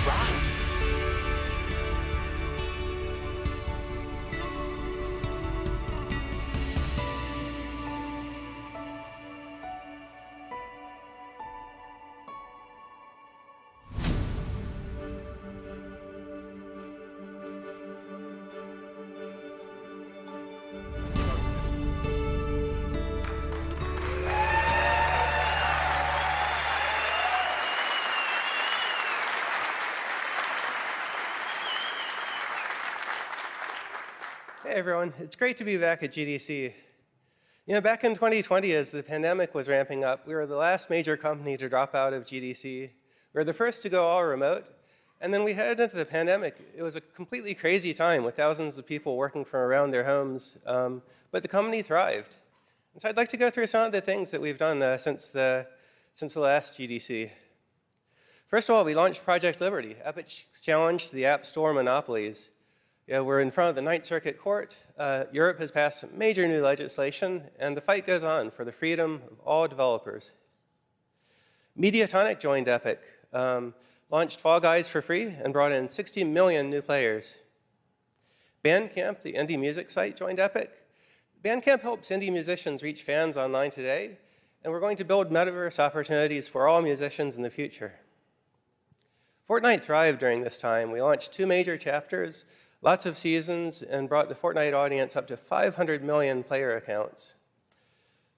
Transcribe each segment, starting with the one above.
rock. Hey everyone, it's great to be back at GDC. Back in 2020, as the pandemic was ramping up, we were the last major company to drop out of GDC. We were the first to go all remote, and then we headed into the pandemic. It was a completely crazy time with thousands of people working from around their homes, but the company thrived. And so I'd like to go through some of the things that we've done since the last GDC. First of all, we launched Project Liberty, Epic's challenge to the App Store monopolies. We're in front of the Ninth Circuit Court. Europe has passed some major new legislation, and the fight goes on for the freedom of all developers. Mediatonic joined Epic, launched Fall Guys for free, and brought in 60 million new players. Bandcamp, the indie music site, joined Epic. Bandcamp helps indie musicians reach fans online today, and we're going to build metaverse opportunities for all musicians in the future. Fortnite thrived during this time. We launched 2 major chapters, lots of seasons, and brought the Fortnite audience up to 500 million player accounts.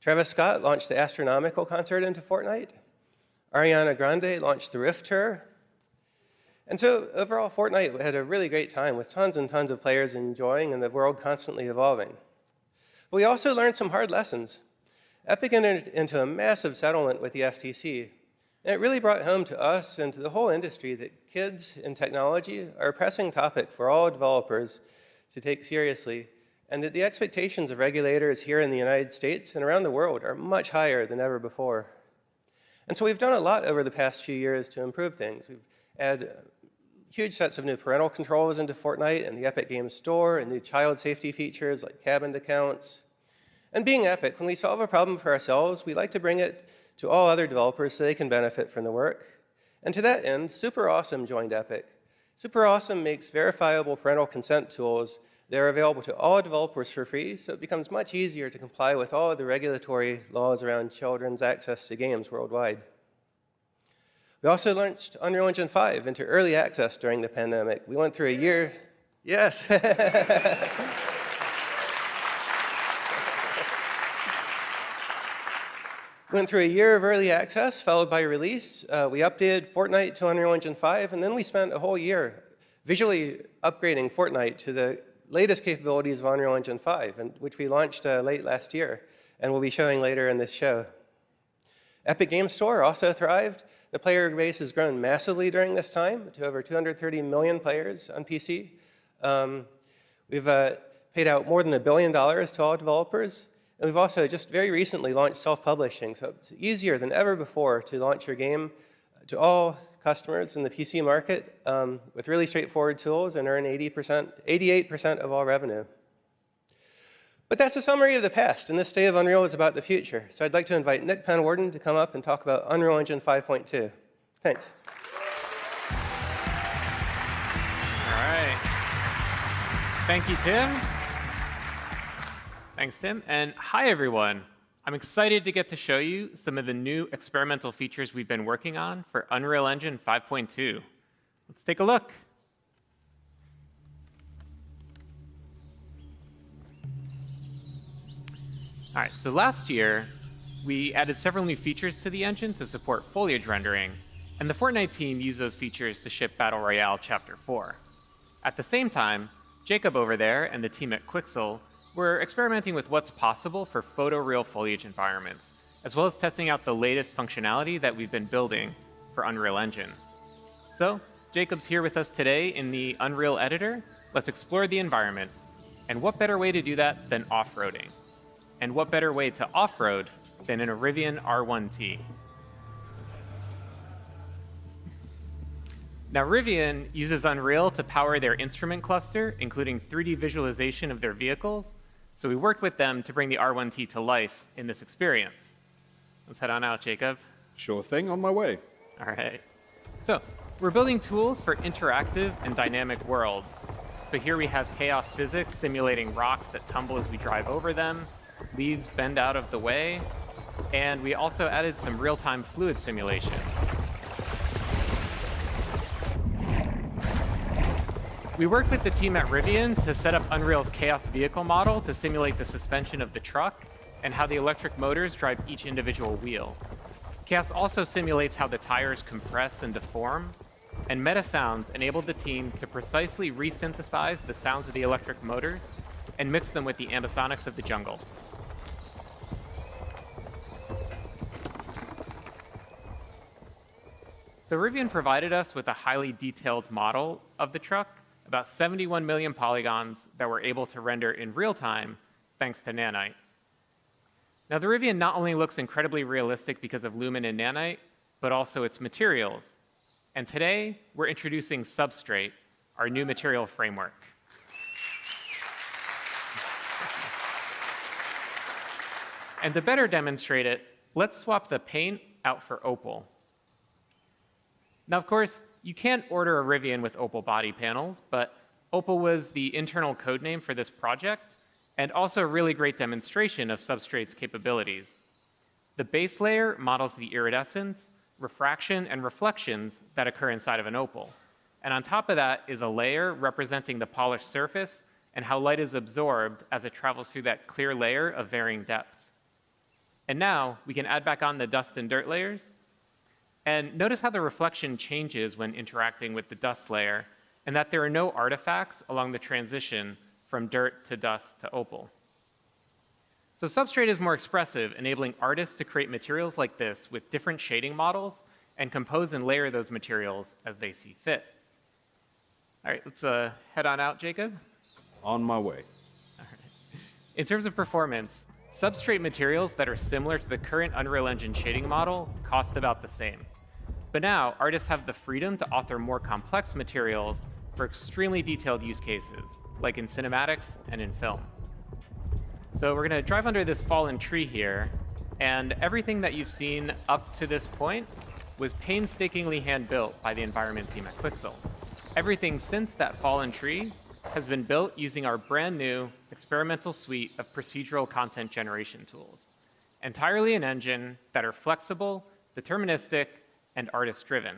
Travis Scott launched the Astronomical concert into Fortnite. Ariana Grande launched the Rift Tour. And so overall, Fortnite had a really great time with tons and tons of players enjoying and the world constantly evolving. But we also learned some hard lessons. Epic entered into a massive settlement with the FTC. And it really brought home to us and to the whole industry that kids and technology are a pressing topic for all developers to take seriously, and that the expectations of regulators here in the United States and around the world are much higher than ever before. And so we've done a lot over the past few years to improve things. We've added huge sets of new parental controls into Fortnite and the Epic Games Store, and new child safety features like cabined accounts. And being Epic, when we solve a problem for ourselves, we like to bring it to all other developers so they can benefit from the work. And to that end, Super Awesome joined Epic. Super Awesome makes verifiable parental consent tools that are available to all developers for free, so it becomes much easier to comply with all of the regulatory laws around children's access to games worldwide. We also launched Unreal Engine 5 into early access during the pandemic. We went through a year, yes. Went through a year of early access, followed by release. We updated Fortnite to Unreal Engine 5, and then we spent a whole year visually upgrading Fortnite to the latest capabilities of Unreal Engine 5, which we launched late last year, and we'll be showing later in this show. Epic Games Store also thrived. The player base has grown massively during this time to over 230 million players on PC. We've paid out more than $1 billion to all developers. And we've also just very recently launched self-publishing, so it's easier than ever before to launch your game to all customers in the PC market with really straightforward tools and earn 88% of all revenue. But that's a summary of the past, and this State of Unreal is about the future. So I'd like to invite Nick Penwarden to come up and talk about Unreal Engine 5.2. Thanks. All right. Thank you, Tim. Thanks, Tim. And hi, everyone. I'm excited to get to show you some of the new experimental features we've been working on for Unreal Engine 5.2. Let's take a look. All right, so last year, we added several new features to the engine to support foliage rendering, and the Fortnite team used those features to ship Battle Royale Chapter 4. At the same time, Jacob over there and the team at Quixel were experimenting with what's possible for photoreal foliage environments, as well as testing out the latest functionality that we've been building for Unreal Engine. So, Jacob's here with us today in the Unreal Editor. Let's explore the environment. And what better way to do that than off-roading? And what better way to off-road than in a Rivian R1T? Now, Rivian uses Unreal to power their instrument cluster, including 3D visualization of their vehicles. So we worked with them to bring the R1T to life in this experience. Let's head on out, Jacob. Sure thing, on my way. All right. So We're building tools for interactive and dynamic worlds. So here we have chaos physics simulating rocks that tumble as we drive over them, leaves bend out of the way, and we also added some real-time fluid simulation. We worked with the team at Rivian to set up Unreal's chaos vehicle model to simulate the suspension of the truck and how the electric motors drive each individual wheel. Chaos also simulates how the tires compress and deform, and Meta Sounds enabled the team to precisely resynthesize the sounds of the electric motors and mix them with the ambisonics of the jungle. So Rivian provided us with a highly detailed model of the truck, about 71 million polygons that we're able to render in real time thanks to Nanite. Now, the Rivian not only looks incredibly realistic because of Lumen and Nanite, but also its materials. And today, we're introducing Substrate, our new material framework. And to better demonstrate it, let's swap the paint out for Opal. Now, of course, you can't order a Rivian with Opal body panels, but Opal was the internal code name for this project, and also a really great demonstration of Substrate's capabilities. The base layer models the iridescence, refraction, and reflections that occur inside of an opal. And on top of that is a layer representing the polished surface and how light is absorbed as it travels through that clear layer of varying depths. And now we can add back on the dust and dirt layers. And notice how the reflection changes when interacting with the dust layer, and that there are no artifacts along the transition from dirt to dust to opal. So Substrate is more expressive, enabling artists to create materials like this with different shading models and compose and layer those materials as they see fit. All right, let's head on out, Jacob. On my way. All right. In terms of performance, Substrate materials that are similar to the current Unreal Engine shading model cost about the same. But now, artists have the freedom to author more complex materials for extremely detailed use cases, like in cinematics and in film. So we're going to drive under this fallen tree here, and everything that you've seen up to this point was painstakingly hand-built by the environment team at Quixel. Everything since that fallen tree has been built using our brand new experimental suite of procedural content generation tools, entirely an engine that are flexible, deterministic, and artist-driven.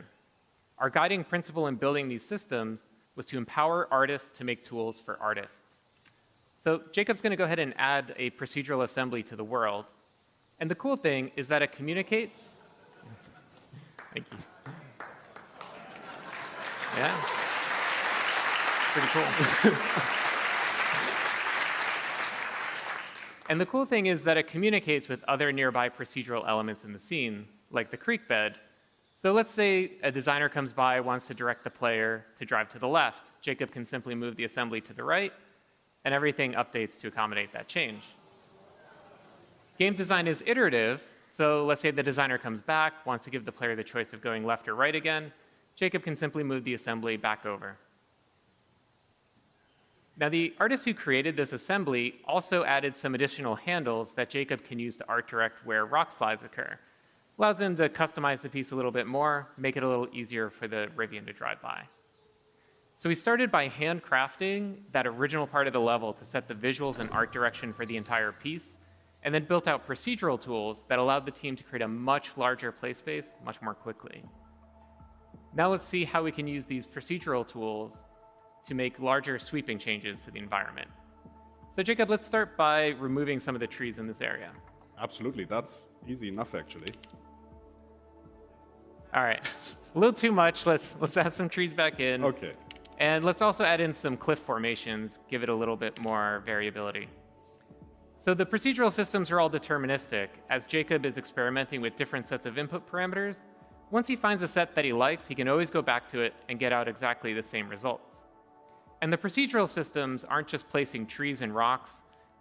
Our guiding principle in building these systems was to empower artists to make tools for artists. So Jacob's going to go ahead and add a procedural assembly to the world. And the cool thing is that it communicates. Thank you. Yeah. Pretty cool. And the cool thing is that it communicates with other nearby procedural elements in the scene, like the creek bed. So let's say a designer comes by, wants to direct the player to drive to the left. Jacob can simply move the assembly to the right, and everything updates to accommodate that change. Game design is iterative, so let's say the designer comes back, wants to give the player the choice of going left or right again. Jacob can simply move the assembly back over. Now, the artist who created this assembly also added some additional handles that Jacob can use to art direct where rock slides occur. Allows him to customize the piece a little bit more, make it a little easier for the Rivian to drive by. So we started by handcrafting that original part of the level to set the visuals and art direction for the entire piece, and then built out procedural tools that allowed the team to create a much larger play space much more quickly. Now let's see how we can use these procedural tools to make larger sweeping changes to the environment. So Jacob, let's start by removing some of the trees in this area. Absolutely, that's easy enough actually. All right, a little too much. Let's add some trees back in. Okay. And let's also add in some cliff formations, give it a little bit more variability. So the procedural systems are all deterministic. As Jacob is experimenting with different sets of input parameters, once he finds a set that he likes, he can always go back to it and get out exactly the same results. And the procedural systems aren't just placing trees and rocks,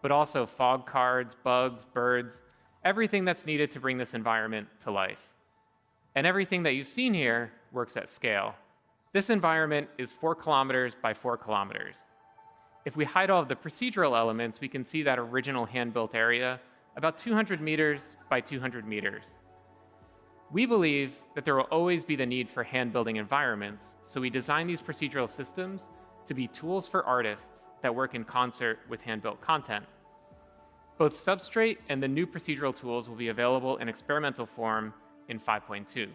but also fog cards, bugs, birds, everything that's needed to bring this environment to life. And everything that you've seen here works at scale. This environment is 4 kilometers by 4 kilometers. If we hide all of the procedural elements, we can see that original hand-built area about 200 meters by 200 meters. We believe that there will always be the need for hand-building environments, so we designed these procedural systems to be tools for artists that work in concert with hand-built content. Both Substrate and the new procedural tools will be available in experimental form in 5.2.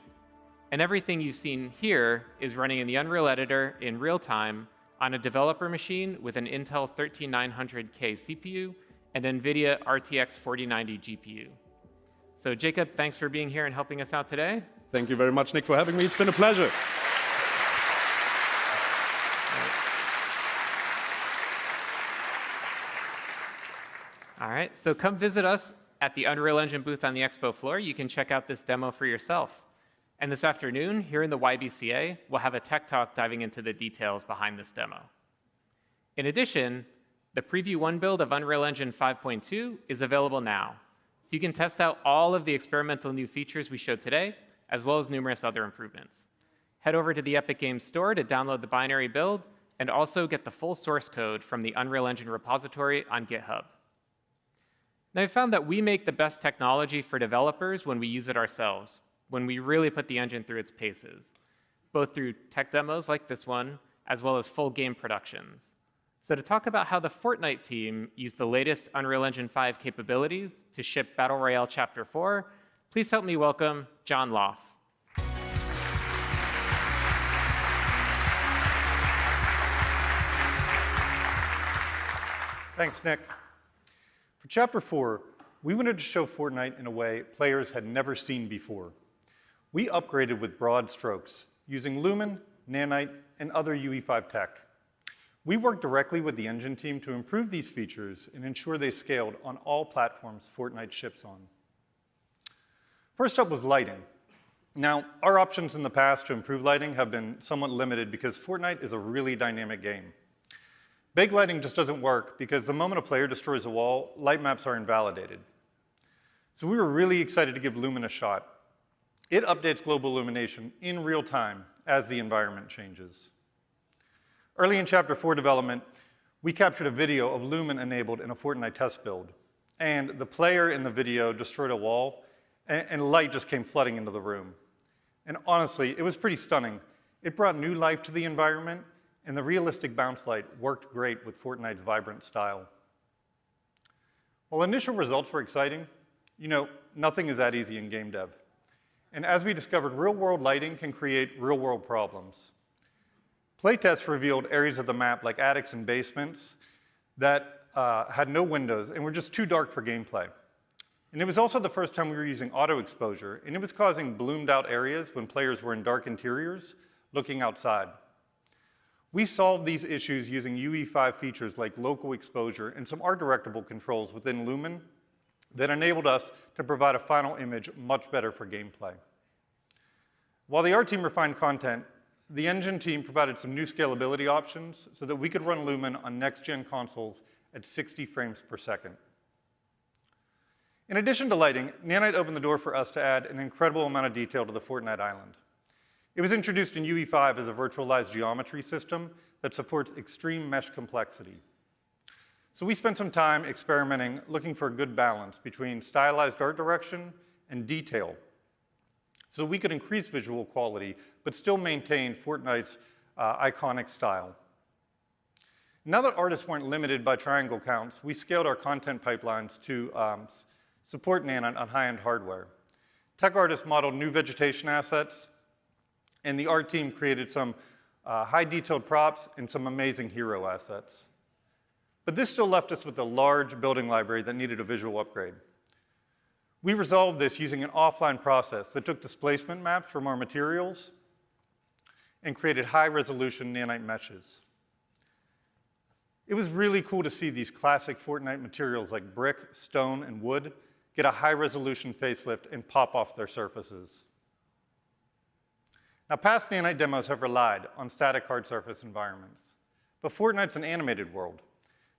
And everything you've seen here is running in the Unreal Editor in real time on a developer machine with an Intel 13900K CPU and NVIDIA RTX 4090 GPU. So Jacob, thanks for being here and helping us out today. Thank you very much, Nick, for having me. It's been a pleasure. All right, so come visit us at the Unreal Engine booth on the expo floor. You can check out this demo for yourself. And this afternoon, here in the YBCA, we'll have a tech talk diving into the details behind this demo. In addition, the Preview 1 build of Unreal Engine 5.2 is available now. So you can test out all of the experimental new features we showed today, as well as numerous other improvements. Head over to the Epic Games Store to download the binary build, and also get the full source code from the Unreal Engine repository on GitHub. Now, I found that we make the best technology for developers when we use it ourselves, when we really put the engine through its paces, both through tech demos like this one, as well as full game productions. So to talk about how the Fortnite team used the latest Unreal Engine 5 capabilities to ship Battle Royale Chapter 4, please help me welcome John Loff. Thanks, Nick. For Chapter 4, we wanted to show Fortnite in a way players had never seen before. We upgraded with broad strokes, using Lumen, Nanite, and other UE5 tech. We worked directly with the engine team to improve these features and ensure they scaled on all platforms Fortnite ships on. First up was lighting. Now, our options in the past to improve lighting have been somewhat limited because Fortnite is a really dynamic game. Big lighting just doesn't work because the moment a player destroys a wall, light maps are invalidated. So we were really excited to give Lumen a shot. It updates global illumination in real time as the environment changes. Early in Chapter 4 development, we captured a video of Lumen enabled in a Fortnite test build. And the player in the video destroyed a wall, and light just came flooding into the room. And honestly, it was pretty stunning. It brought new life to the environment, and the realistic bounce light worked great with Fortnite's vibrant style. While initial results were exciting, nothing is that easy in game dev. And as we discovered, real-world lighting can create real-world problems. Playtests revealed areas of the map, like attics and basements, that had no windows and were just too dark for gameplay. And it was also the first time we were using auto exposure, and it was causing bloomed-out areas when players were in dark interiors looking outside. We solved these issues using UE5 features like local exposure and some art-directable controls within Lumen that enabled us to provide a final image much better for gameplay. While the art team refined content, the engine team provided some new scalability options so that we could run Lumen on next-gen consoles at 60 frames per second. In addition to lighting, Nanite opened the door for us to add an incredible amount of detail to the Fortnite island. It was introduced in UE5 as a virtualized geometry system that supports extreme mesh complexity. So we spent some time experimenting, looking for a good balance between stylized art direction and detail, so we could increase visual quality, but still maintain Fortnite's iconic style. Now that artists weren't limited by triangle counts, we scaled our content pipelines to support Nanite on high-end hardware. Tech artists modeled new vegetation assets, and the art team created some high-detailed props and some amazing hero assets. But this still left us with a large building library that needed a visual upgrade. We resolved this using an offline process that took displacement maps from our materials and created high-resolution Nanite meshes. It was really cool to see these classic Fortnite materials like brick, stone, and wood get a high-resolution facelift and pop off their surfaces. Now, past Nanite demos have relied on static hard surface environments, but Fortnite's an animated world.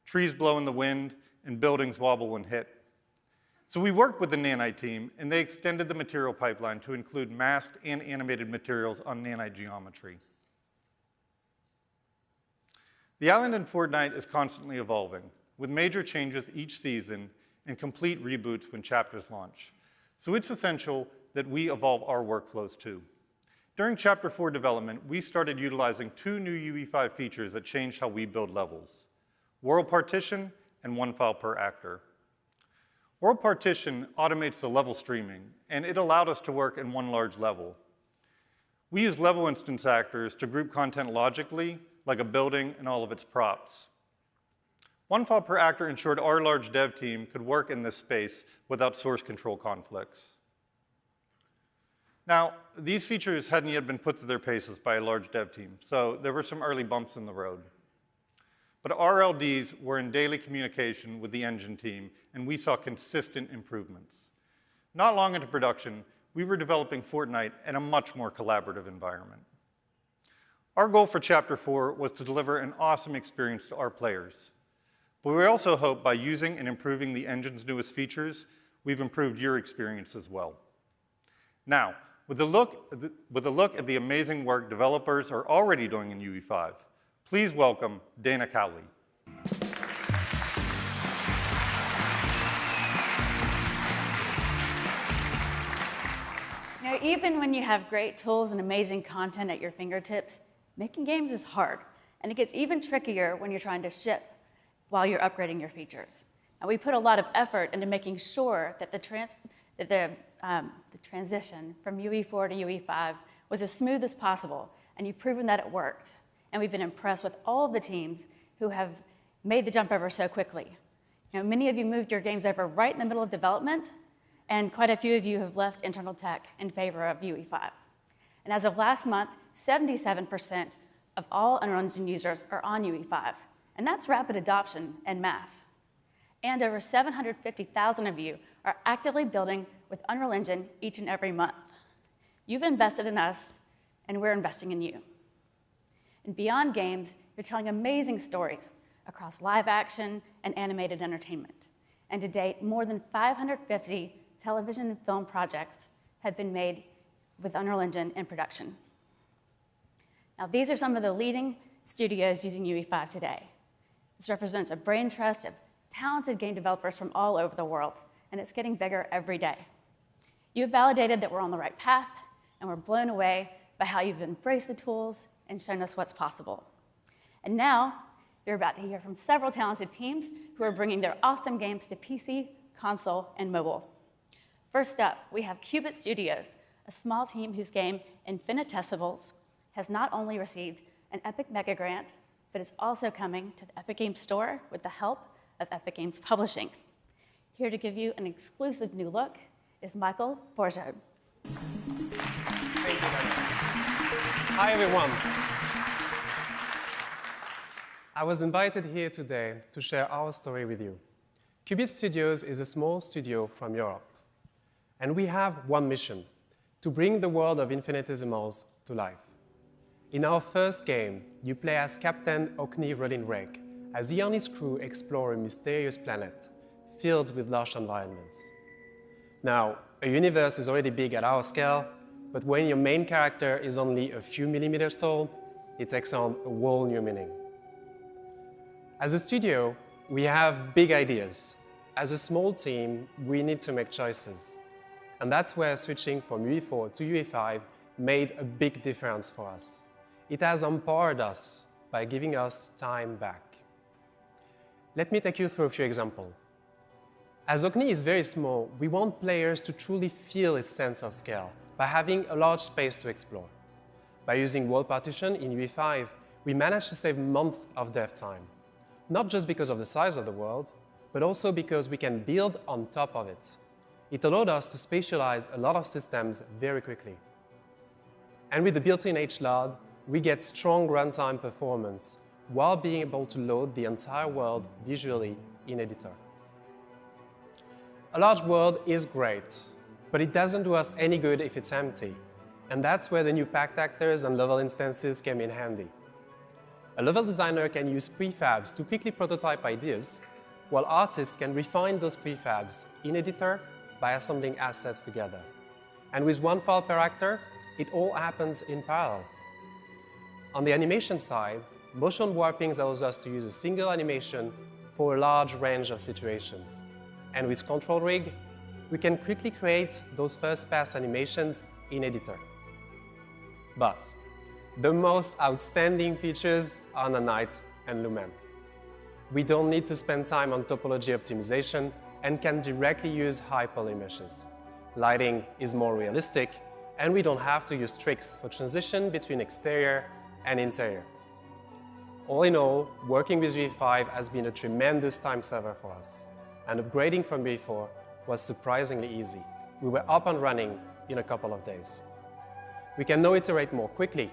Trees blow in the wind, and buildings wobble when hit. So we worked with the Nanite team, and they extended the material pipeline to include masked and animated materials on Nanite geometry. The island in Fortnite is constantly evolving, with major changes each season and complete reboots when chapters launch. So it's essential that we evolve our workflows to. During Chapter 4 development, we started utilizing 2 new UE5 features that changed how we build levels: World Partition and One File Per Actor. World Partition automates the level streaming, and it allowed us to work in one large level. We use level instance actors to group content logically, like a building and all of its props. One File Per Actor ensured our large dev team could work in this space without source control conflicts. Now, these features hadn't yet been put to their paces by a large dev team, so there were some early bumps in the road. But our LDs were in daily communication with the engine team, and we saw consistent improvements. Not long into production, we were developing Fortnite in a much more collaborative environment. Our goal for Chapter 4 was to deliver an awesome experience to our players. But we also hope by using and improving the engine's newest features, we've improved your experience as well. Now, with a look at the amazing work developers are already doing in UE5, please welcome Dana Cowley. You know, even when you have great tools and amazing content at your fingertips, making games is hard, and it gets even trickier when you're trying to ship while you're upgrading your features. Now, we put a lot of effort into making sure that the transition from UE4 to UE5 was as smooth as possible, and you've proven that it worked. And we've been impressed with all of the teams who have made the jump over so quickly. You know, many of you moved your games over right in the middle of development, and quite a few of you have left internal tech in favor of UE5. And as of last month, 77% of all Unreal Engine users are on UE5, and that's rapid adoption en masse. And over 750,000 of you are actively building with Unreal Engine each and every month. You've invested in us, and we're investing in you. And beyond games, you're telling amazing stories across live action and animated entertainment. And to date, more than 550 television and film projects have been made with Unreal Engine in production. Now, these are some of the leading studios using UE5 today. This represents a brain trust of talented game developers from all over the world, and it's getting bigger every day. You've validated that we're on the right path, and we're blown away by how you've embraced the tools and shown us what's possible. And now, you're about to hear from several talented teams who are bringing their awesome games to PC, console, and mobile. First up, we have Qubit Studios, a small team whose game Infinitesimals has not only received an Epic Mega Grant, but it's also coming to the Epic Games Store with the help of Epic Games Publishing. Here to give you an exclusive new look is Michael Borjard. Thank you very much. Hi, everyone. I was invited here today to share our story with you. Qubit Studios is a small studio from Europe, and we have one mission: to bring the world of Infinitesimals to life. In our first game, you play as Captain Orkney Rolling Rake, as he and his crew explore a mysterious planet filled with lush environments. Now, a universe is already big at our scale, but when your main character is only a few millimeters tall, it takes on a whole new meaning. As a studio, we have big ideas. As a small team, we need to make choices. And that's where switching from UE4 to UE5 made a big difference for us. It has empowered us by giving us time back. Let me take you through a few examples. As Orkney is very small, we want players to truly feel its sense of scale by having a large space to explore. By using world partition in UE5, we managed to save months of dev time, not just because of the size of the world, but also because we can build on top of it. It allowed us to spatialize a lot of systems very quickly. And with the built-in HLOD, we get strong runtime performance while being able to load the entire world visually in editor. A large world is great, but it doesn't do us any good if it's empty. And that's where the new packed actors and level instances came in handy. A level designer can use prefabs to quickly prototype ideas, while artists can refine those prefabs in editor by assembling assets together. And with one file per actor, it all happens in parallel. On the animation side, motion warping allows us to use a single animation for a large range of situations. And with Control Rig, we can quickly create those first pass animations in Editor. But the most outstanding features are Nanite and Lumen. We don't need to spend time on topology optimization and can directly use high poly meshes. Lighting is more realistic, and we don't have to use tricks for transition between exterior and interior. All in all, working with UE5 has been a tremendous time saver for us, and upgrading from UE4 was surprisingly easy. We were up and running in a couple of days. We can now iterate more quickly,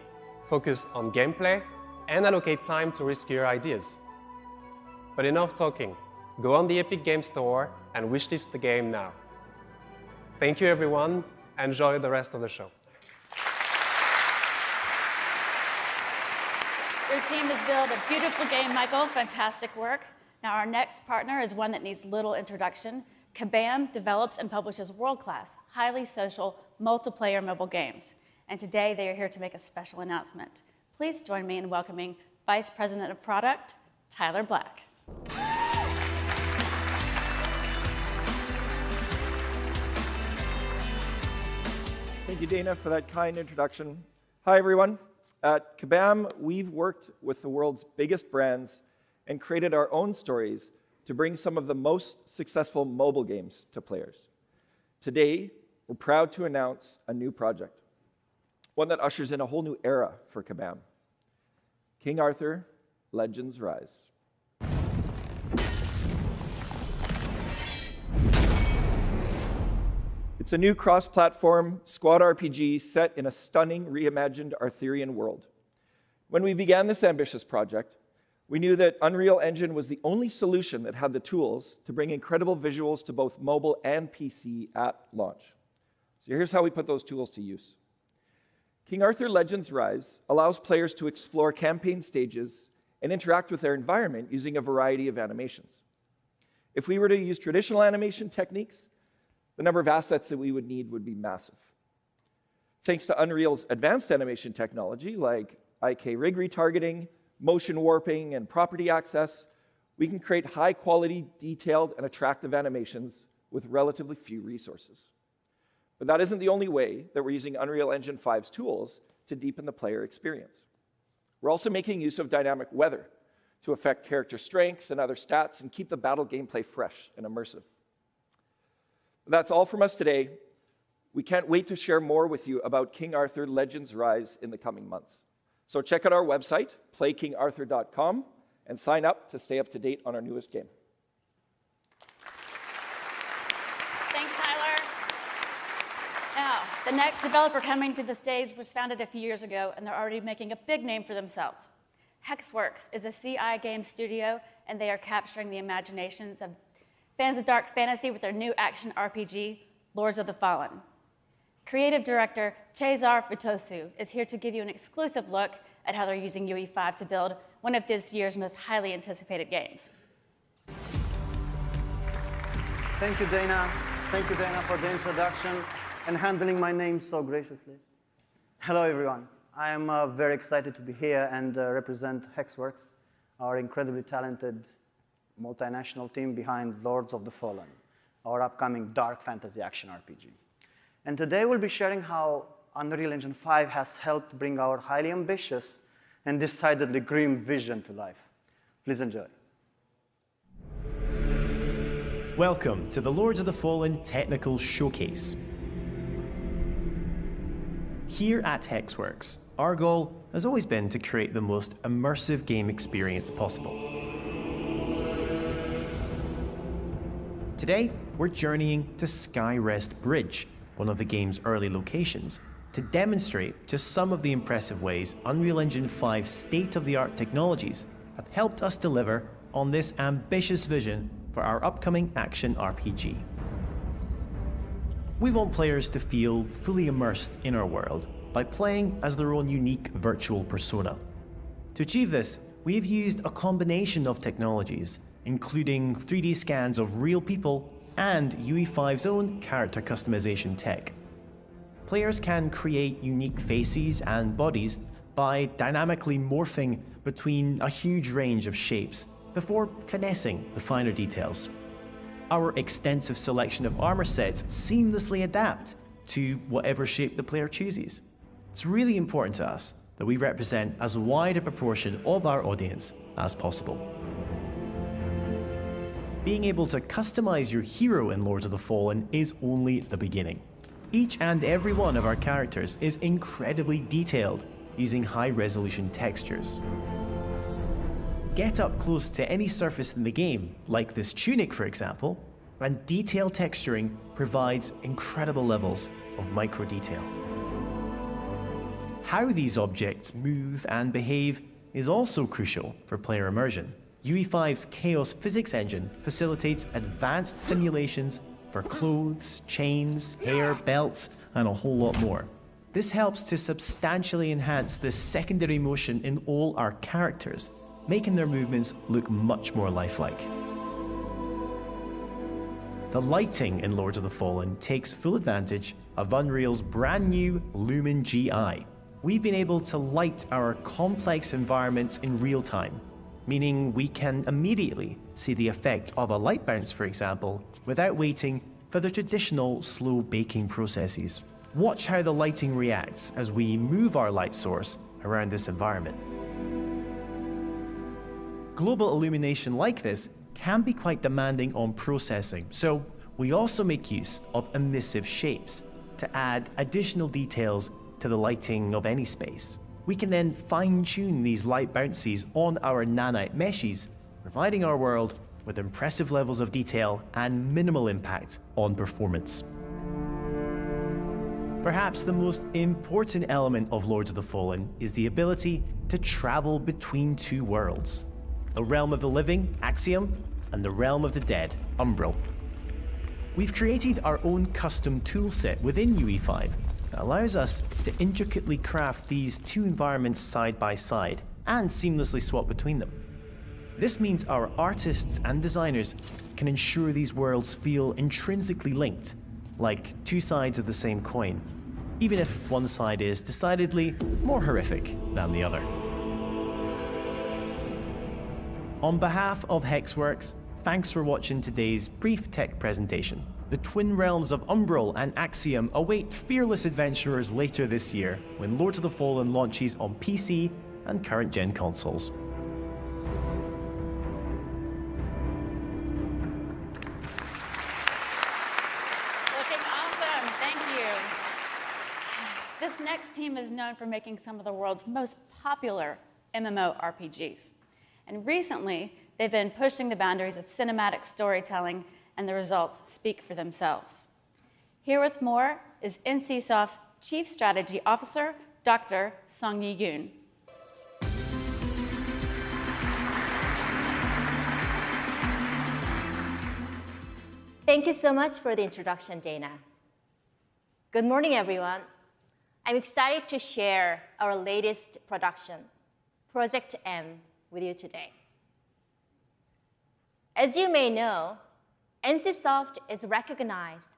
focus on gameplay, and allocate time to riskier ideas. But enough talking. Go on the Epic Games Store and wishlist the game now. Thank you, everyone. Enjoy the rest of the show. Your team has built a beautiful game, Michael. Fantastic work. Now, our next partner is one that needs little introduction. Kabam develops and publishes world-class, highly social, multiplayer mobile games. And today, they are here to make a special announcement. Please join me in welcoming Vice President of Product, Tyler Black. Thank you, Dana, for that kind introduction. Hi, everyone. At Kabam, we've worked with the world's biggest brands and created our own stories to bring some of the most successful mobile games to players. Today, we're proud to announce a new project, one that ushers in a whole new era for Kabam. King Arthur, Legends Rise. It's a new cross-platform squad RPG set in a stunning reimagined Arthurian world. When we began this ambitious project, we knew that Unreal Engine was the only solution that had the tools to bring incredible visuals to both mobile and PC at launch. So here's how we put those tools to use. King Arthur Legends Rise allows players to explore campaign stages and interact with their environment using a variety of animations. If we were to use traditional animation techniques, the number of assets that we would need would be massive. Thanks to Unreal's advanced animation technology, like IK rig retargeting, motion warping, and property access, we can create high-quality, detailed, and attractive animations with relatively few resources. But that isn't the only way that we're using Unreal Engine 5's tools to deepen the player experience. We're also making use of dynamic weather to affect character strengths and other stats and keep the battle gameplay fresh and immersive. That's all from us today. We can't wait to share more with you about King Arthur Legends Rise in the coming months. So check out our website, playkingarthur.com, and sign up to stay up to date on our newest game. Thanks, Tyler. Now, the next developer coming to the stage was founded a few years ago, and they're already making a big name for themselves. Hexworks is a CI game studio, and they are capturing the imaginations of fans of dark fantasy with their new action RPG, Lords of the Fallen. Creative director Cesar Vitosu is here to give you an exclusive look at how they're using UE5 to build one of this year's most highly anticipated games. Thank you, Dana. Thank you, Dana, for the introduction and handling my name so graciously. Hello, everyone. I am very excited to be here and represent Hexworks, our incredibly talented multinational team behind Lords of the Fallen, our upcoming dark fantasy action RPG. And today we'll be sharing how Unreal Engine 5 has helped bring our highly ambitious and decidedly grim vision to life. Please enjoy. Welcome to the Lords of the Fallen Technical Showcase. Here at Hexworks, our goal has always been to create the most immersive game experience possible. Today, we're journeying to Skyrest Bridge, one of the game's early locations, to demonstrate just some of the impressive ways Unreal Engine 5's state-of-the-art technologies have helped us deliver on this ambitious vision for our upcoming action RPG. We want players to feel fully immersed in our world by playing as their own unique virtual persona. To achieve this, we have used a combination of technologies, including 3D scans of real people and UE5's own character customization tech. Players can create unique faces and bodies by dynamically morphing between a huge range of shapes before finessing the finer details. our extensive selection of armor sets seamlessly adapt to whatever shape the player chooses. It's really important to us that we represent as wide a proportion of our audience as possible. Being able to customize your hero in Lords of the Fallen is only the beginning. Each and every one of our characters is incredibly detailed, using high-resolution textures. Get up close to any surface in the game, like this tunic for example, and detailed texturing provides incredible levels of micro-detail. How these objects move and behave is also crucial for player immersion. UE5's Chaos Physics engine facilitates advanced simulations for clothes, chains, hair, belts, and a whole lot more. This helps to substantially enhance the secondary motion in all our characters, making their movements look much more lifelike. The lighting in Lords of the Fallen takes full advantage of Unreal's brand new Lumen GI. We've been able to light our complex environments in real time, meaning we can immediately see the effect of a light bounce, for example, without waiting for the traditional slow baking processes. Watch how the lighting reacts as we move our light source around this environment. Global illumination like this can be quite demanding on processing, so we also make use of emissive shapes to add additional details to the lighting of any space. We can then fine-tune these light bounces on our nanite meshes, providing our world with impressive levels of detail and minimal impact on performance. Perhaps the most important element of Lords of the Fallen is the ability to travel between two worlds: the realm of the living, Axiom, and the realm of the dead, Umbral. We've created our own custom toolset within UE5 that allows us to intricately craft these two environments side by side and seamlessly swap between them. This means our artists and designers can ensure these worlds feel intrinsically linked, like two sides of the same coin, even if one side is decidedly more horrific than the other. On behalf of Hexworks, thanks for watching today's brief tech presentation. The twin realms of Umbral and Axiom await fearless adventurers later this year when Lords of the Fallen launches on PC and current-gen consoles. Looking awesome, thank you. This next team is known for making some of the world's most popular MMORPGs. And recently, they've been pushing the boundaries of cinematic storytelling, and the results speak for themselves. Here with more is NCSoft's Chief Strategy Officer, Dr. Song-Yi Yoon. Thank you so much for the introduction, Dana. Good morning, everyone. I'm excited to share our latest production, Project M, with you today. As you may know, NCSoft is recognized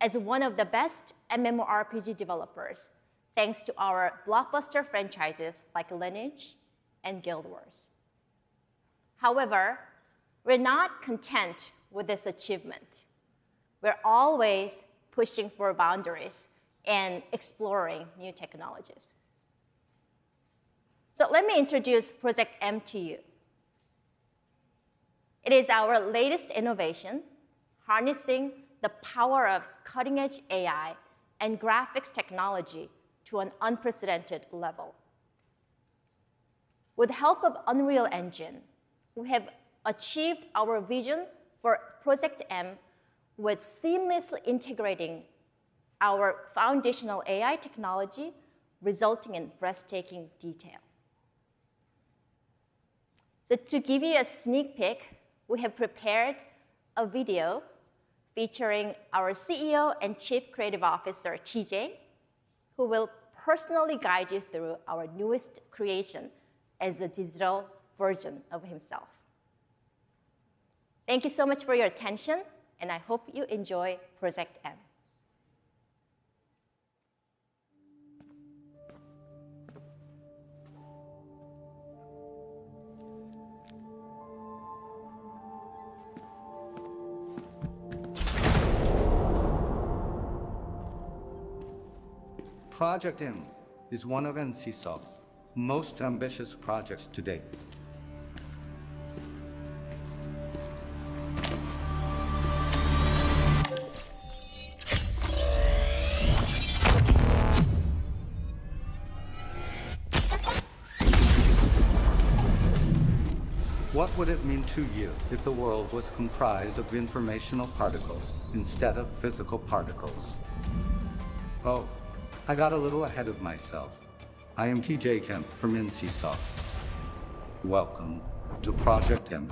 as one of the best MMORPG developers thanks to our blockbuster franchises like Lineage and Guild Wars. However, we're not content with this achievement. We're always pushing for boundaries and exploring new technologies. So let me introduce Project M to you. It is our latest innovation, harnessing the power of cutting-edge AI and graphics technology to an unprecedented level. With the help of Unreal Engine, we have achieved our vision for Project M with seamlessly integrating our foundational AI technology, resulting in breathtaking detail. So to give you a sneak peek, we have prepared a video featuring our CEO and Chief Creative Officer, TJ, who will personally guide you through our newest creation as a digital version of himself. Thank you so much for your attention, and I hope you enjoy Project M. Project M is one of NCSoft's most ambitious projects to date. What would it mean to you if the world was comprised of informational particles instead of physical particles? Oh, I got a little ahead of myself. I am TJ Kemp from NCSoft. Welcome to Project M.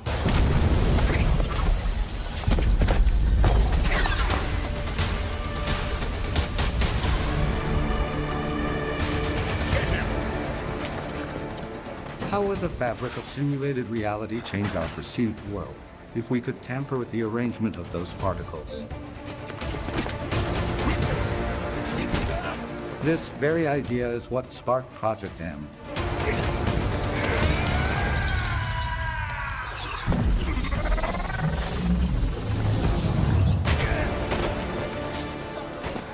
How would the fabric of simulated reality change our perceived world if we could tamper with the arrangement of those particles? This very idea is what sparked Project M.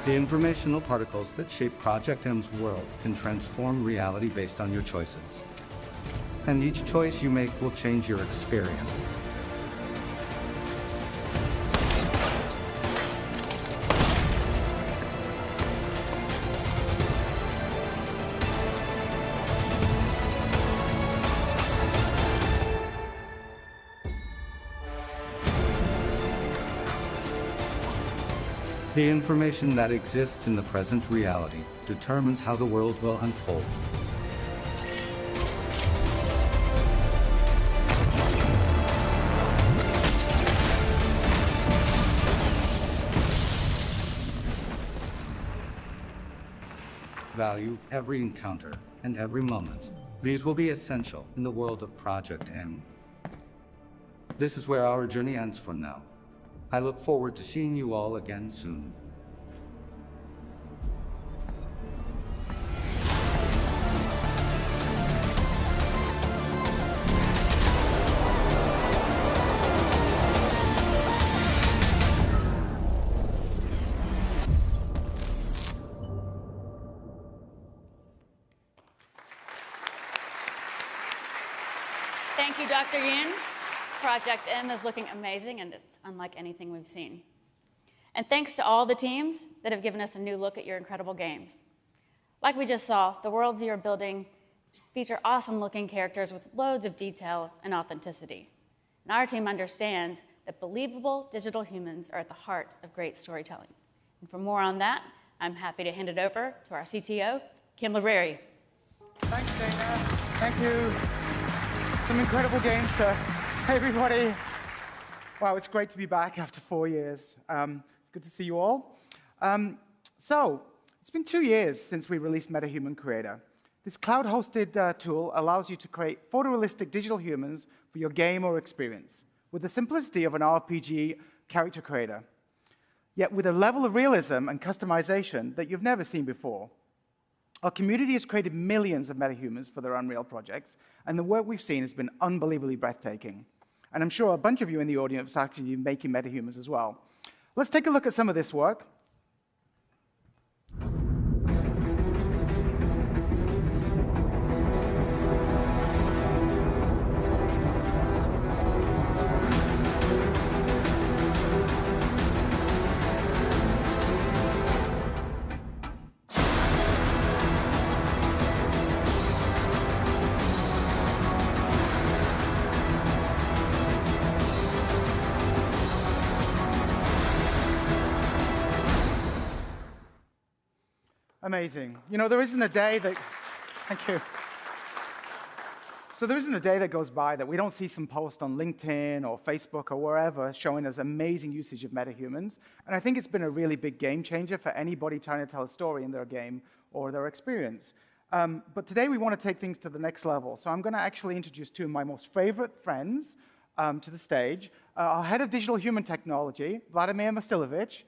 The informational particles that shape Project M's world can transform reality based on your choices. And each choice you make will change your experience. The information that exists in the present reality determines how the world will unfold. Value every encounter and every moment. These will be essential in the world of Project M. This is where our journey ends for now. I look forward to seeing you all again soon. Thank you, Dr. Yin. Project M is looking amazing, and it's unlike anything we've seen. And thanks to all the teams that have given us a new look at your incredible games. Like we just saw, the worlds you're building feature awesome-looking characters with loads of detail and authenticity. And our team understands that believable digital humans are at the heart of great storytelling. And for more on that, I'm happy to hand it over to our CTO, Kim Libreri. Thanks, Dana. Thank you. Some incredible games. Hey, everybody. Wow, it's great to be back after 4 years. It's good to see you all. So, it's been 2 years since we released MetaHuman Creator. This cloud-hosted tool allows you to create photorealistic digital humans for your game or experience with the simplicity of an RPG character creator, yet with a level of realism and customization that you've never seen before. Our community has created millions of metahumans for their Unreal projects, and the work we've seen has been unbelievably breathtaking. And I'm sure a bunch of you in the audience are actually making metahumans as well. Let's take a look at some of this work. Amazing. You know, there isn't a day that, thank you. So there isn't a day that goes by that we don't see some post on LinkedIn or Facebook or wherever showing us amazing usage of metahumans. And I think it's been a really big game changer for anybody trying to tell a story in their game or their experience. But today we want to take things to the next level. So I'm going to actually introduce two of my most favorite friends to the stage. Our head of digital human technology, Vladimir Masilovich,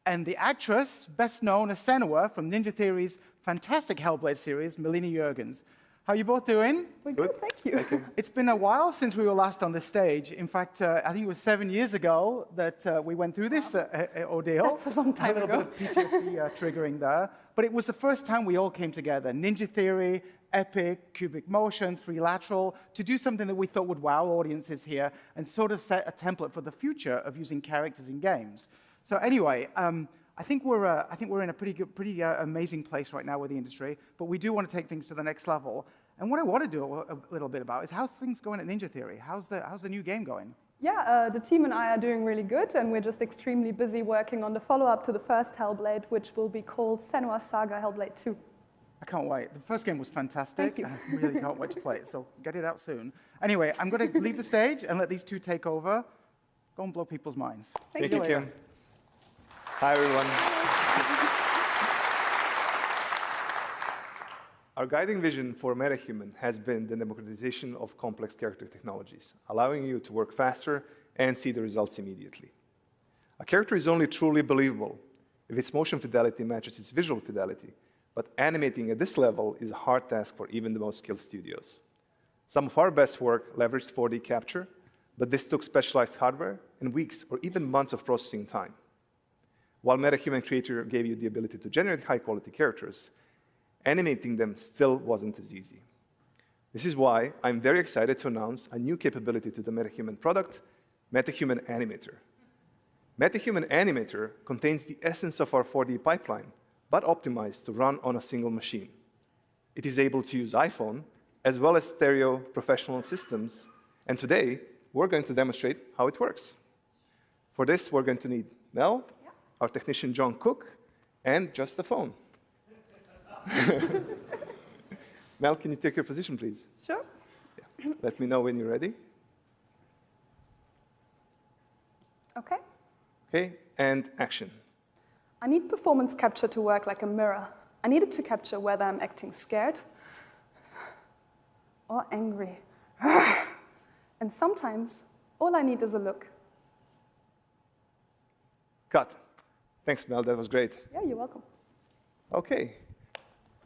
and the actress best known as Senua from Ninja Theory's fantastic Hellblade series, Melina Juergens. How are you both doing? We're good, thank you. It's been a while since we were last on the stage. In fact, I think it was 7 years ago that we went through this ordeal. That's a long time ago. A little bit of PTSD triggering there. But it was the first time we all came together. Ninja Theory, Epic, Cubic Motion, Three-Lateral, to do something that we thought would wow audiences here and sort of set a template for the future of using characters in games. So anyway, I think we're in a pretty amazing place right now with the industry, but we do want to take things to the next level. And what I want to do a little bit about is how's things going at Ninja Theory? How's the new game going? Yeah, the team and I are doing really good, and we're just extremely busy working on the follow-up to the first Hellblade, which will be called Senua's Saga Hellblade 2. I can't wait. The first game was fantastic. Thank you. I really can't wait to play it, so get it out soon. Anyway, I'm going to leave the stage and let these two take over. Go and blow people's minds. Thank you, Kim. Hi, everyone. Our guiding vision for MetaHuman has been the democratization of complex character technologies, allowing you to work faster and see the results immediately. A character is only truly believable if its motion fidelity matches its visual fidelity, but animating at this level is a hard task for even the most skilled studios. Some of our best work leveraged 4D capture, but this took specialized hardware and weeks or even months of processing time. While MetaHuman Creator gave you the ability to generate high-quality characters, animating them still wasn't as easy. This is why I'm very excited to announce a new capability to the MetaHuman product, MetaHuman Animator. MetaHuman Animator contains the essence of our 4D pipeline, but optimized to run on a single machine. It is able to use iPhone, as well as stereo professional systems, and today, we're going to demonstrate how it works. For this, we're going to need Mel, our technician John Cook, and just the phone. Mel, can you take your position, please? Sure. Yeah. Let me know when you're ready. Okay. Okay, and action. I need performance capture to work like a mirror. I need it to capture whether I'm acting scared or angry. And sometimes, all I need is a look. Cut. Thanks, Mel, that was great. Yeah, you're welcome. Okay.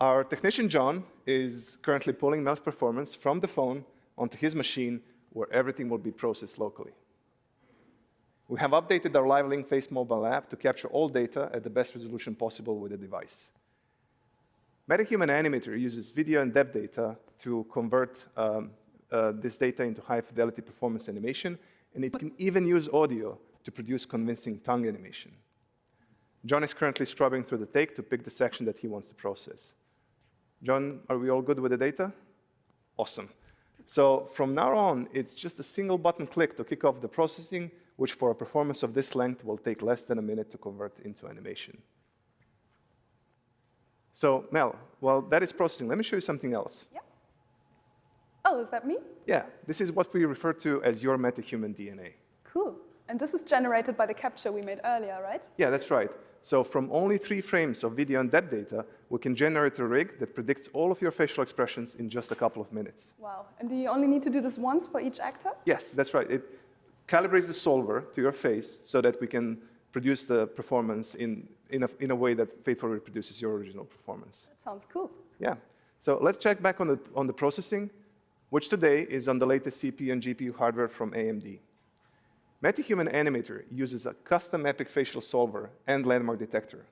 Our technician, John, is currently pulling Mel's performance from the phone onto his machine, where everything will be processed locally. We have updated our Live Link Face mobile app to capture all data at the best resolution possible with the device. MetaHuman Animator uses video and depth data to convert this data into high-fidelity performance animation, and it can even use audio to produce convincing tongue animation. John is currently scrubbing through the take to pick the section that he wants to process. John, are we all good with the data? Awesome. So from now on, it's just a single button click to kick off the processing, which for a performance of this length will take less than a minute to convert into animation. So Mel, while that is processing, let me show you something else. Yep. Oh, is that me? Yeah, this is what we refer to as your MetaHuman DNA. Cool. And this is generated by the capture we made earlier, right? Yeah, that's right. So from only 3 frames of video and depth data, we can generate a rig that predicts all of your facial expressions in just a couple of minutes. Wow. And do you only need to do this once for each actor? Yes, that's right. It calibrates the solver to your face so that we can produce the performance in a way that faithfully reproduces your original performance. That sounds cool. Yeah. So let's check back on the processing, which today is on the latest CPU and GPU hardware from AMD. MetaHuman Animator uses a custom Epic facial solver and landmark detector.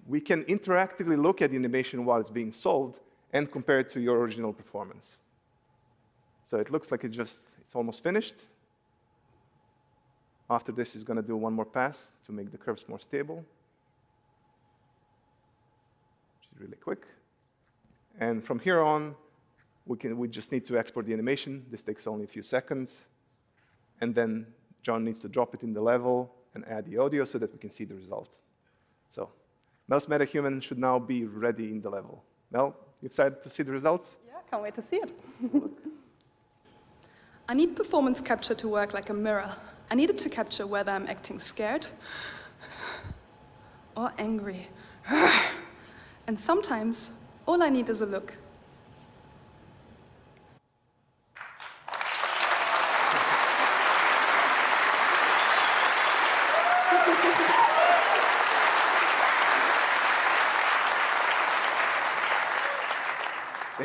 We can interactively look at the animation while it's being solved and compare it to your original performance. So it looks like it's almost finished. After this, it's going to do one more pass to make the curves more stable, which is really quick. And from here on, we just need to export the animation. This takes only a few seconds. And then John needs to drop it in the level and add the audio so that we can see the result. So Mel's MetaHuman should now be ready in the level. Mel, you excited to see the results? Yeah, can't wait to see it. I need performance capture to work like a mirror. I need it to capture whether I'm acting scared or angry. And sometimes, all I need is a look.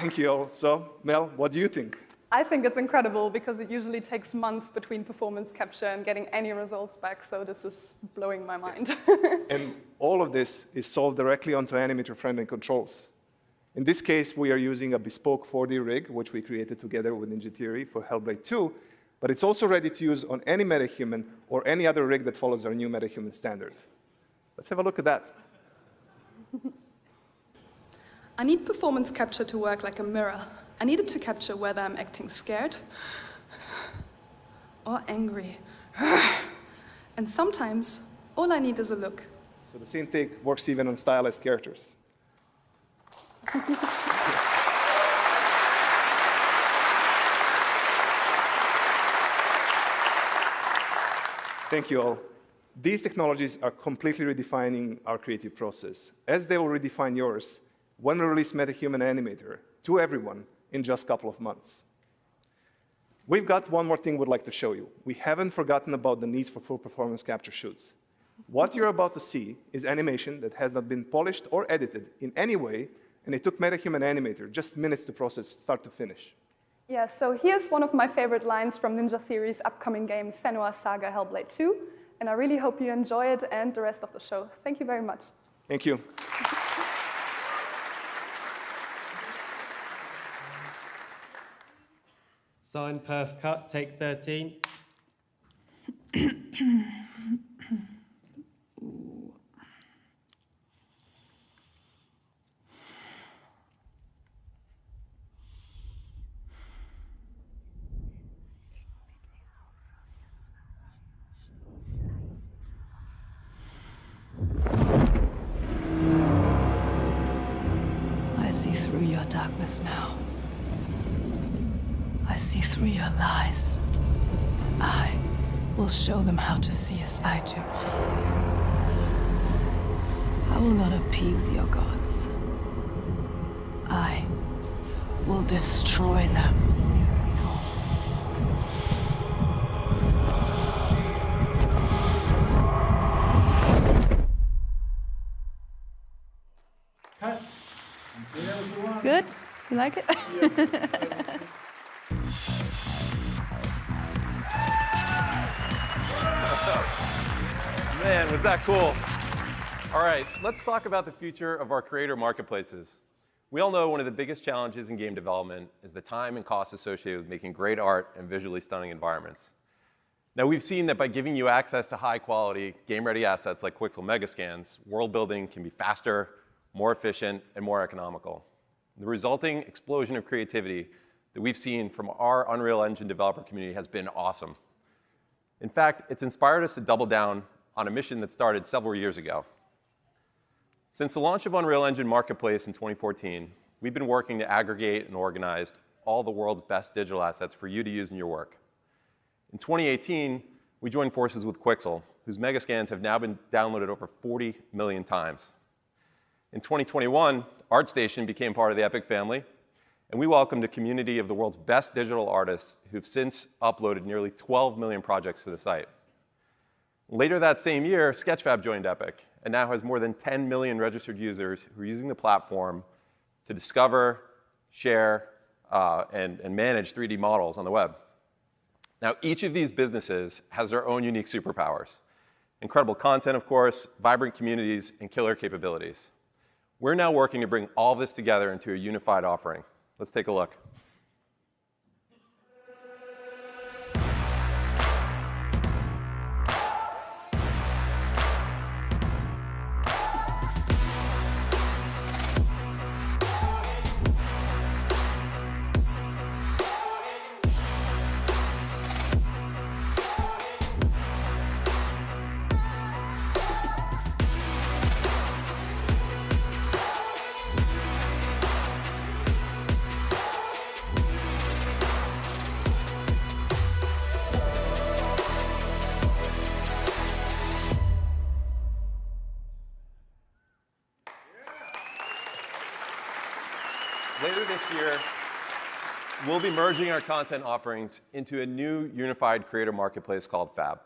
Thank you all. So, Mel, what do you think? I think it's incredible because it usually takes months between performance capture and getting any results back, so this is blowing my mind. And all of this is solved directly onto animator-friendly controls. In this case, we are using a bespoke 4D rig, which we created together with Ninja Theory for Hellblade 2, but it's also ready to use on any MetaHuman or any other rig that follows our new MetaHuman standard. Let's have a look at that. I need performance capture to work like a mirror. I need it to capture whether I'm acting scared or angry. And sometimes, all I need is a look. So the scene take works even on stylized characters. Thank you all. These technologies are completely redefining our creative process, as they will redefine yours when we release MetaHuman Animator to everyone in just a couple of months. We've got one more thing we'd like to show you. We haven't forgotten about the needs for full performance capture shoots. What you're about to see is animation that has not been polished or edited in any way, and it took MetaHuman Animator just minutes to process start to finish. Yeah, so here's one of my favorite lines from Ninja Theory's upcoming game, Senua's Saga Hellblade 2, and I really hope you enjoy it and the rest of the show. Thank you very much. Thank you. Sign, perf, cut, take 13. I see through your darkness now. I see through your lies. I will show them how to see as I do. I will not appease your gods. I will destroy them. Good? You like it? Man, was that cool. All right, let's talk about the future of our creator marketplaces. We all know one of the biggest challenges in game development is the time and cost associated with making great art and visually stunning environments. Now, we've seen that by giving you access to high-quality, game-ready assets like Quixel Megascans, world building can be faster, more efficient, and more economical. The resulting explosion of creativity that we've seen from our Unreal Engine developer community has been awesome. In fact, it's inspired us to double down on a mission that started several years ago. Since the launch of Unreal Engine Marketplace in 2014, we've been working to aggregate and organize all the world's best digital assets for you to use in your work. In 2018, we joined forces with Quixel, whose Megascans have now been downloaded over 40 million times. In 2021, ArtStation became part of the Epic family, and we welcomed a community of the world's best digital artists who've since uploaded nearly 12 million projects to the site. Later that same year, Sketchfab joined Epic and now has more than 10 million registered users who are using the platform to discover, share, and manage 3D models on the web. Now, each of these businesses has their own unique superpowers. Incredible content, of course, vibrant communities, and killer capabilities. We're now working to bring all this together into a unified offering. Let's take a look. Later this year, we'll be merging our content offerings into a new unified creator marketplace called Fab.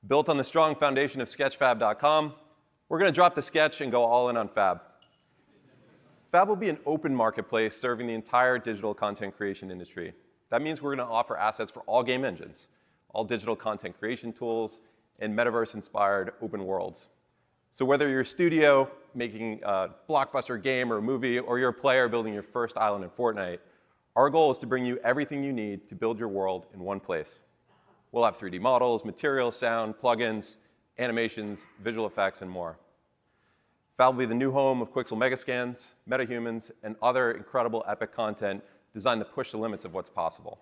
Built on the strong foundation of sketchfab.com, we're going to drop the sketch and go all in on Fab. Fab will be an open marketplace serving the entire digital content creation industry. That means we're going to offer assets for all game engines, all digital content creation tools, and metaverse-inspired open worlds. So whether you're a studio making a blockbuster game or a movie, or you're a player building your first island in Fortnite, our goal is to bring you everything you need to build your world in one place. We'll have 3D models, materials, sound, plugins, animations, visual effects, and more. Fab will be the new home of Quixel Megascans, MetaHumans, and other incredible epic content designed to push the limits of what's possible.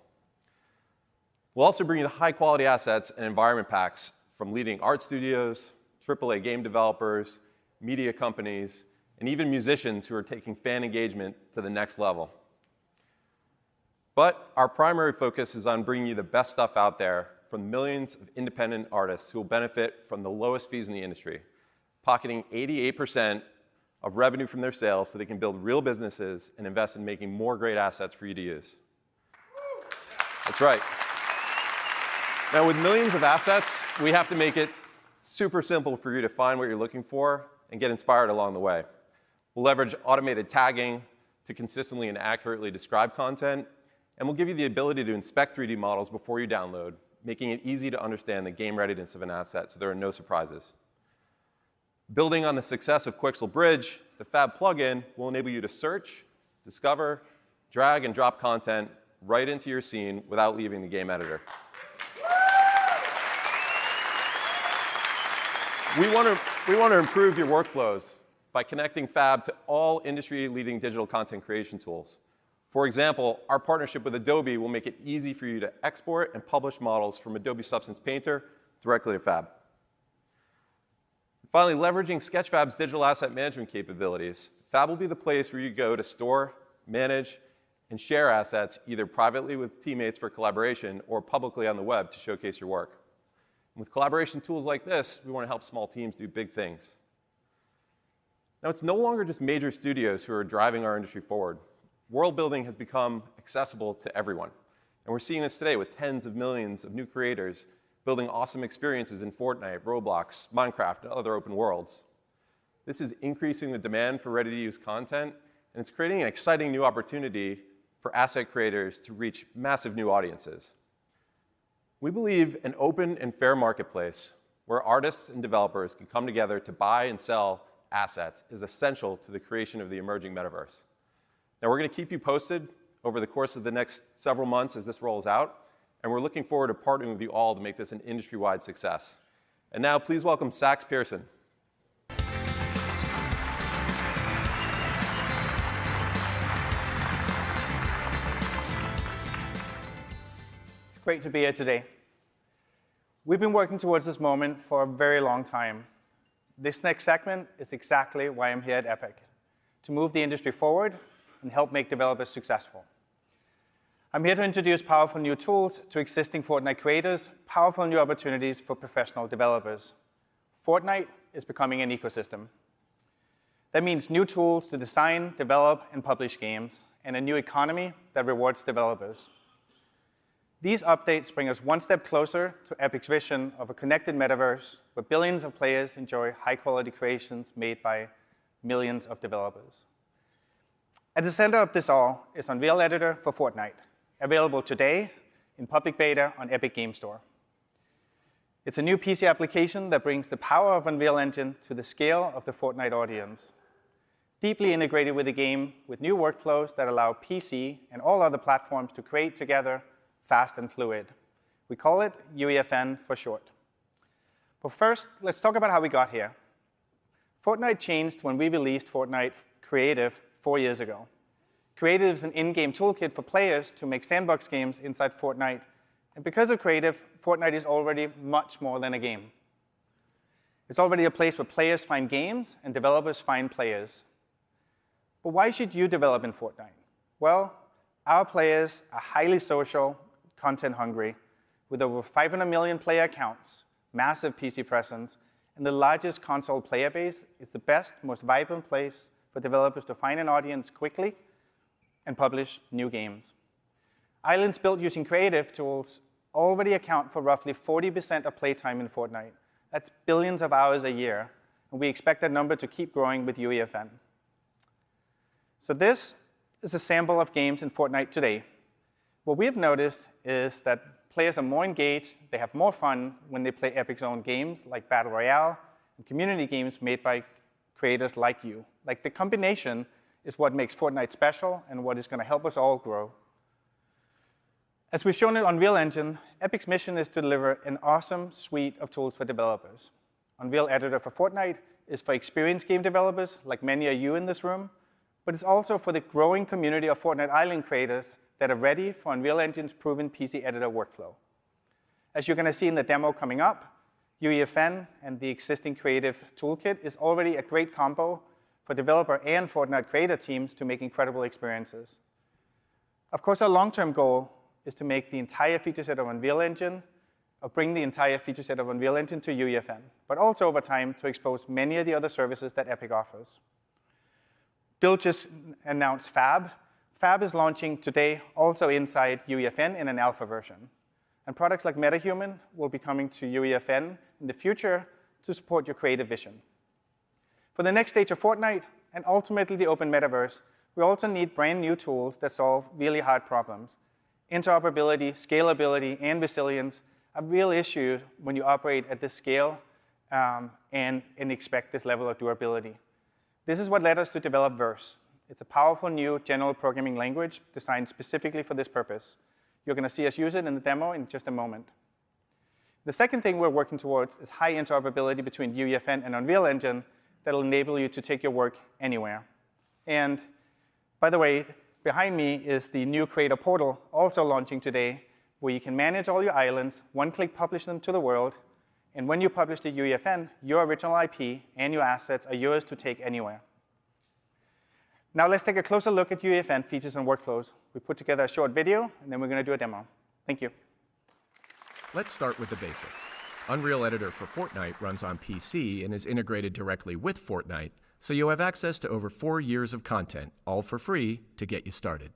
We'll also bring you the high-quality assets and environment packs from leading art studios, AAA game developers, media companies, and even musicians who are taking fan engagement to the next level. But our primary focus is on bringing you the best stuff out there from millions of independent artists who will benefit from the lowest fees in the industry, pocketing 88% of revenue from their sales so they can build real businesses and invest in making more great assets for you to use. That's right. Now, with millions of assets, we have to make it super simple for you to find what you're looking for and get inspired along the way. We'll leverage automated tagging to consistently and accurately describe content, and we'll give you the ability to inspect 3D models before you download, making it easy to understand the game readiness of an asset so there are no surprises. Building on the success of Quixel Bridge, the Fab plugin will enable you to search, discover, drag, and drop content right into your scene without leaving the game editor. We want to improve your workflows by connecting Fab to all industry-leading digital content creation tools. For example, our partnership with Adobe will make it easy for you to export and publish models from Adobe Substance Painter directly to Fab. Finally, leveraging Sketchfab's digital asset management capabilities, Fab will be the place where you go to store, manage, and share assets either privately with teammates for collaboration or publicly on the web to showcase your work. And with collaboration tools like this, we want to help small teams do big things. Now, it's no longer just major studios who are driving our industry forward. World building has become accessible to everyone. And we're seeing this today with tens of millions of new creators building awesome experiences in Fortnite, Roblox, Minecraft, and other open worlds. This is increasing the demand for ready-to-use content, and it's creating an exciting new opportunity for asset creators to reach massive new audiences. We believe an open and fair marketplace where artists and developers can come together to buy and sell assets is essential to the creation of the emerging metaverse. Now, we're going to keep you posted over the course of the next several months as this rolls out, and we're looking forward to partnering with you all to make this an industry-wide success. And now, please welcome Sax Pearson. It's great to be here today. We've been working towards this moment for a very long time. This next segment is exactly why I'm here at Epic, to move the industry forward and help make developers successful. I'm here to introduce powerful new tools to existing Fortnite creators, powerful new opportunities for professional developers. Fortnite is becoming an ecosystem. That means new tools to design, develop, and publish games, and a new economy that rewards developers. These updates bring us one step closer to Epic's vision of a connected metaverse where billions of players enjoy high-quality creations made by millions of developers. At the center of this all is Unreal Editor for Fortnite, available today in public beta on Epic Game Store. It's a new PC application that brings the power of Unreal Engine to the scale of the Fortnite audience, deeply integrated with the game with new workflows that allow PC and all other platforms to create together fast and fluid. We call it UEFN for short. But first, let's talk about how we got here. Fortnite changed when we released Fortnite Creative 4 years ago. Creative is an in-game toolkit for players to make sandbox games inside Fortnite. And because of Creative, Fortnite is already much more than a game. It's already a place where players find games and developers find players. But why should you develop in Fortnite? Well, our players are highly social, content-hungry, with over 500 million player accounts, massive PC presence, and the largest console player base. It's the best, most vibrant place for developers to find an audience quickly and publish new games. Islands built using creative tools already account for roughly 40% of playtime in Fortnite. That's billions of hours a year, and we expect that number to keep growing with UEFN. So this is a sample of games in Fortnite today. What we have noticed is that players are more engaged, they have more fun when they play Epic's own games like Battle Royale and community games made by creators like you. Like, the combination is what makes Fortnite special and what is going to help us all grow. As we've shown in Unreal Engine, Epic's mission is to deliver an awesome suite of tools for developers. Unreal Editor for Fortnite is for experienced game developers, like many of you in this room, but it's also for the growing community of Fortnite Island creators that are ready for Unreal Engine's proven PC editor workflow. As you're going to see in the demo coming up, UEFN and the existing creative toolkit is already a great combo for developer and Fortnite creator teams to make incredible experiences. Of course, our long-term goal is to make the entire feature set of Unreal Engine, or bring the entire feature set of Unreal Engine to UEFN, but also over time to expose many of the other services that Epic offers. Bill just announced Fab. Fab is launching today also inside UEFN in an alpha version. And products like MetaHuman will be coming to UEFN in the future to support your creative vision. For the next stage of Fortnite, and ultimately the open metaverse, we also need brand new tools that solve really hard problems. Interoperability, scalability, and resilience are real issues when you operate at this scale and expect this level of durability. This is what led us to develop Verse. It's a powerful new general programming language designed specifically for this purpose. You're going to see us use it in the demo in just a moment. The second thing we're working towards is high interoperability between UEFN and Unreal Engine that will enable you to take your work anywhere. And by the way, behind me is the new Creator Portal, also launching today, where you can manage all your islands, one-click publish them to the world, and when you publish to UEFN, your original IP and your assets are yours to take anywhere. Now let's take a closer look at UEFN features and workflows. We put together a short video, and then we're going to do a demo. Thank you. Let's start with the basics. Unreal Editor for Fortnite runs on PC and is integrated directly with Fortnite, so you'll have access to over 4 years of content, all for free, to get you started.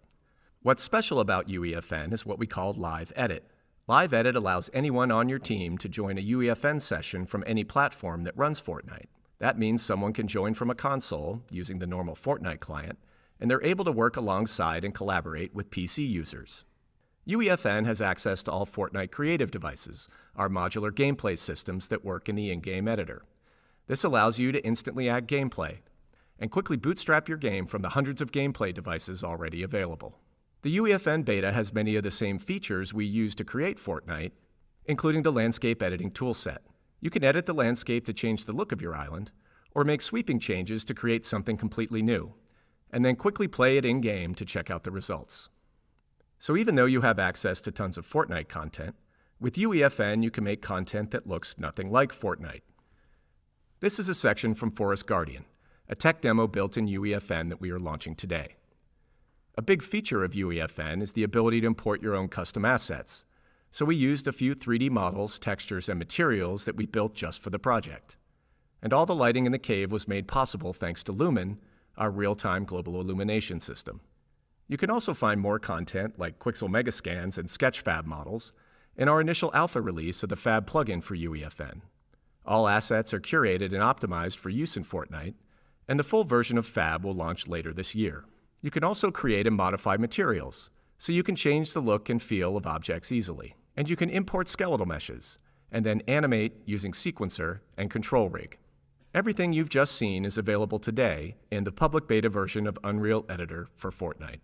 What's special about UEFN is what we call Live Edit. Live Edit allows anyone on your team to join a UEFN session from any platform that runs Fortnite. That means someone can join from a console using the normal Fortnite client, and they're able to work alongside and collaborate with PC users. UEFN has access to all Fortnite creative devices, our modular gameplay systems that work in the in-game editor. This allows you to instantly add gameplay and quickly bootstrap your game from the hundreds of gameplay devices already available. The UEFN beta has many of the same features we use to create Fortnite, including the landscape editing toolset. You can edit the landscape to change the look of your island, or make sweeping changes to create something completely new, and then quickly play it in-game to check out the results. So even though you have access to tons of Fortnite content, with UEFN you can make content that looks nothing like Fortnite. This is a section from Forest Guardian, a tech demo built in UEFN that we are launching today. A big feature of UEFN is the ability to import your own custom assets, so we used a few 3D models, textures, and materials that we built just for the project. And all the lighting in the cave was made possible thanks to Lumen, our real-time global illumination system. You can also find more content like Quixel Megascans and Sketchfab models in our initial alpha release of the Fab plugin for UEFN. All assets are curated and optimized for use in Fortnite, and the full version of Fab will launch later this year. You can also create and modify materials, so you can change the look and feel of objects easily. And you can import skeletal meshes, and then animate using Sequencer and Control Rig. Everything you've just seen is available today in the public beta version of Unreal Editor for Fortnite.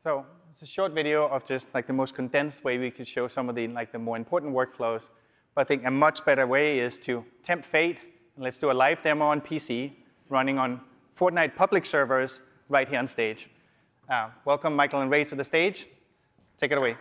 So it's a short video of just like the most condensed way we could show some of the more important workflows. But I think a much better way is to tempt fate, and let's do a live demo on PC running on Fortnite public servers right here on stage. Welcome Michael and Ray to the stage. Take it away.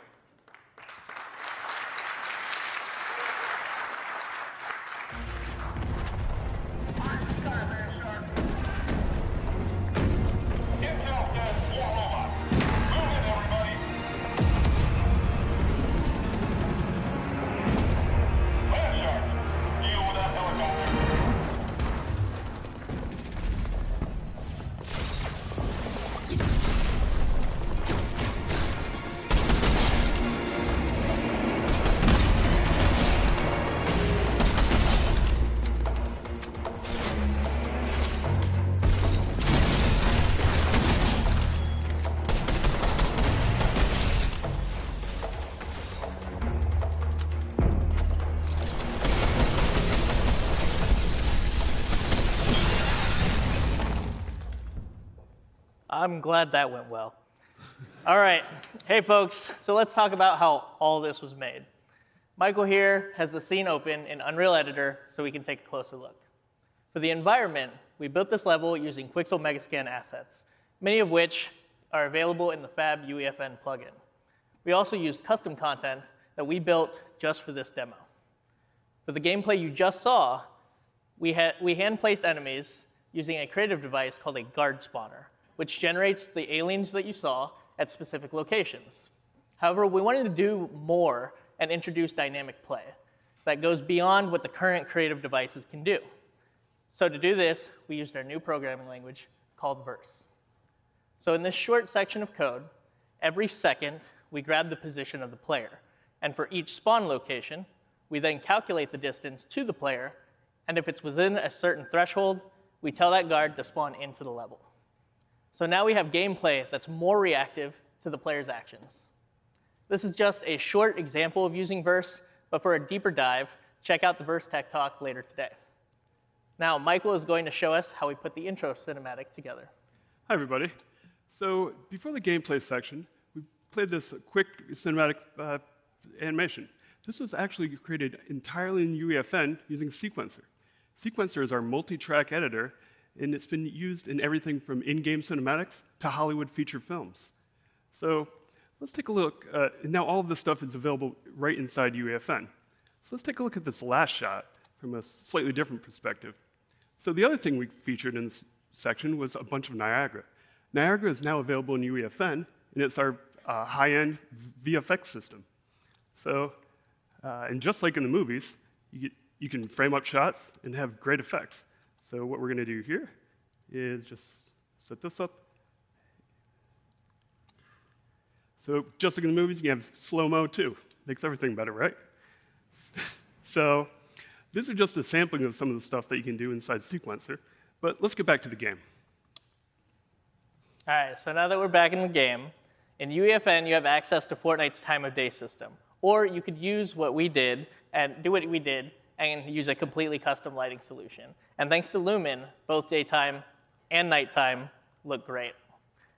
I'm glad that went well. All right. Hey, folks. So let's talk about how all this was made. Michael here has the scene open in Unreal Editor so we can take a closer look. For the environment, we built this level using Quixel Megascan assets, many of which are available in the Fab UEFN plugin. We also used custom content that we built just for this demo. For the gameplay you just saw, we hand-placed enemies using a creative device called a guard spawner, which generates the aliens that you saw at specific locations. However, we wanted to do more and introduce dynamic play that goes beyond what the current creative devices can do. So to do this, we used our new programming language called Verse. So in this short section of code, every second, we grab the position of the player. And for each spawn location, we then calculate the distance to the player. And if it's within a certain threshold, we tell that guard to spawn into the level. So now we have gameplay that's more reactive to the player's actions. This is just a short example of using Verse, but for a deeper dive, check out the Verse Tech Talk later today. Now, Michael is going to show us how we put the intro cinematic together. Hi, everybody. So before the gameplay section, we played this quick cinematic animation. This was actually created entirely in UEFN using Sequencer. Sequencer is our multi-track editor, and it's been used in everything from in-game cinematics to Hollywood feature films. So let's take a look. Now all of this stuff is available right inside UEFN. So let's take a look at this last shot from a slightly different perspective. So the other thing we featured in this section was a bunch of Niagara. Niagara is now available in UEFN, and it's our high-end VFX system. So, and just like in the movies, you can frame up shots and have great effects. So what we're going to do here is just set this up. So just like in the movies, you can have slow-mo too. Makes everything better, right? So these are just a sampling of some of the stuff that you can do inside Sequencer. But let's get back to the game. All right, so now that we're back in the game, in UEFN, you have access to Fortnite's time of day system. Or you could use what we did and do what we did and use a completely custom lighting solution. And thanks to Lumen, both daytime and nighttime look great.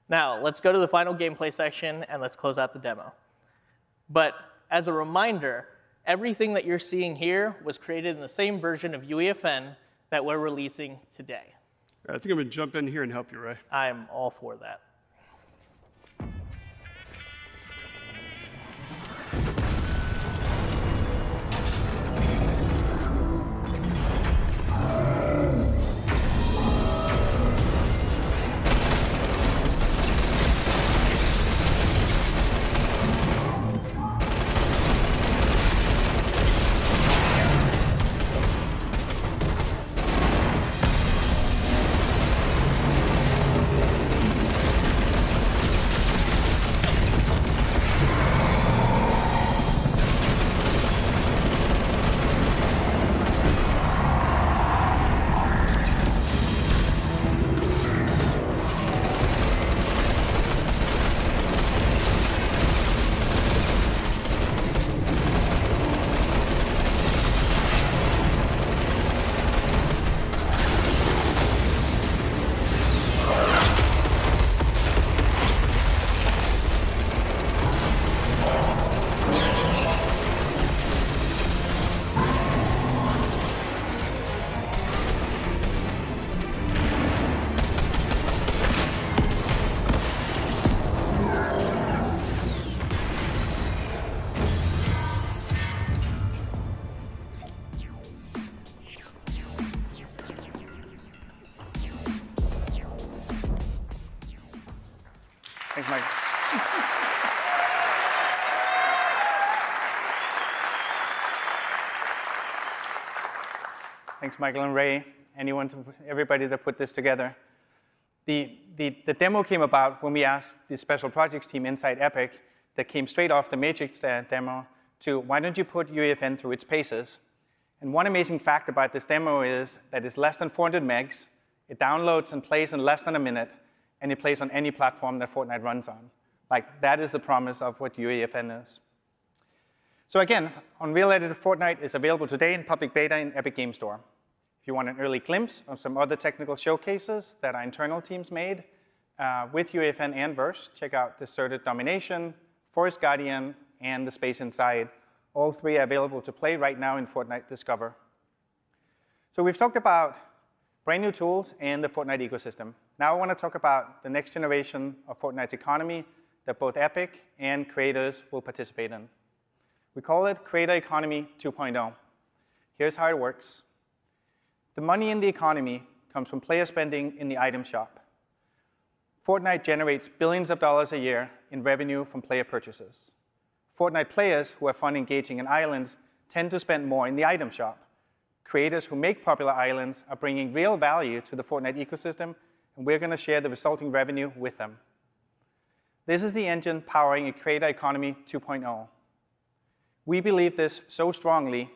Now, let's go to the final gameplay section and let's close out the demo. But as a reminder, everything that you're seeing here was created in the same version of UEFN that we're releasing today. I think I'm going to jump in here and help you, Ray. I'm all for that. Thanks, Mike. Thanks, Michael and Ray, everybody that put this together. The demo came about when we asked the special projects team inside Epic that came straight off the Matrix demo to, why don't you put UEFN through its paces? And one amazing fact about this demo is that it's less than 400 megs, it downloads and plays in less than a minute, and it plays on any platform that Fortnite runs on. Like, that is the promise of what UEFN is. So again, Unreal Editor Fortnite is available today in public beta in Epic Game Store. If you want an early glimpse of some other technical showcases that our internal teams made, with UEFN and Verse, check out Deserted Domination, Forest Guardian, and The Space Inside. All three are available to play right now in Fortnite Discover. So we've talked about brand new tools and the Fortnite ecosystem. Now I want to talk about the next generation of Fortnite's economy that both Epic and creators will participate in. We call it Creator Economy 2.0. Here's how it works. The money in the economy comes from player spending in the item shop. Fortnite generates billions of dollars a year in revenue from player purchases. Fortnite players who have fun engaging in islands tend to spend more in the item shop. Creators who make popular islands are bringing real value to the Fortnite ecosystem, and we're going to share the resulting revenue with them. This is the engine powering a Creator Economy 2.0. We believe this so strongly,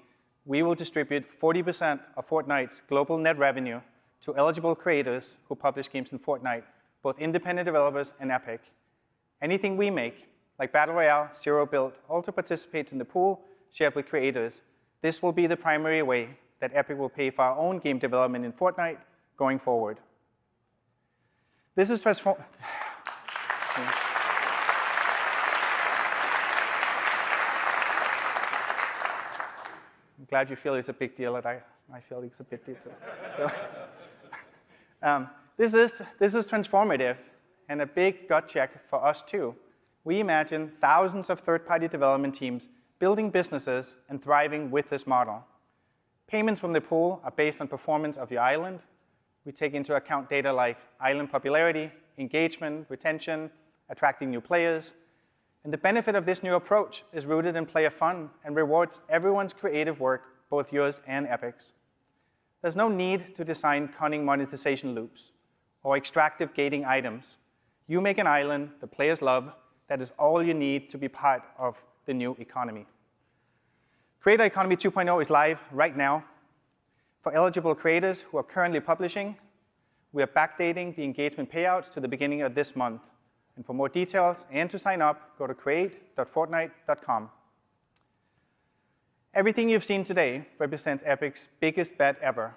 we will distribute 40% of Fortnite's global net revenue to eligible creators who publish games in Fortnite, both independent developers and Epic. Anything we make, like Battle Royale, Zero Build, also participates in the pool shared with creators. This will be the primary way that Epic will pay for our own game development in Fortnite going forward. This is I'm glad you feel it's a big deal, and I feel it's a big deal too. So, this is transformative and a big gut check for us too. We imagine thousands of third-party development teams building businesses and thriving with this model. Payments from the pool are based on performance of your island. We take into account data like island popularity, engagement, retention, attracting new players. And the benefit of this new approach is rooted in player fun and rewards everyone's creative work, both yours and Epic's. There's no need to design cunning monetization loops or extractive gating items. You make an island the players love. That is all you need to be part of the new economy. Creator Economy 2.0 is live right now. For eligible creators who are currently publishing, we are backdating the engagement payouts to the beginning of this month. And for more details and to sign up, go to create.fortnite.com. Everything you've seen today represents Epic's biggest bet ever.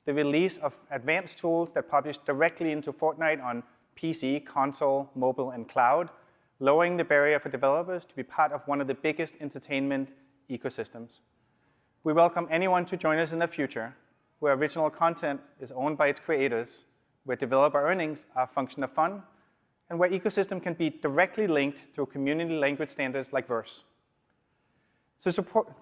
The release of advanced tools that publish directly into Fortnite on PC, console, mobile, and cloud, lowering the barrier for developers to be part of one of the biggest entertainment ecosystems. We welcome anyone to join us in the future, where original content is owned by its creators, where developer earnings are a function of fun, and where ecosystem can be directly linked through community language standards like Verse. So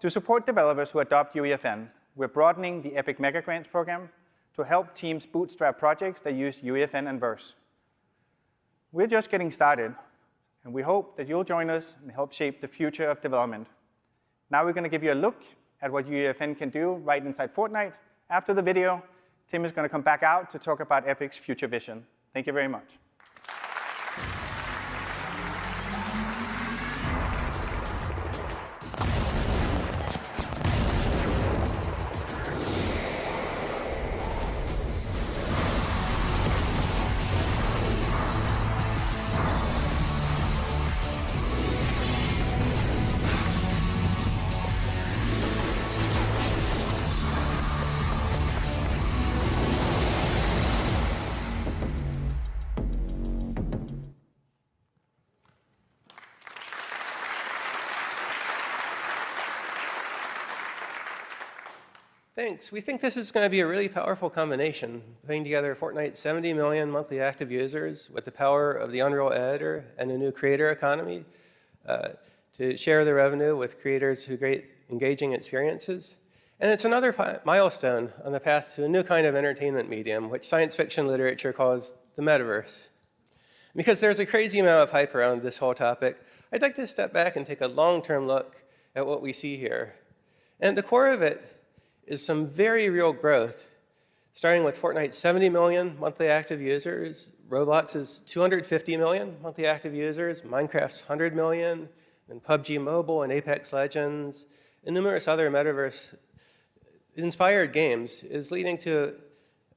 to support developers who adopt UEFN, we're broadening the Epic Mega Grants program to help teams bootstrap projects that use UEFN and Verse. We're just getting started, and we hope that you'll join us and help shape the future of development. Now we're going to give you a look at what UEFN can do right inside Fortnite. After the video, Tim is going to come back out to talk about Epic's future vision. Thank you very much. Thanks. We think this is going to be a really powerful combination, putting together Fortnite's 70 million monthly active users with the power of the Unreal Editor and a new creator economy to share the revenue with creators who create engaging experiences. And it's another milestone on the path to a new kind of entertainment medium, which science fiction literature calls the metaverse. Because there's a crazy amount of hype around this whole topic, I'd like to step back and take a long-term look at what we see here. And at the core of it is some very real growth, starting with Fortnite's 70 million monthly active users, Roblox's 250 million monthly active users, Minecraft's 100 million, and PUBG Mobile and Apex Legends, and numerous other metaverse-inspired games, is leading to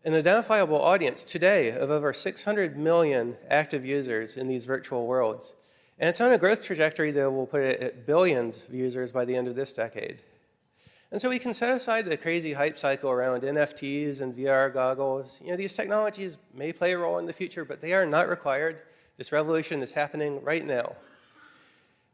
an identifiable audience today of over 600 million active users in these virtual worlds. And it's on a growth trajectory that will put it at billions of users by the end of this decade. And so we can set aside the crazy hype cycle around NFTs and VR goggles. These technologies may play a role in the future, but they are not required. This revolution is happening right now.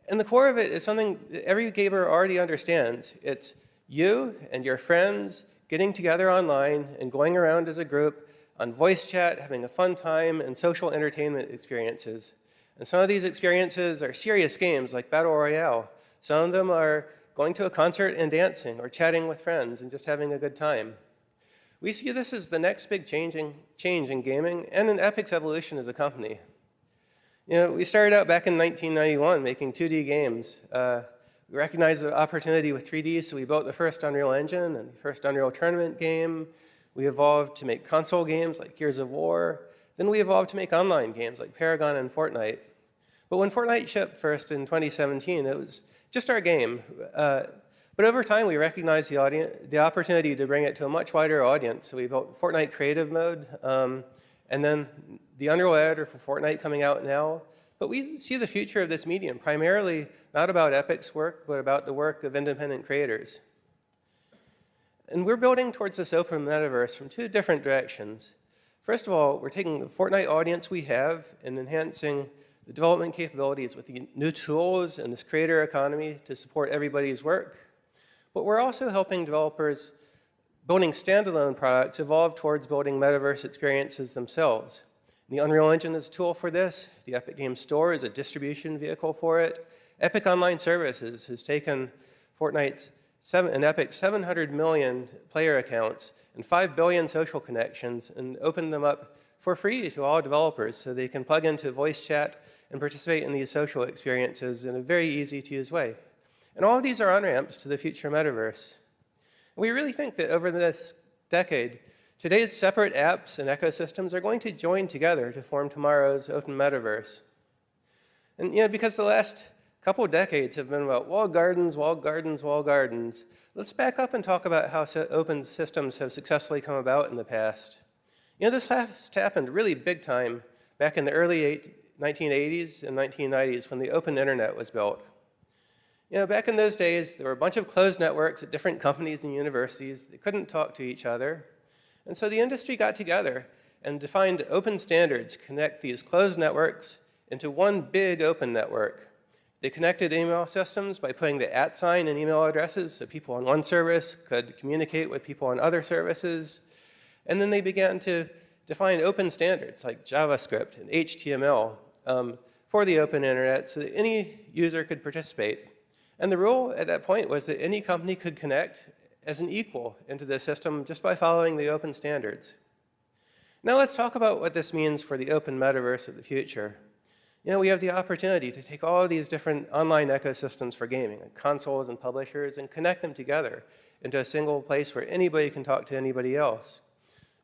And the core of it is something that every gamer already understands. It's you and your friends getting together online and going around as a group on voice chat, having a fun time, and social entertainment experiences. And some of these experiences are serious games like Battle Royale. Some of them are going to a concert and dancing, or chatting with friends and just having a good time. We see this as the next big change in gaming and in Epic's evolution as a company. We started out back in 1991 making 2D games. We recognized the opportunity with 3D, so we built the first Unreal Engine and the first Unreal Tournament game. We evolved to make console games like Gears of War. Then we evolved to make online games like Paragon and Fortnite. But when Fortnite shipped first in 2017, it was just our game. But over time, we recognized the opportunity to bring it to a much wider audience. So we built Fortnite Creative Mode, and then the Unreal Editor for Fortnite coming out now. But we see the future of this medium primarily not about Epic's work, but about the work of independent creators. And we're building towards this open metaverse from two different directions. First of all, we're taking the Fortnite audience we have and enhancing the development capabilities with the new tools and this creator economy to support everybody's work. But we're also helping developers building standalone products evolve towards building metaverse experiences themselves. And the Unreal Engine is a tool for this. The Epic Games Store is a distribution vehicle for it. Epic Online Services has taken Fortnite's and Epic's 700 million player accounts and 5 billion social connections and opened them up for free to all developers so they can plug into voice chat and participate in these social experiences in a very easy-to-use way. And all of these are on-ramps to the future metaverse. We really think that over the next decade, today's separate apps and ecosystems are going to join together to form tomorrow's open metaverse. And because the last couple of decades have been about walled gardens, walled gardens, walled gardens, let's back up and talk about how open systems have successfully come about in the past. This last happened really big time back in the early 1980s and 1990s when the open internet was built. Back in those days, there were a bunch of closed networks at different companies and universities that couldn't talk to each other. And so the industry got together and defined open standards to connect these closed networks into one big open network. They connected email systems by putting the @ sign in email addresses so people on one service could communicate with people on other services. And then they began to define open standards like JavaScript and HTML for the open internet so that any user could participate. And the rule at that point was that any company could connect as an equal into the system just by following the open standards. Now let's talk about what this means for the open metaverse of the future. We have the opportunity to take all of these different online ecosystems for gaming, like consoles and publishers, and connect them together into a single place where anybody can talk to anybody else.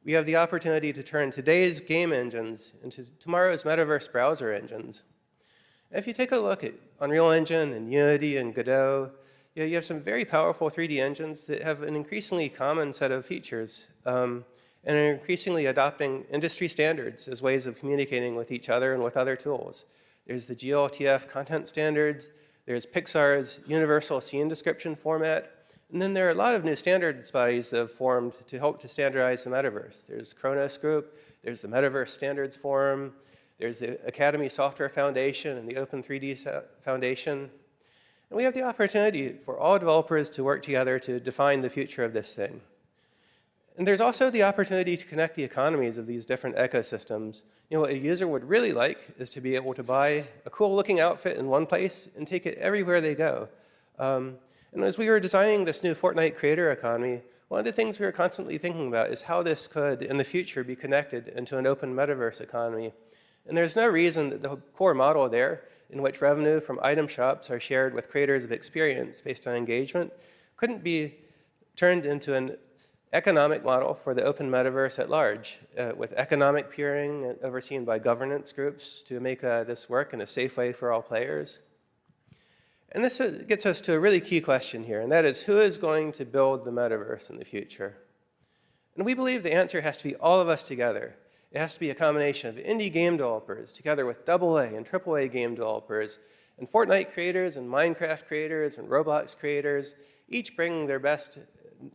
We have the opportunity to turn today's game engines into tomorrow's metaverse browser engines. If you take a look at Unreal Engine and Unity and Godot, you have some very powerful 3D engines that have an increasingly common set of features and are increasingly adopting industry standards as ways of communicating with each other and with other tools. There's the GLTF content standards, there's Pixar's universal scene description format, and then there are a lot of new standards bodies that have formed to help to standardize the metaverse. There's Kronos Group, there's the Metaverse Standards Forum, there's the Academy Software Foundation and the Open 3D Foundation. And we have the opportunity for all developers to work together to define the future of this thing. And there's also the opportunity to connect the economies of these different ecosystems. What a user would really like is to be able to buy a cool-looking outfit in one place and take it everywhere they go. And as we were designing this new Fortnite creator economy, one of the things we were constantly thinking about is how this could, in the future, be connected into an open metaverse economy. And there's no reason that the core model there, in which revenue from item shops are shared with creators of experience based on engagement, couldn't be turned into an economic model for the open metaverse at large, with economic peering overseen by governance groups to make this work in a safe way for all players. And this gets us to a really key question here, and that is, who is going to build the metaverse in the future? And we believe the answer has to be all of us together. It has to be a combination of indie game developers together with AA and AAA game developers, and Fortnite creators and Minecraft creators and Roblox creators, each bringing their best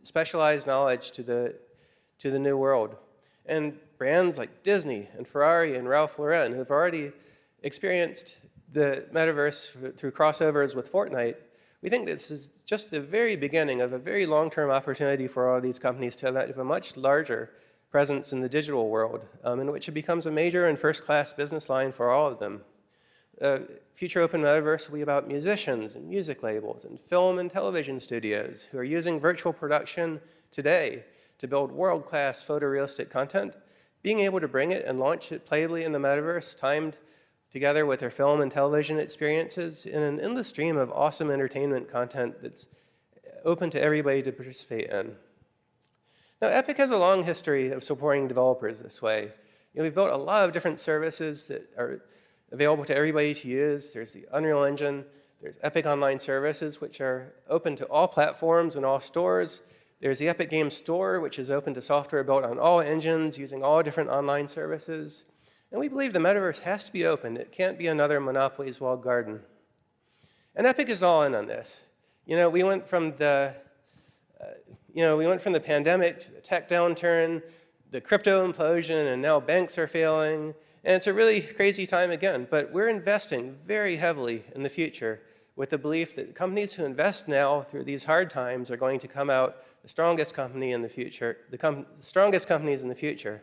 specialized knowledge to the new world. And brands like Disney and Ferrari and Ralph Lauren, who've already experienced the metaverse through crossovers with Fortnite, we think this is just the very beginning of a very long-term opportunity for all of these companies to have a much larger presence in the digital world, in which it becomes a major and first-class business line for all of them. Future Open Metaverse will be about musicians and music labels and film and television studios who are using virtual production today to build world-class photorealistic content, being able to bring it and launch it playably in the metaverse, timed together with their film and television experiences in an endless stream of awesome entertainment content that's open to everybody to participate in. Now, Epic has a long history of supporting developers this way. We've built a lot of different services that are available to everybody to use. There's the Unreal Engine. There's Epic Online Services, which are open to all platforms and all stores. There's the Epic Games Store, which is open to software built on all engines using all different online services. And we believe the metaverse has to be open. It can't be another monopoly's walled garden. And Epic is all in on this. We went from the pandemic to the tech downturn, the crypto implosion, and now banks are failing. And it's a really crazy time again, but we're investing very heavily in the future with the belief that companies who invest now through these hard times are going to come out the strongest company in the future, the strongest companies in the future.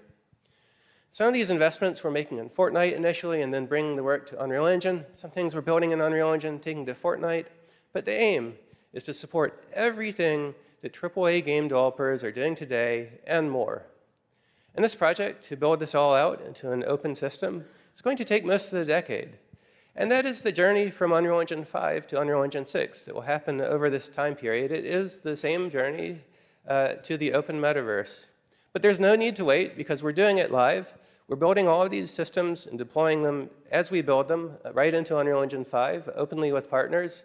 Some of these investments we're making in Fortnite initially and then bringing the work to Unreal Engine. Some things we're building in Unreal Engine, taking to Fortnite. But the aim is to support everything that AAA game developers are doing today and more. And this project, to build this all out into an open system, is going to take most of the decade. And that is the journey from Unreal Engine 5 to Unreal Engine 6 that will happen over this time period. It is the same journey to the open metaverse. But there's no need to wait because we're doing it live. We're building all of these systems and deploying them as we build them right into Unreal Engine 5 openly with partners.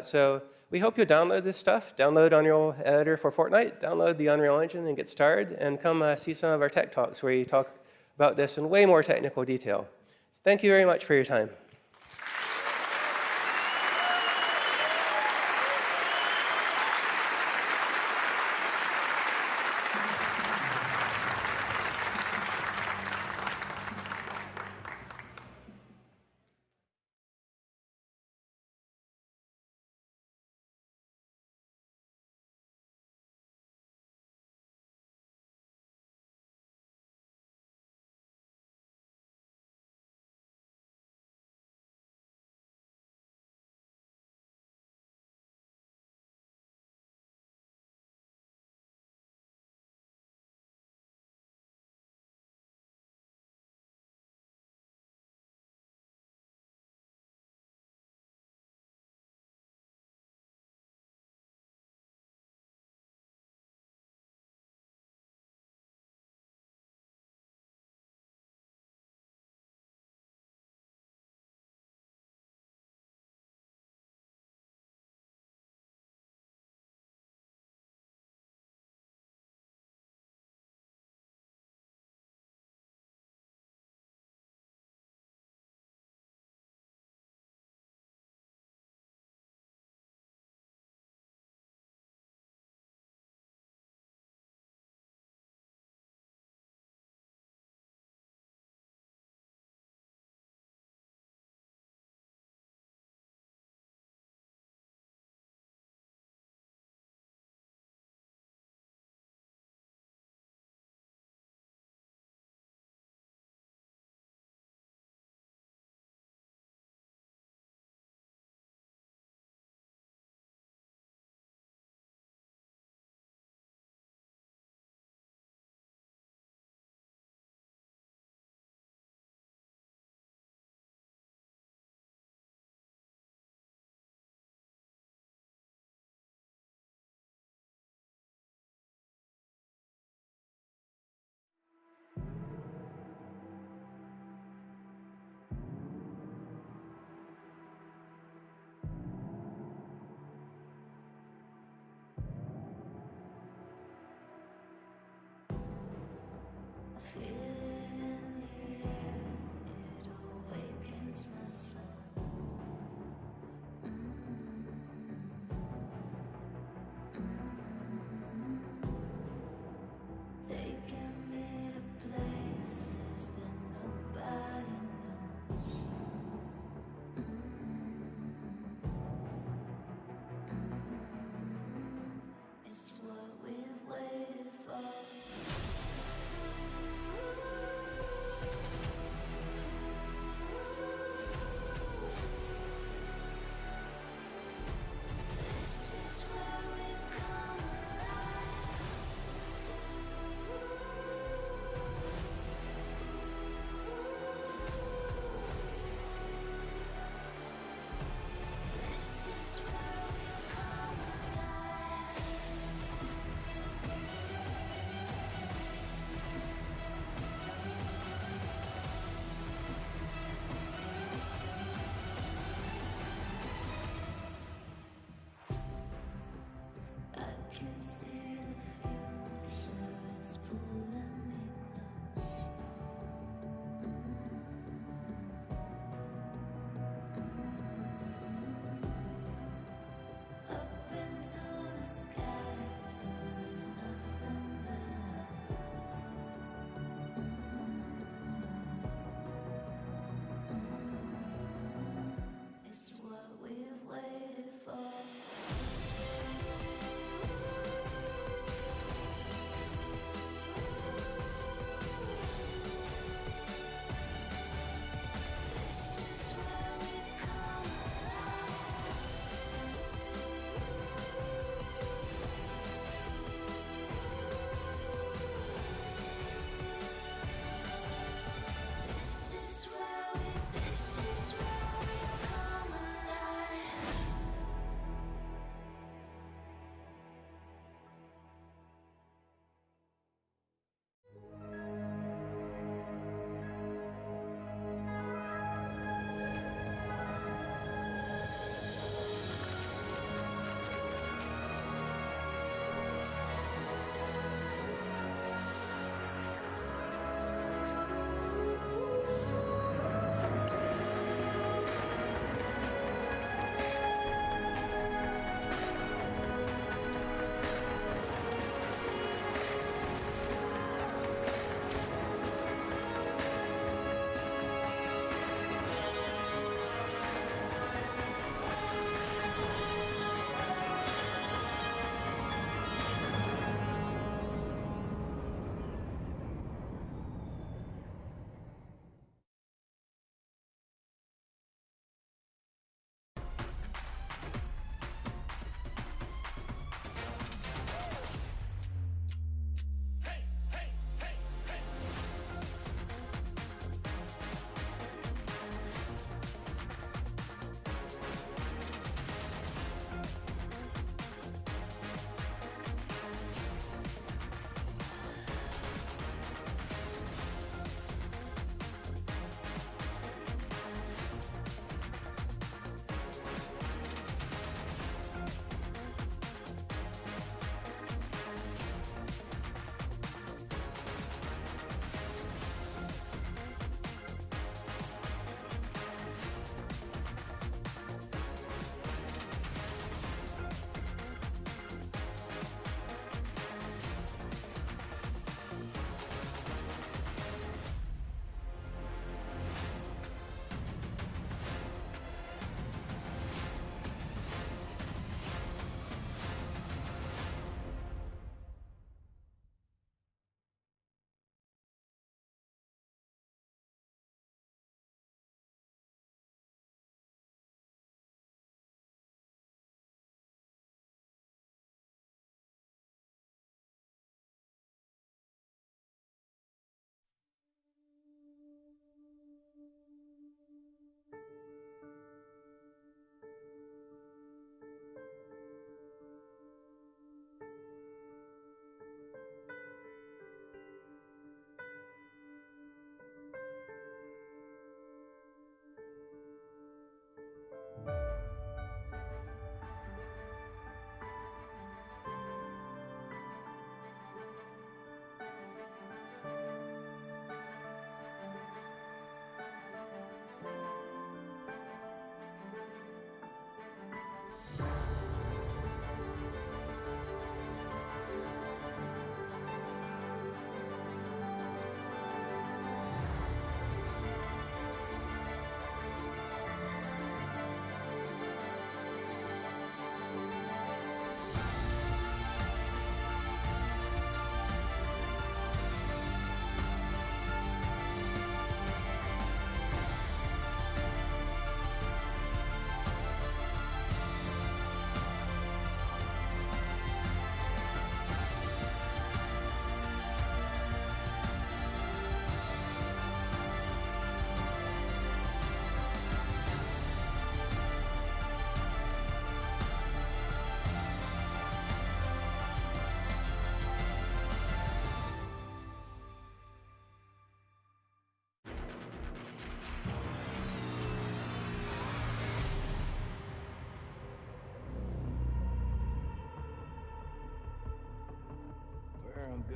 So we hope you'll download this stuff, download Unreal Editor for Fortnite, download the Unreal Engine and get started, and come see some of our tech talks where you talk about this in way more technical detail. So thank you very much for your time.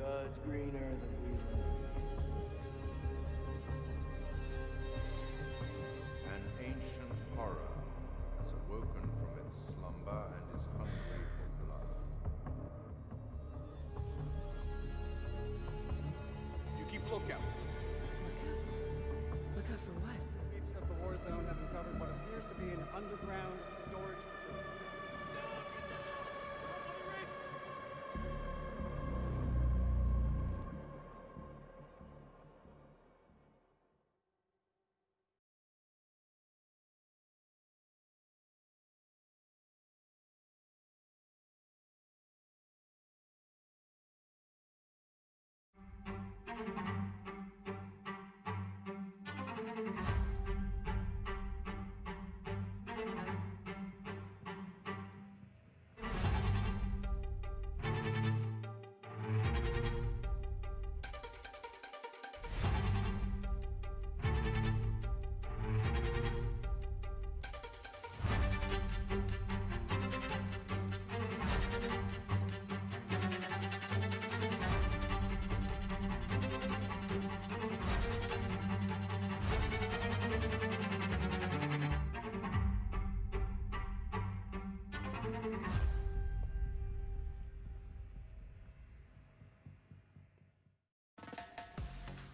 much greener than we An ancient horror has awoken from its slumber and is hungry for blood. You keep lookout. Look out for what? Peeps of the war zone have uncovered what appears to be an underground storage facility.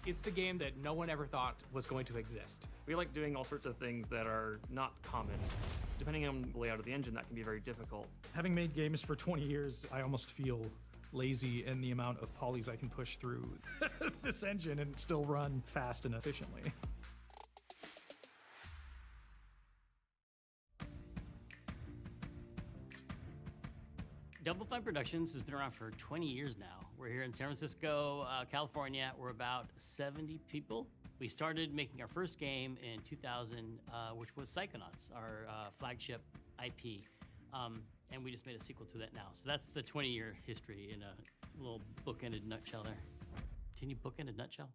It's the game that no one ever thought was going to exist. We like doing all sorts of things that are not common. Depending on the layout of the engine, that can be very difficult. Having made games for 20 years, I almost feel lazy in the amount of polys I can push through this engine and still run fast and efficiently. Double Fine Productions has been around for 20 years now. We're here in San Francisco, California. We're about 70 people. We started making our first game in 2000, which was Psychonauts, our flagship IP. And we just made a sequel to that now. So that's the 20-year history in a little bookended nutshell there. Can you bookend a nutshell?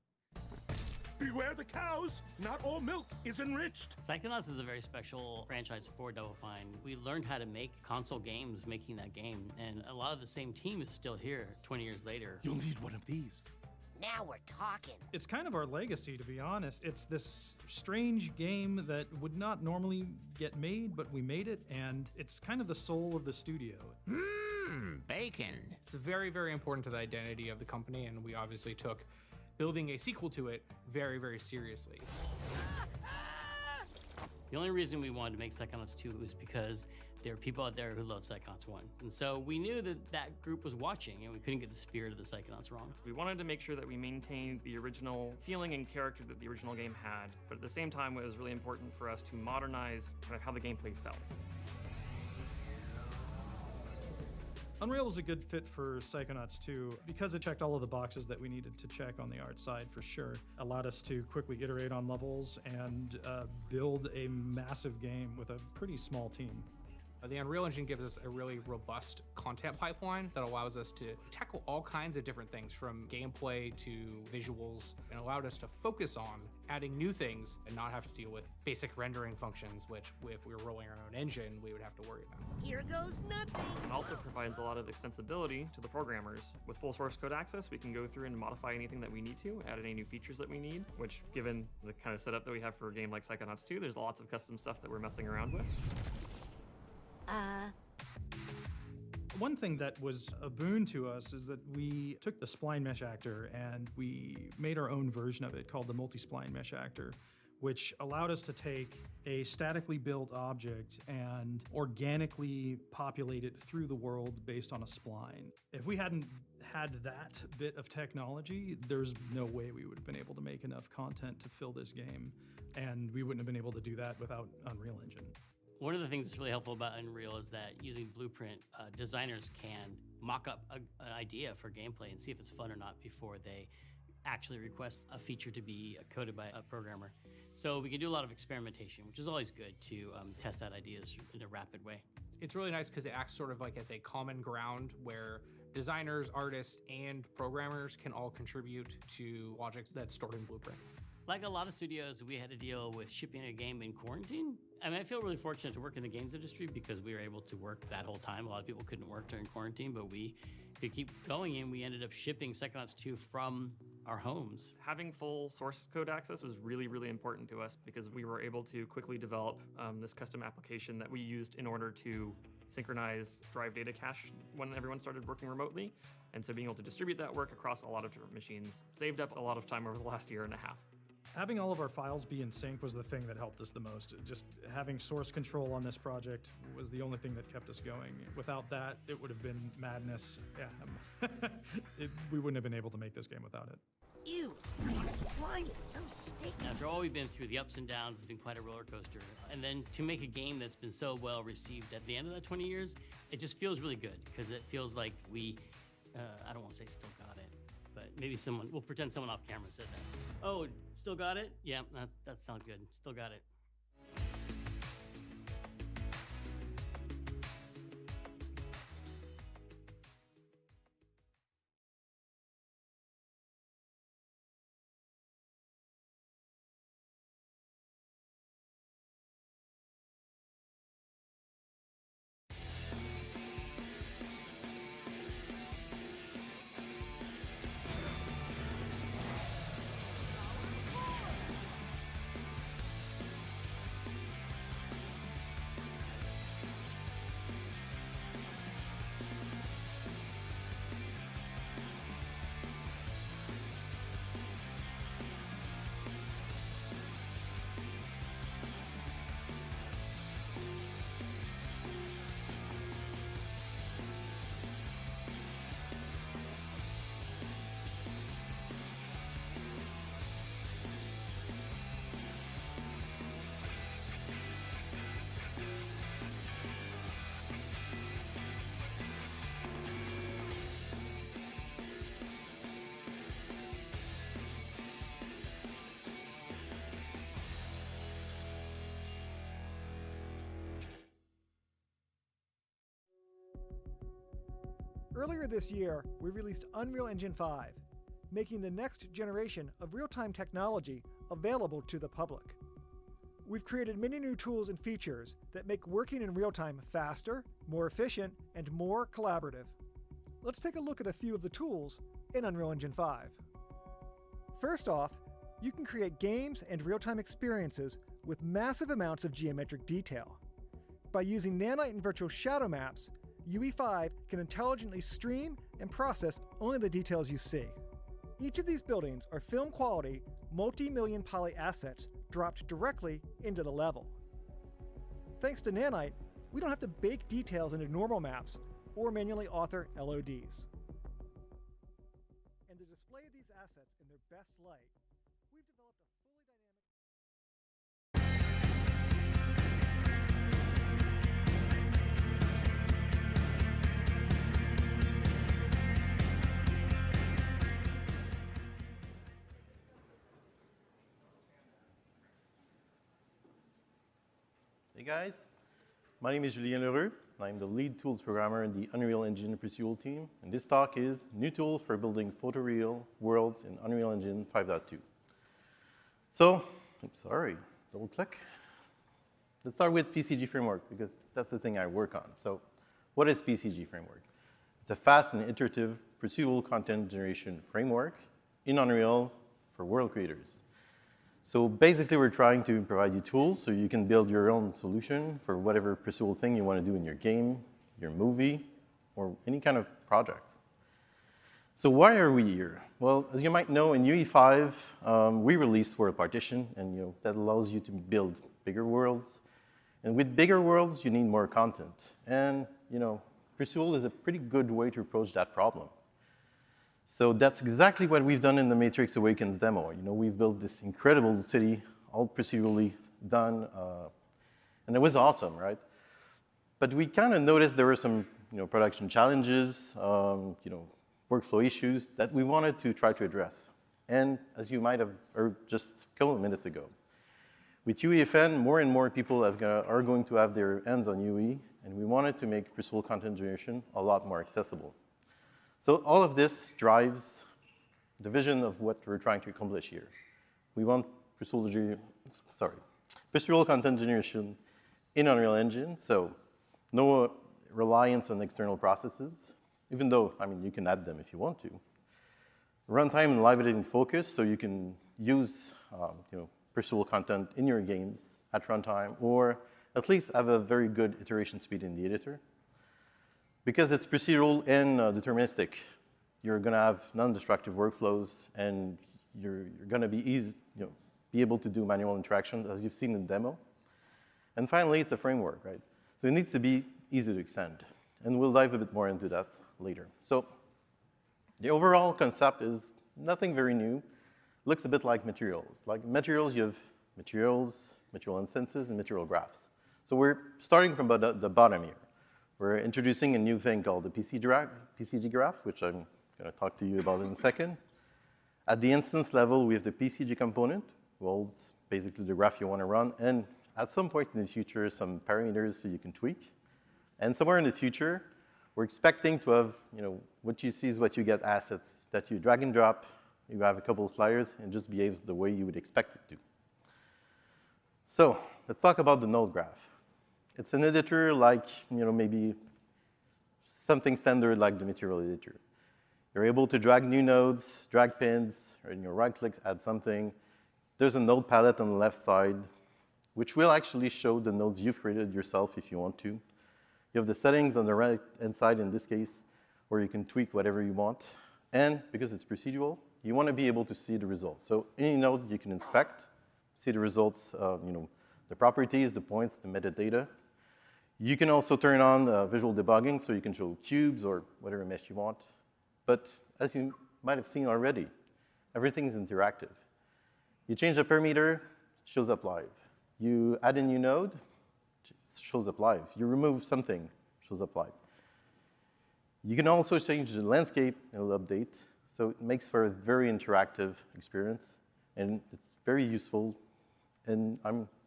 Beware the cows! Not all milk is enriched! Psychonauts is a very special franchise for Double Fine. We learned how to make console games making that game, and a lot of the same team is still here 20 years later. You'll need one of these. Now we're talking. It's kind of our legacy, to be honest. It's this strange game that would not normally get made, but we made it, and it's kind of the soul of the studio. Bacon. It's very, very important to the identity of the company, and we obviously took building a sequel to it very, very seriously. The only reason we wanted to make Psychonauts 2 was because there are people out there who love Psychonauts 1. And so we knew that that group was watching, and we couldn't get the spirit of the Psychonauts wrong. We wanted to make sure that we maintained the original feeling and character that the original game had, but at the same time, it was really important for us to modernize kind of how the gameplay felt. Unreal was a good fit for Psychonauts 2 because it checked all of the boxes that we needed to check on the art side for sure. Allowed us to quickly iterate on levels and build a massive game with a pretty small team. The Unreal Engine gives us a really robust content pipeline that allows us to tackle all kinds of different things from gameplay to visuals, and allowed us to focus on adding new things and not have to deal with basic rendering functions, which if we were rolling our own engine, we would have to worry about. Here goes nothing. It also provides a lot of extensibility to the programmers. With full source code access, we can go through and modify anything that we need to, add any new features that we need, which given the kind of setup that we have for a game like Psychonauts 2, there's lots of custom stuff that we're messing around with. One thing that was a boon to us is that we took the spline mesh actor and we made our own version of it called the multi-spline mesh actor, which allowed us to take a statically built object and organically populate it through the world based on a spline. If we hadn't had that bit of technology, there's no way we would have been able to make enough content to fill this game, and we wouldn't have been able to do that without Unreal Engine. One of the things that's really helpful about Unreal is that using Blueprint, designers can mock up an idea for gameplay and see if it's fun or not before they actually request a feature to be coded by a programmer. So we can do a lot of experimentation, which is always good to test out ideas in a rapid way. It's really nice because it acts sort of like as a common ground where designers, artists, and programmers can all contribute to logic that's stored in Blueprint. Like a lot of studios, we had to deal with shipping a game in quarantine. I mean, I feel really fortunate to work in the games industry because we were able to work that whole time. A lot of people couldn't work during quarantine, but we could keep going, and we ended up shipping Psychonauts 2 from our homes. Having full source code access was really, really important to us because we were able to quickly develop this custom application that we used in order to synchronize drive data cache when everyone started working remotely. And so being able to distribute that work across a lot of different machines saved up a lot of time over the last year and a half. Having all of our files be in sync was the thing that helped us the most. Just having source control on this project was the only thing that kept us going. Without that, it would have been madness. Yeah, we wouldn't have been able to make this game without it. Ew, the slime is so sticky. After all we've been through, the ups and downs, it's been quite a roller coaster. And then to make a game that's been so well received at the end of that 20 years, it just feels really good because it feels like we, I don't want to say still got it, but maybe we'll pretend someone off camera said that. Oh, still got it? Yeah, that sounds good. Still got it. Earlier this year, we released Unreal Engine 5, making the next generation of real-time technology available to the public. We've created many new tools and features that make working in real time faster, more efficient, and more collaborative. Let's take a look at a few of the tools in Unreal Engine 5. First off, you can create games and real-time experiences with massive amounts of geometric detail. By using nanite and virtual shadow maps, UE5 can intelligently stream and process only the details you see. Each of these buildings are film-quality, multi-million poly assets dropped directly into the level. Thanks to nanite, we don't have to bake details into normal maps or manually author LODs. And to display these assets in their best light, we've developed a fully dynamic... Hey guys, my name is Julien Leroux. I'm the lead tools programmer in the Unreal Engine procedural team, and this talk is new tools for building photoreal worlds in Unreal Engine 5.2. So, sorry, double click. Let's start with PCG Framework because that's the thing I work on. So, what is PCG Framework? It's a fast and iterative procedural content generation framework in Unreal for world creators. So basically, we're trying to provide you tools so you can build your own solution for whatever procedural thing you want to do in your game, your movie, or any kind of project. So why are we here? Well, as you might know, in UE5, we released World Partition, and that allows you to build bigger worlds. And with bigger worlds, you need more content. And procedural is a pretty good way to approach that problem. So that's exactly what we've done in the Matrix Awakens demo. We've built this incredible city, all procedurally done, and it was awesome, right? But we kind of noticed there were some, production challenges, workflow issues that we wanted to try to address. And as you might have heard just a couple of minutes ago, with UEFN, more and more people are going to have their hands on UE, and we wanted to make procedural content generation a lot more accessible. So all of this drives the vision of what we're trying to accomplish here. we want procedural content generation in Unreal Engine, so no reliance on external processes, even though, I mean, you can add them if you want to. Runtime and live editing focus, so you can use procedural content in your games at runtime, or at least have a very good iteration speed in the editor. Because it's procedural and deterministic, you're going to have non-destructive workflows, and you're going to be able to do manual interactions, as you've seen in the demo. And finally, it's a framework, right? So it needs to be easy to extend. And we'll dive a bit more into that later. So the overall concept is nothing very new. Looks a bit like materials. Like materials, you have materials, material instances, and material graphs. So we're starting from the bottom here. We're introducing a new thing called the PCG graph, which I'm going to talk to you about in a second. At the instance level, we have the PCG component, well, it's basically the graph you want to run, and at some point in the future, some parameters so you can tweak. And somewhere in the future, we're expecting to have, what you see is what you get assets that you drag and drop, you have a couple of sliders, and just behaves the way you would expect it to. So let's talk about the node graph. It's an editor like, maybe something standard like the material editor. You're able to drag new nodes, drag pins, or in your right click, add something. There's a node palette on the left side, which will actually show the nodes you've created yourself if you want to. You have the settings on the right-hand side in this case, where you can tweak whatever you want. And because it's procedural, you want to be able to see the results. So any node you can inspect, see the results, the properties, the points, the metadata. You can also turn on visual debugging, so you can show cubes or whatever mesh you want. But as you might have seen already, everything is interactive. You change a parameter, it shows up live. You add a new node, it shows up live. You remove something, it shows up live. You can also change the landscape, it'll update. So it makes for a very interactive experience, and it's very useful, and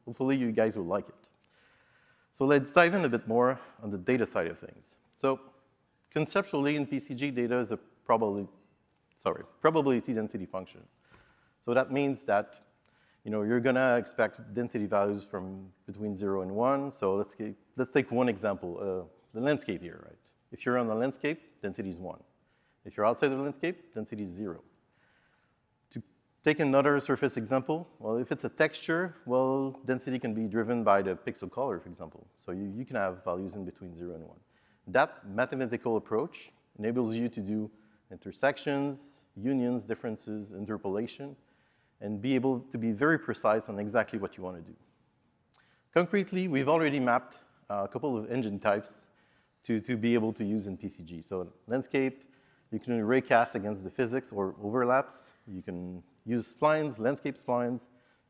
hopefully you guys will like it. So let's dive in a bit more on the data side of things. So conceptually, in PCG, data is a probability density function. So that means that you're going to expect density values from between 0 and 1. So let's take one example, the landscape here, right? If you're on the landscape, density is 1. If you're outside of the landscape, density is 0. To take another surface example, well, if it's a texture, well, density can be driven by the pixel color, for example. So you can have values in between 0 and 1. That mathematical approach enables you to do intersections, unions, differences, interpolation, and be able to be very precise on exactly what you want to do. Concretely, we've already mapped a couple of engine types to be able to use in PCG. So landscape, you can raycast against the physics or overlaps. You can use splines, landscape splines,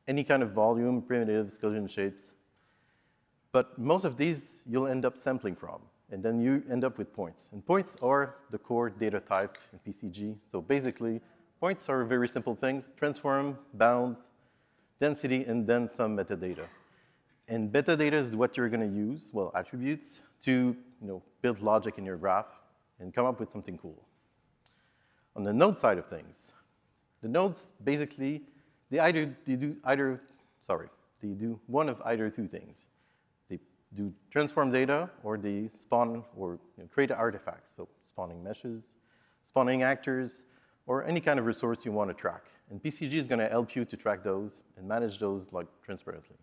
any kind of volume, primitives, collision shapes. But most of these you'll end up sampling from, and then you end up with points. And points are the core data type in PCG. So basically, points are very simple things: transform, bounds, density, and then some metadata. And metadata is what you're going to use, well, attributes, to build logic in your graph and come up with something cool. On the node side of things, the nodes basically, they do one of either two things. They do transform data, or they spawn or create artifacts, so spawning meshes, spawning actors, or any kind of resource you want to track. And PCG is going to help you to track those and manage those transparently.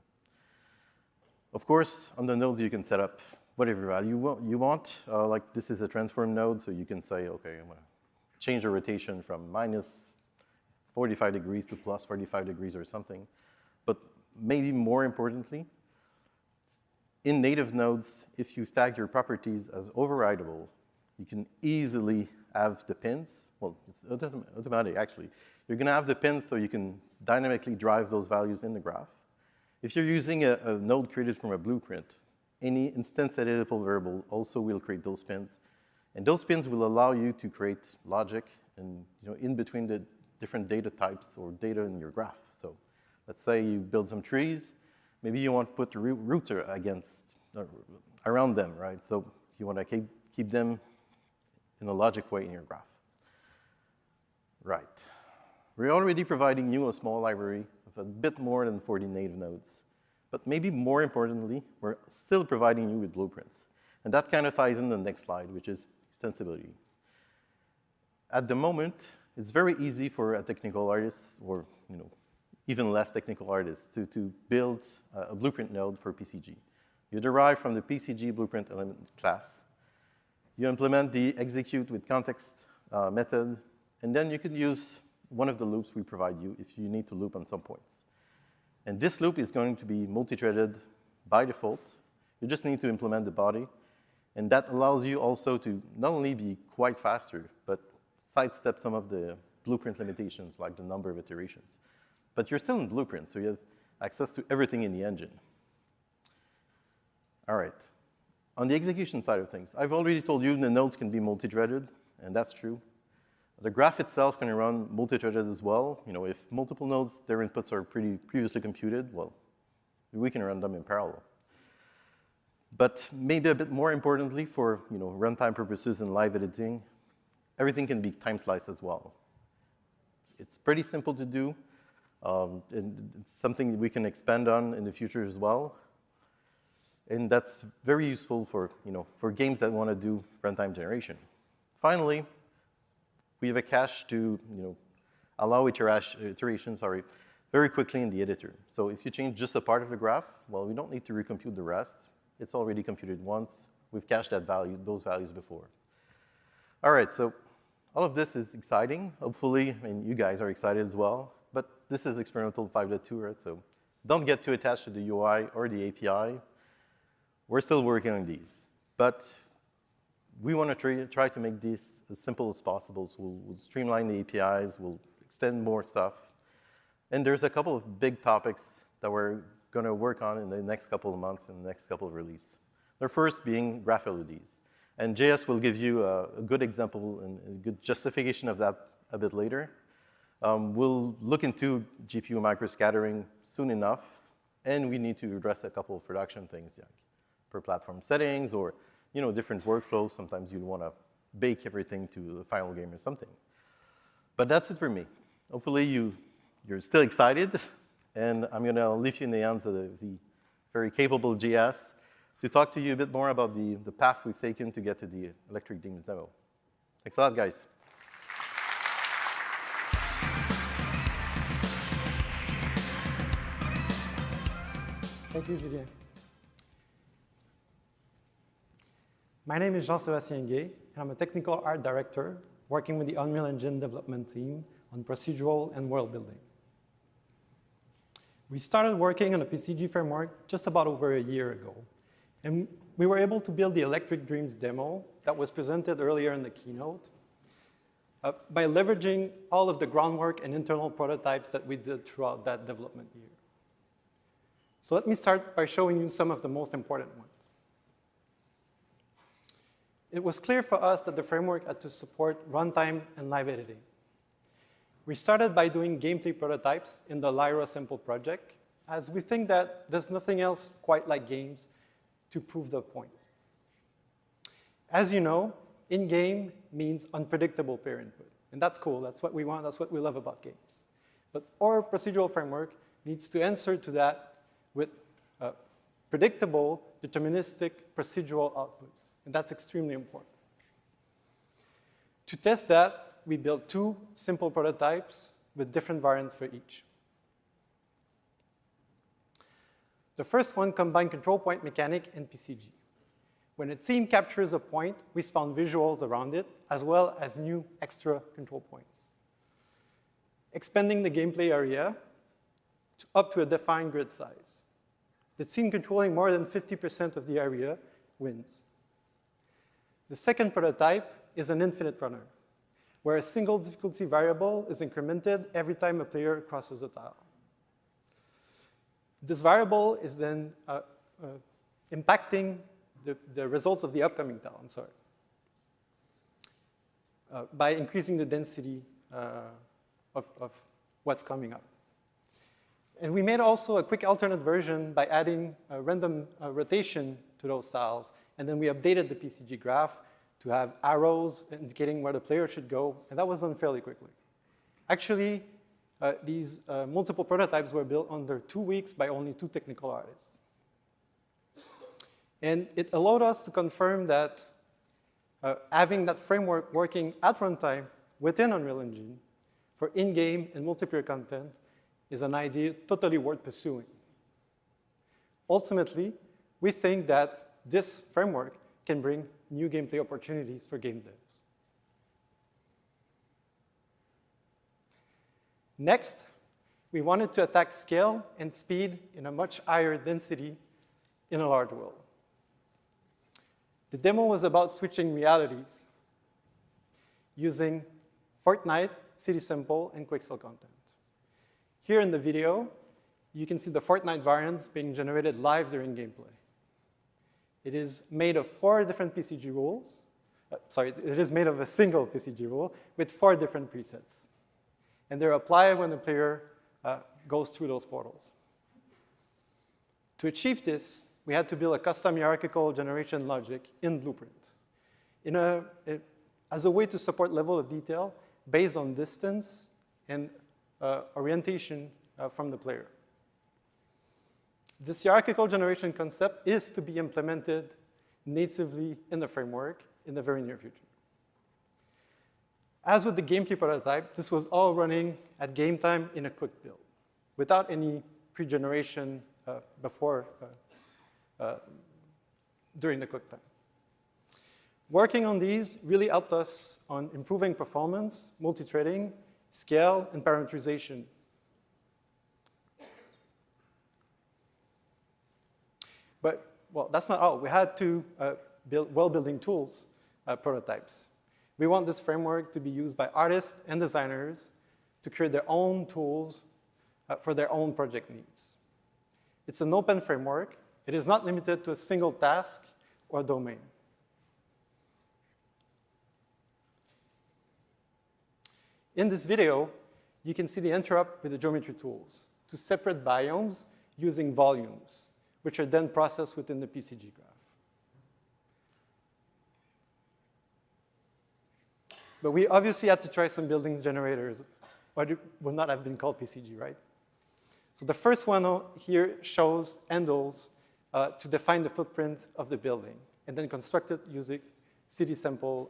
Of course, on the nodes, you can set up whatever value you want. Like this is a transform node, so you can say, okay, I'm going to change the rotation from minus 45 degrees to plus 45 degrees or something. But maybe more importantly, in native nodes, if you tag your properties as overridable, you can easily have the pins. Well, it's automatic, actually. You're going to have the pins so you can dynamically drive those values in the graph. If you're using a node created from a blueprint, any instance editable variable also will create those pins. And those pins will allow you to create logic and, in between the different data types or data in your graph. So let's say you build some trees. Maybe you want to put the roots around them, right? So you want to keep them in a logic way in your graph. Right. We're already providing you a small library a bit more than 40 native nodes. But maybe more importantly, we're still providing you with blueprints. And that kind of ties in the next slide, which is extensibility. At the moment, it's very easy for a technical artist, or even less technical artists, to build a blueprint node for PCG. You derive from the PCG blueprint element class. You implement the execute with context method, and then you can use one of the loops we provide you if you need to loop on some points. And this loop is going to be multi-threaded by default. You just need to implement the body. And that allows you also to not only be quite faster, but sidestep some of the blueprint limitations, like the number of iterations. But you're still in Blueprint, so you have access to everything in the engine. All right. On the execution side of things, I've already told you the nodes can be multi-threaded, and that's true. The graph itself can run multi-threaded as well. If multiple nodes, their inputs are previously computed, well, we can run them in parallel. But maybe a bit more importantly for runtime purposes and live editing, everything can be time sliced as well. It's pretty simple to do. And it's something we can expand on in the future as well. And that's very useful for games that want to do runtime generation. Finally, we have a cache to allow iterations very quickly in the editor. So if you change just a part of the graph, well, we don't need to recompute the rest. It's already computed once. We've cached those values before. All right, so all of this is exciting. Hopefully, you guys are excited as well. But this is experimental 5.2, right? So don't get too attached to the UI or the API. We're still working on these. But we want to try to make these as simple as possible. So we'll streamline the APIs. We'll extend more stuff. And there's a couple of big topics that we're going to work on in the next couple of months and the next couple of releases. The first being graph LEDs. And JS will give you a good example and a good justification of that a bit later. We'll look into GPU microscattering soon enough, and we need to address a couple of production things, like per platform settings or different workflows. Sometimes you want to bake everything to the final game or something. But that's it for me. Hopefully you're still excited, and I'm going to leave you in the hands of the very capable JS to talk to you a bit more about the path we've taken to get to the Electric Dreams demo. Thanks a lot, guys. Thank you, Julien. My name is Jean-Sébastien Gay, and I'm a technical art director working with the Unreal Engine development team on procedural and world building. We started working on a PCG framework just about over a year ago, and we were able to build the Electric Dreams demo that was presented earlier in the keynote by leveraging all of the groundwork and internal prototypes that we did throughout that development year. So let me start by showing you some of the most important ones. It was clear for us that the framework had to support runtime and live editing. We started by doing gameplay prototypes in the Lyra Simple project, as we think that there's nothing else quite like games to prove the point. As you know, in-game means unpredictable player input. And that's cool, that's what we want, that's what we love about games. But our procedural framework needs to answer to that with predictable, deterministic, procedural outputs. And that's extremely important. To test that, we built two simple prototypes with different variants for each. The first one combined control point mechanic and PCG. When a team captures a point, we spawn visuals around it, as well as new extra control points. Expanding the gameplay area up to a defined grid size. The team controlling more than 50% of the area wins. The second prototype is an infinite runner, where a single difficulty variable is incremented every time a player crosses a tile. This variable is then impacting the results of the upcoming tile, by increasing the density of what's coming up. And we made also a quick alternate version by adding a random rotation to those tiles. And then we updated the PCG graph to have arrows indicating where the player should go. And that was done fairly quickly. Actually, these multiple prototypes were built under 2 weeks by only 2 technical artists. And it allowed us to confirm that having that framework working at runtime within Unreal Engine for in-game and multiplayer content is an idea totally worth pursuing. Ultimately, we think that this framework can bring new gameplay opportunities for game devs. Next, we wanted to attack scale and speed in a much higher density in a large world. The demo was about switching realities using Fortnite, City Simple, and Quixel content. Here in the video, you can see the Fortnite variants being generated live during gameplay. It is made of 4 different PCG rules. It is made of a single PCG rule with 4 different presets. And they're applied when the player goes through those portals. To achieve this, we had to build a custom hierarchical generation logic in Blueprint as a way to support level of detail based on distance and orientation from the player. This hierarchical generation concept is to be implemented natively in the framework in the very near future. As with the gameplay prototype, this was all running at game time in a quick build, without any pre-generation during the quick time. Working on these really helped us on improving performance, multi-threading, scale, and parameterization. But, well, that's not all. We had to build well-building tools prototypes. We want this framework to be used by artists and designers to create their own tools for their own project needs. It's an open framework. It is not limited to a single task or domain. In this video, you can see the interrupt with the geometry tools to separate biomes using volumes, which are then processed within the PCG graph. But we obviously had to try some building generators, or it would not have been called PCG, right? So the first one here shows handles to define the footprint of the building, and then construct it using City Simple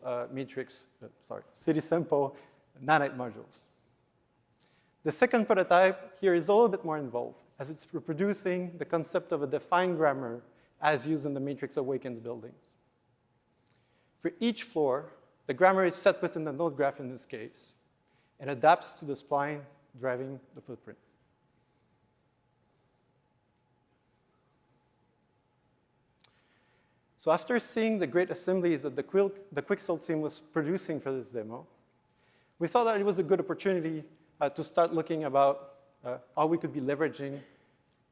City Simple nanite modules. The second prototype here is a little bit more involved, as it's reproducing the concept of a defined grammar as used in the Matrix Awakens buildings. For each floor, the grammar is set within the node graph in this case, and adapts to the spline driving the footprint. So after seeing the great assemblies that the Quixel team was producing for this demo, we thought that it was a good opportunity to start looking about how we could be leveraging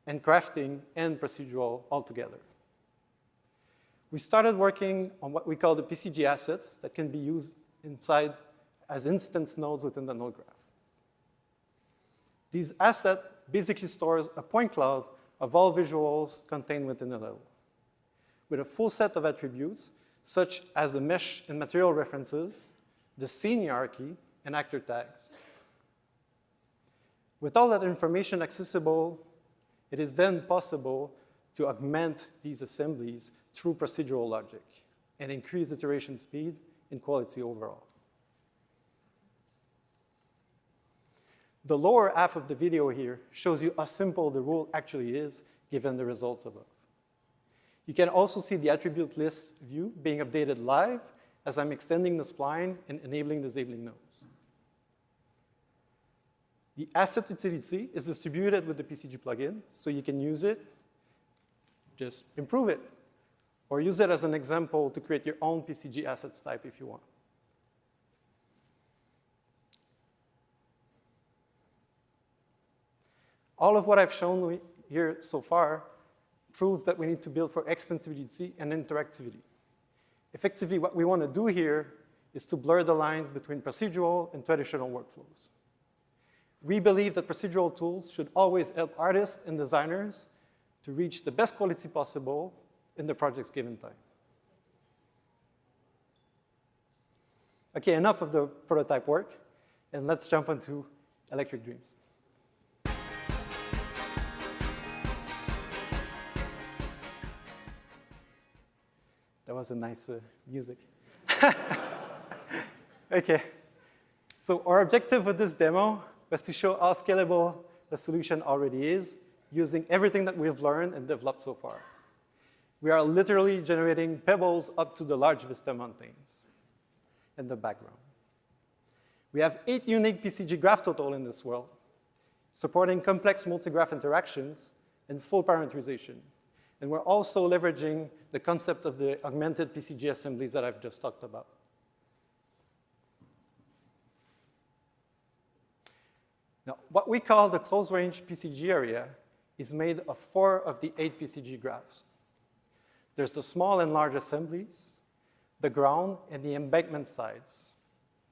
and crafting and procedural all together. We started working on what we call the PCG assets that can be used inside as instance nodes within the node graph. These assets basically stores a point cloud of all visuals contained within a level, with a full set of attributes, such as the mesh and material references, the scene hierarchy, and actor tags. With all that information accessible, it is then possible to augment these assemblies through procedural logic and increase iteration speed and quality overall. The lower half of the video here shows you how simple the rule actually is given the results above. You can also see the attribute list view being updated live as I'm extending the spline and enabling disabling nodes. The asset utility is distributed with the PCG plugin, so you can use it, just improve it, or use it as an example to create your own PCG assets type if you want. All of what I've shown here so far proves that we need to build for extensibility and interactivity. Effectively, what we want to do here is to blur the lines between procedural and traditional workflows. We believe that procedural tools should always help artists and designers to reach the best quality possible in the project's given time. Okay, enough of the prototype work, and let's jump into Electric Dreams. was a nice music. Okay. So our objective with this demo was to show how scalable the solution already is using everything that we've learned and developed so far. We are literally generating pebbles up to the large Vista mountains in the background. We have 8 unique PCG graph total in this world, supporting complex multi-graph interactions and full parameterization. And we're also leveraging the concept of the augmented PCG assemblies that I've just talked about. Now, what we call the close-range PCG area is made of 4 of the 8 PCG graphs. There's the small and large assemblies, the ground, and the embankment sides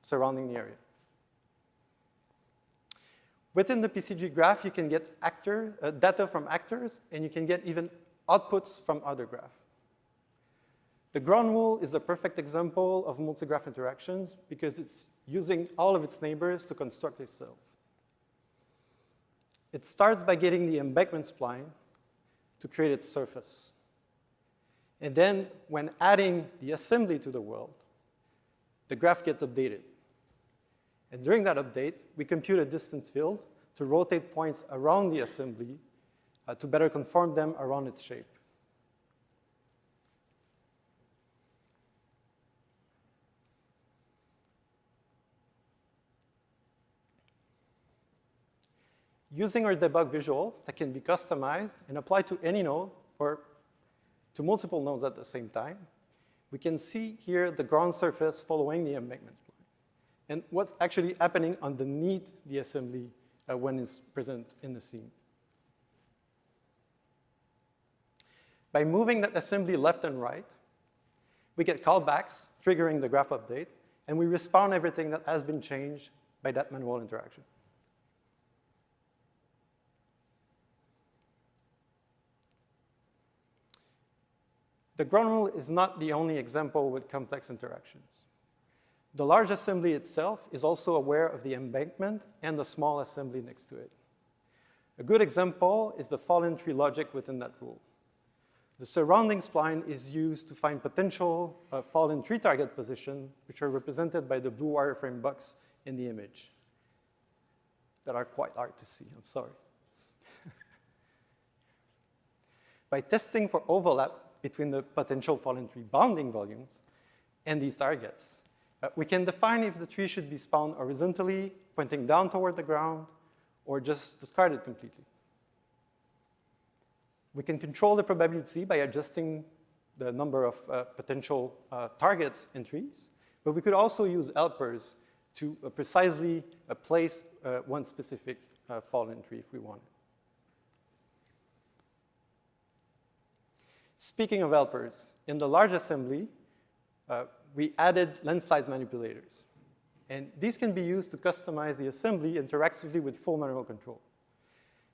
surrounding the area. Within the PCG graph, you can get data from actors, and you can get even outputs from other graphs. The ground rule is a perfect example of multi-graph interactions because it's using all of its neighbors to construct itself. It starts by getting the embankment spline to create its surface. And then when adding the assembly to the world, the graph gets updated. And during that update, we compute a distance field to rotate points around the assembly to better conform them around its shape. Using our debug visuals that can be customized and applied to any node or to multiple nodes at the same time, we can see here the ground surface following the embankment spline and what's actually happening underneath the assembly when it's present in the scene. By moving that assembly left and right, we get callbacks triggering the graph update, and we respawn everything that has been changed by that manual interaction. The ground rule is not the only example with complex interactions. The large assembly itself is also aware of the embankment and the small assembly next to it. A good example is the fallen tree logic within that rule. The surrounding spline is used to find potential fallen tree target position, which are represented by the blue wireframe box in the image that are quite hard to see, I'm sorry. By testing for overlap between the potential fallen tree bounding volumes and these targets, we can define if the tree should be spawned horizontally, pointing down toward the ground, or just discarded completely. We can control the probability by adjusting the number of potential targets in trees, but we could also use helpers to precisely place one specific fallen tree if we wanted. Speaking of helpers, in the large assembly, we added landslides manipulators. And these can be used to customize the assembly interactively with full manual control.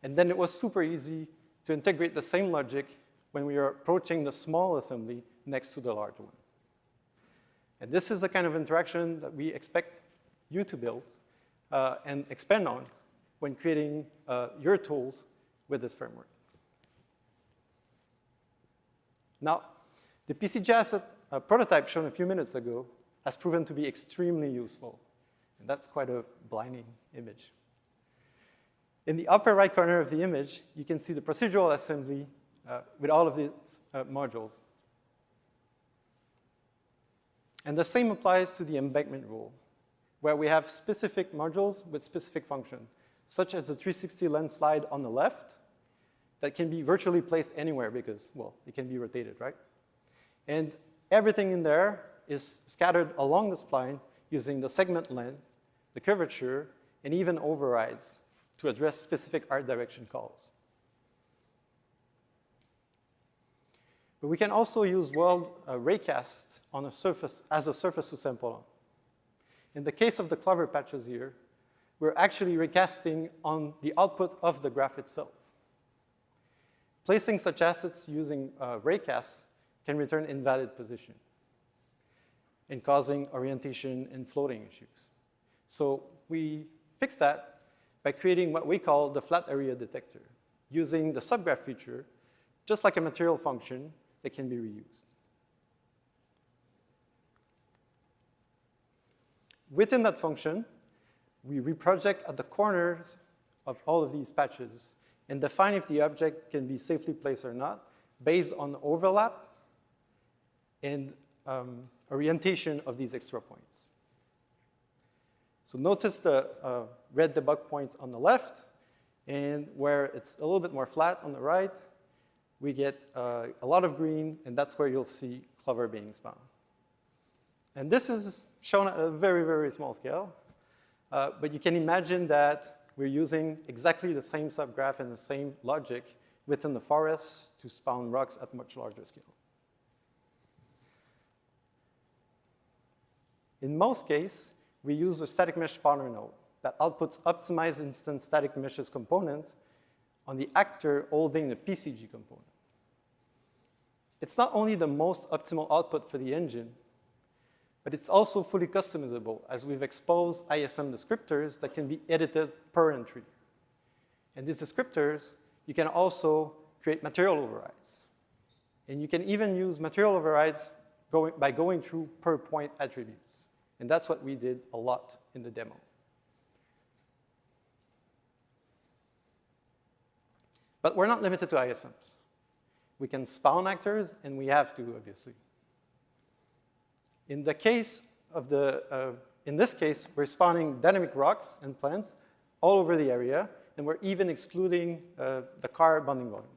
And then it was super easy to integrate the same logic when we are approaching the small assembly next to the large one. And this is the kind of interaction that we expect you to build and expand on when creating your tools with this framework. Now, the PCG asset prototype shown a few minutes ago has proven to be extremely useful. And that's quite a blinding image. In the upper right corner of the image, you can see the procedural assembly with all of its modules. And the same applies to the embankment rule, where we have specific modules with specific function, such as the 360 landslide on the left, that can be virtually placed anywhere because, well, it can be rotated, right? And everything in there is scattered along the spline using the segment length, the curvature, and even overrides to address specific art direction calls. But we can also use world raycast on a surface as a surface to sample on. In the case of the clover patches here, we're actually raycasting on the output of the graph itself. Placing such assets using raycasts can return invalid position and causing orientation and floating issues. So we fix that by creating what we call the flat area detector, using the subgraph feature, just like a material function that can be reused. Within that function, we reproject at the corners of all of these patches and define if the object can be safely placed or not based on overlap and orientation of these extra points. So notice the red debug points on the left, and where it's a little bit more flat on the right, we get a lot of green, and that's where you'll see Clover being spawned. And this is shown at a very, very small scale, but you can imagine that we're using exactly the same subgraph and the same logic within the forest to spawn rocks at much larger scale. In most cases, we use a static mesh spawner node that outputs optimized instance static meshes component on the actor holding the PCG component. It's not only the most optimal output for the engine, but it's also fully customizable, as we've exposed ISM descriptors that can be edited per entry. And these descriptors, you can also create material overrides. And you can even use material overrides by going through per point attributes. And that's what we did a lot in the demo. But we're not limited to ISMs. We can spawn actors, and we have to, obviously. In the case of in this case, we're spawning dynamic rocks and plants all over the area, and we're even excluding the car bonding volume.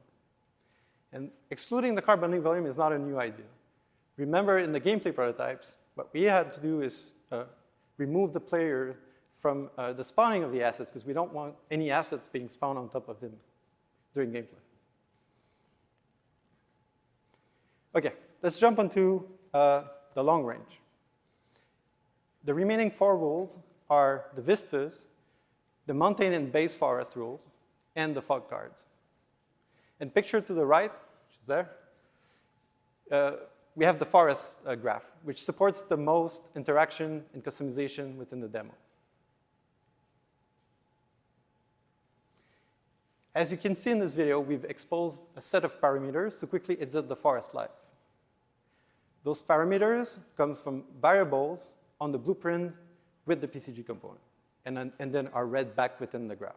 And excluding the car bonding volume is not a new idea. Remember, in the gameplay prototypes, what we had to do is remove the player from the spawning of the assets, because we don't want any assets being spawned on top of them during gameplay. OK, let's jump onto the long range. The remaining 4 rules are the vistas, the mountain and base forest rules, and the fog cards. And pictured to the right, which is there, we have the forest graph, which supports the most interaction and customization within the demo. As you can see in this video, we've exposed a set of parameters to quickly exit the forest live. Those parameters come from variables on the blueprint with the PCG component, and then are read back within the graph.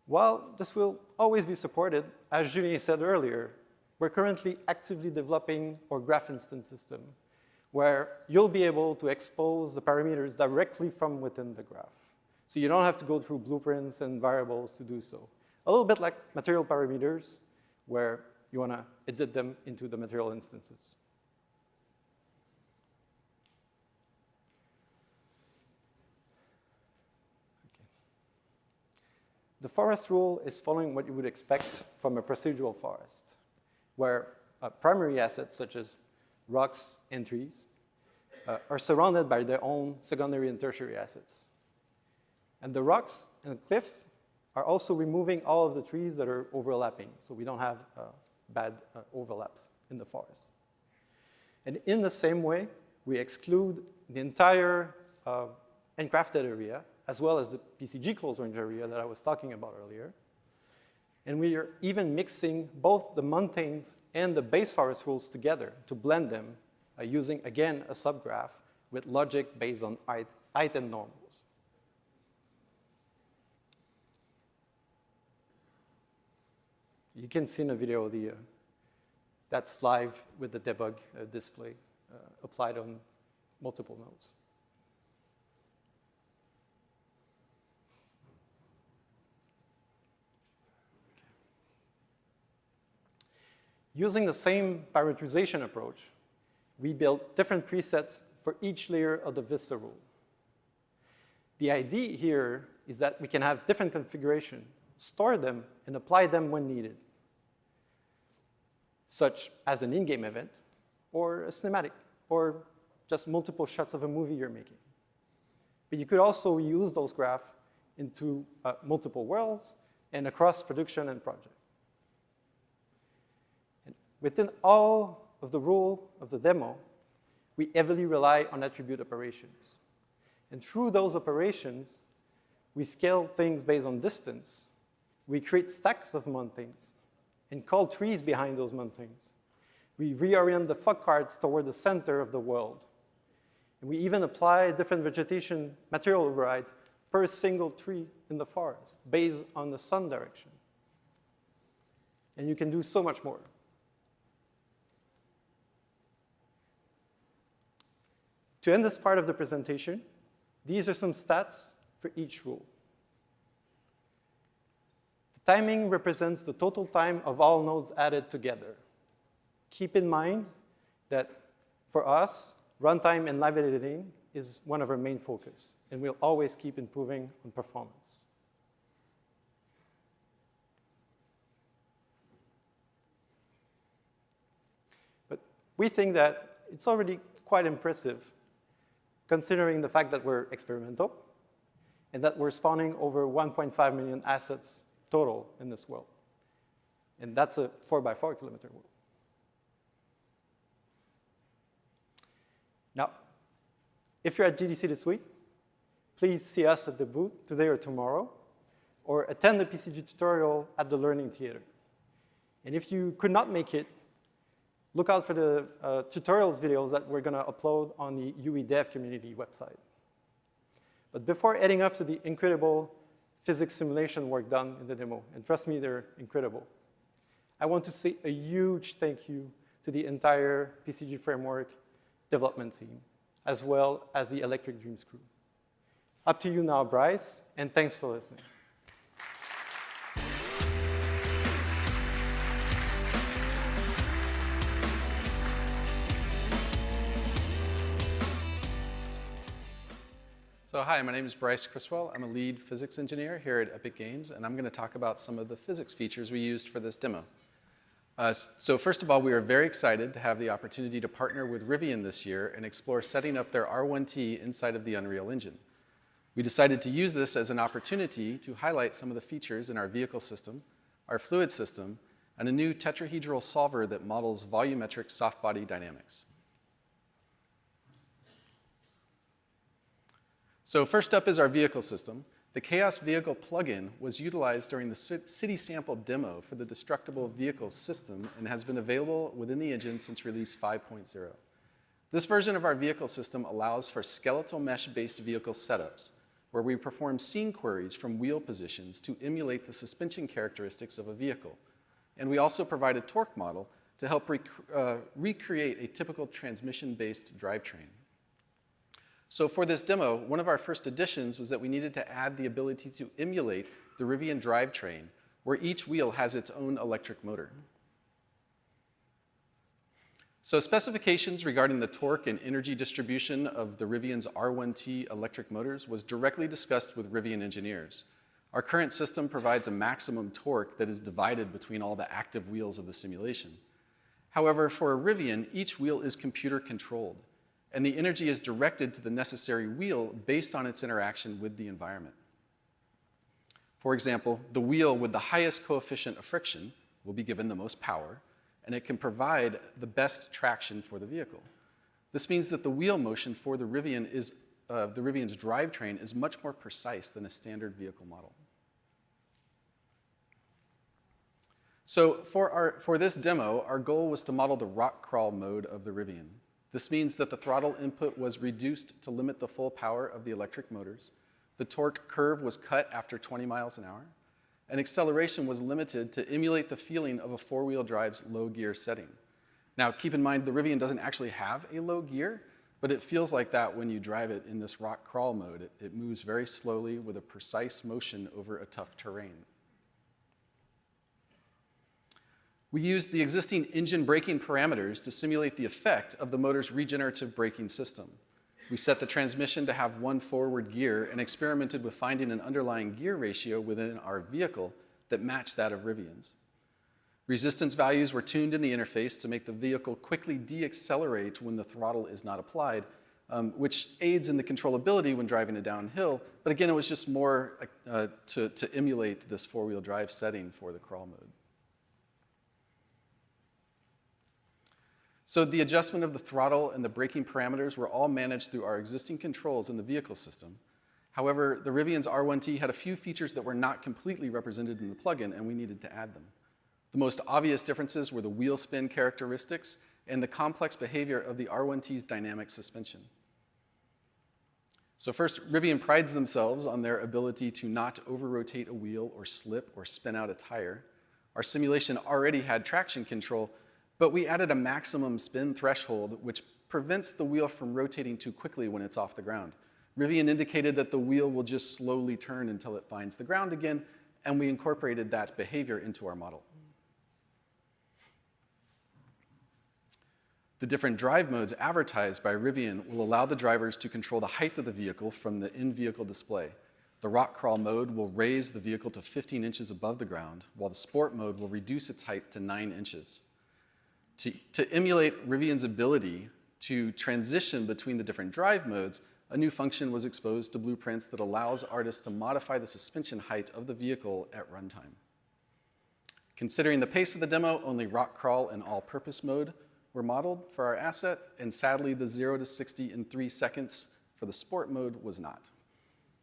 While this will always be supported, as Julien said earlier, we're currently actively developing our graph instance system, where you'll be able to expose the parameters directly from within the graph. So you don't have to go through blueprints and variables to do so. A little bit like material parameters, where you want to edit them into the material instances. Okay. The forest rule is following what you would expect from a procedural forest, where primary assets, such as rocks and trees, are surrounded by their own secondary and tertiary assets. And the rocks and the cliff are also removing all of the trees that are overlapping, so we don't have bad overlaps in the forest. And in the same way, we exclude the entire handcrafted area, as well as the PCG closed range area that I was talking about earlier. And we are even mixing both the mountains and the base forest rules together to blend them using, again, a subgraph with logic based on height and normals. You can see in the video that's live with the debug display applied on multiple nodes. Using the same parameterization approach, we built different presets for each layer of the Vista rule. The idea here is that we can have different configuration, store them, and apply them when needed, such as an in-game event, or a cinematic, or just multiple shots of a movie you're making. But you could also use those graphs into multiple worlds and across production and project. And within all of the rule of the demo, we heavily rely on attribute operations. And through those operations, we scale things based on distance. We create stacks of mountains and call trees behind those mountains. We reorient the fog cards toward the center of the world. And we even apply different vegetation material overrides per single tree in the forest based on the sun direction. And you can do so much more. To end this part of the presentation, these are some stats for each rule. The timing represents the total time of all nodes added together. Keep in mind that for us, runtime and live editing is one of our main focus, and we'll always keep improving on performance. But we think that it's already quite impressive considering the fact that we're experimental and that we're spawning over 1.5 million assets total in this world. And that's a 4x4 kilometer world. Now, if you're at GDC this week, please see us at the booth today or tomorrow, or attend the PCG tutorial at the Learning Theater. And if you could not make it, look out for the tutorials videos that we're going to upload on the UE Dev community website. But before heading off to the incredible physics simulation work done in the demo, and trust me, they're incredible, I want to say a huge thank you to the entire PCG Framework development team, as well as the Electric Dreams crew. Up to you now, Bryce, and thanks for listening. So hi, my name is Bryce Criswell. I'm a lead physics engineer here at Epic Games, and I'm going to talk about some of the physics features we used for this demo. So first of all, we are very excited to have the opportunity to partner with Rivian this year and explore setting up their R1T inside of the Unreal Engine. We decided to use this as an opportunity to highlight some of the features in our vehicle system, our fluid system, and a new tetrahedral solver that models volumetric soft body dynamics. So first up is our vehicle system. The Chaos Vehicle plugin was utilized during the city sample demo for the destructible vehicle system and has been available within the engine since release 5.0. This version of our vehicle system allows for skeletal mesh-based vehicle setups, where we perform scene queries from wheel positions to emulate the suspension characteristics of a vehicle. And we also provide a torque model to help recreate a typical transmission-based drivetrain. So for this demo, one of our first additions was that we needed to add the ability to emulate the Rivian drivetrain, where each wheel has its own electric motor. So specifications regarding the torque and energy distribution of the Rivian's R1T electric motors was directly discussed with Rivian engineers. Our current system provides a maximum torque that is divided between all the active wheels of the simulation. However, for a Rivian, each wheel is computer controlled, and the energy is directed to the necessary wheel based on its interaction with the environment. For example, the wheel with the highest coefficient of friction will be given the most power, and it can provide the best traction for the vehicle. This means that the wheel motion for the Rivian's drivetrain is much more precise than a standard vehicle model. So for this demo, our goal was to model the rock crawl mode of the Rivian. This means that the throttle input was reduced to limit the full power of the electric motors. The torque curve was cut after 20 miles an hour, and acceleration was limited to emulate the feeling of a four-wheel drive's low gear setting. Now, keep in mind, the Rivian doesn't actually have a low gear, but it feels like that when you drive it in this rock crawl mode. It moves very slowly with a precise motion over a tough terrain. We used the existing engine braking parameters to simulate the effect of the motor's regenerative braking system. We set the transmission to have one forward gear and experimented with finding an underlying gear ratio within our vehicle that matched that of Rivian's. Resistance values were tuned in the interface to make the vehicle quickly deaccelerate when the throttle is not applied, which aids in the controllability when driving it downhill. But again, it was just more to emulate this four-wheel drive setting for the crawl mode. So the adjustment of the throttle and the braking parameters were all managed through our existing controls in the vehicle system. However, the Rivian's R1T had a few features that were not completely represented in the plugin, and we needed to add them. The most obvious differences were the wheel spin characteristics and the complex behavior of the R1T's dynamic suspension. So first, Rivian prides themselves on their ability to not over-rotate a wheel or slip or spin out a tire. Our simulation already had traction control, but we added a maximum spin threshold, which prevents the wheel from rotating too quickly when it's off the ground. Rivian indicated that the wheel will just slowly turn until it finds the ground again, and we incorporated that behavior into our model. The different drive modes advertised by Rivian will allow the drivers to control the height of the vehicle from the in-vehicle display. The rock crawl mode will raise the vehicle to 15 inches above the ground, while the sport mode will reduce its height to 9 inches. To emulate Rivian's ability to transition between the different drive modes, a new function was exposed to blueprints that allows artists to modify the suspension height of the vehicle at runtime. Considering the pace of the demo, only rock crawl and all-purpose mode were modeled for our asset, and sadly, the 0 to 60 in 3 seconds for the sport mode was not.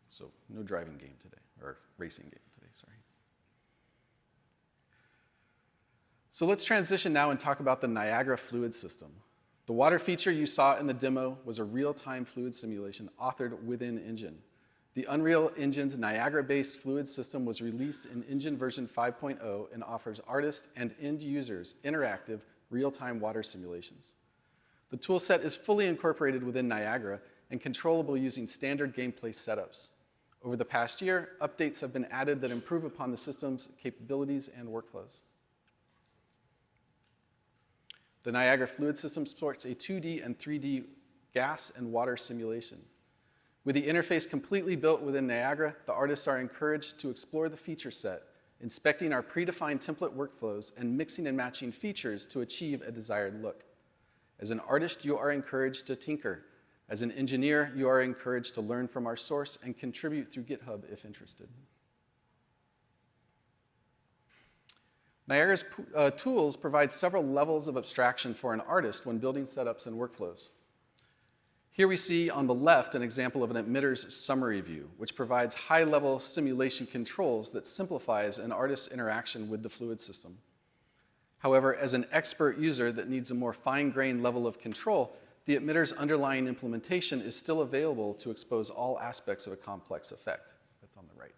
So no driving game today, or racing game today, sorry. So let's transition now and talk about the Niagara fluid system. The water feature you saw in the demo was a real-time fluid simulation authored within Engine. The Unreal Engine's Niagara-based fluid system was released in Engine version 5.0 and offers artists and end users interactive real-time water simulations. The toolset is fully incorporated within Niagara and controllable using standard gameplay setups. Over the past year, updates have been added that improve upon the system's capabilities and workflows. The Niagara fluid system supports a 2D and 3D gas and water simulation. With the interface completely built within Niagara, the artists are encouraged to explore the feature set, inspecting our predefined template workflows and mixing and matching features to achieve a desired look. As an artist, you are encouraged to tinker. As an engineer, you are encouraged to learn from our source and contribute through GitHub if interested. Niagara's tools provide several levels of abstraction for an artist when building setups and workflows. Here we see on the left an example of an emitter's summary view, which provides high-level simulation controls that simplifies an artist's interaction with the fluid system. However, as an expert user that needs a more fine-grained level of control, the emitter's underlying implementation is still available to expose all aspects of a complex effect. That's on the right.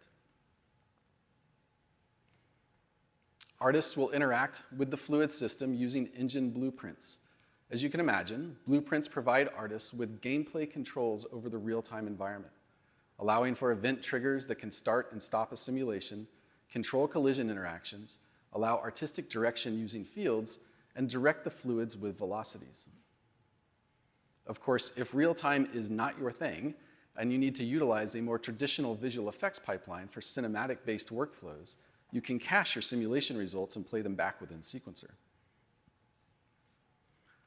Artists will interact with the fluid system using engine blueprints. As you can imagine, blueprints provide artists with gameplay controls over the real-time environment, allowing for event triggers that can start and stop a simulation, control collision interactions, allow artistic direction using fields, and direct the fluids with velocities. Of course, if real-time is not your thing, and you need to utilize a more traditional visual effects pipeline for cinematic-based workflows, you can cache your simulation results and play them back within Sequencer.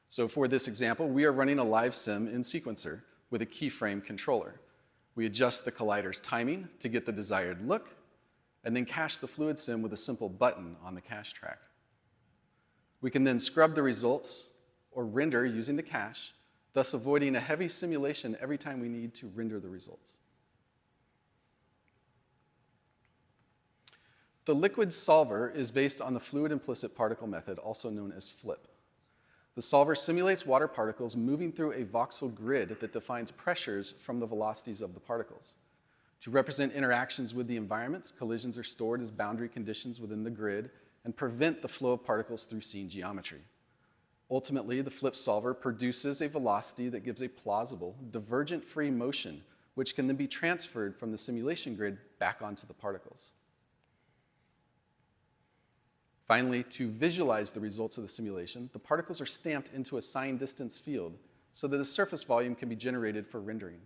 So for this example, we are running a live sim in Sequencer with a keyframe controller. We adjust the collider's timing to get the desired look, and then cache the fluid sim with a simple button on the cache track. We can then scrub the results or render using the cache, thus avoiding a heavy simulation every time we need to render the results. The liquid solver is based on the fluid implicit particle method, also known as FLIP. The solver simulates water particles moving through a voxel grid that defines pressures from the velocities of the particles. To represent interactions with the environments, collisions are stored as boundary conditions within the grid and prevent the flow of particles through scene geometry. Ultimately, the FLIP solver produces a velocity that gives a plausible, divergent-free motion, which can then be transferred from the simulation grid back onto the particles. Finally, to visualize the results of the simulation, the particles are stamped into a sign distance field so that a surface volume can be generated for rendering.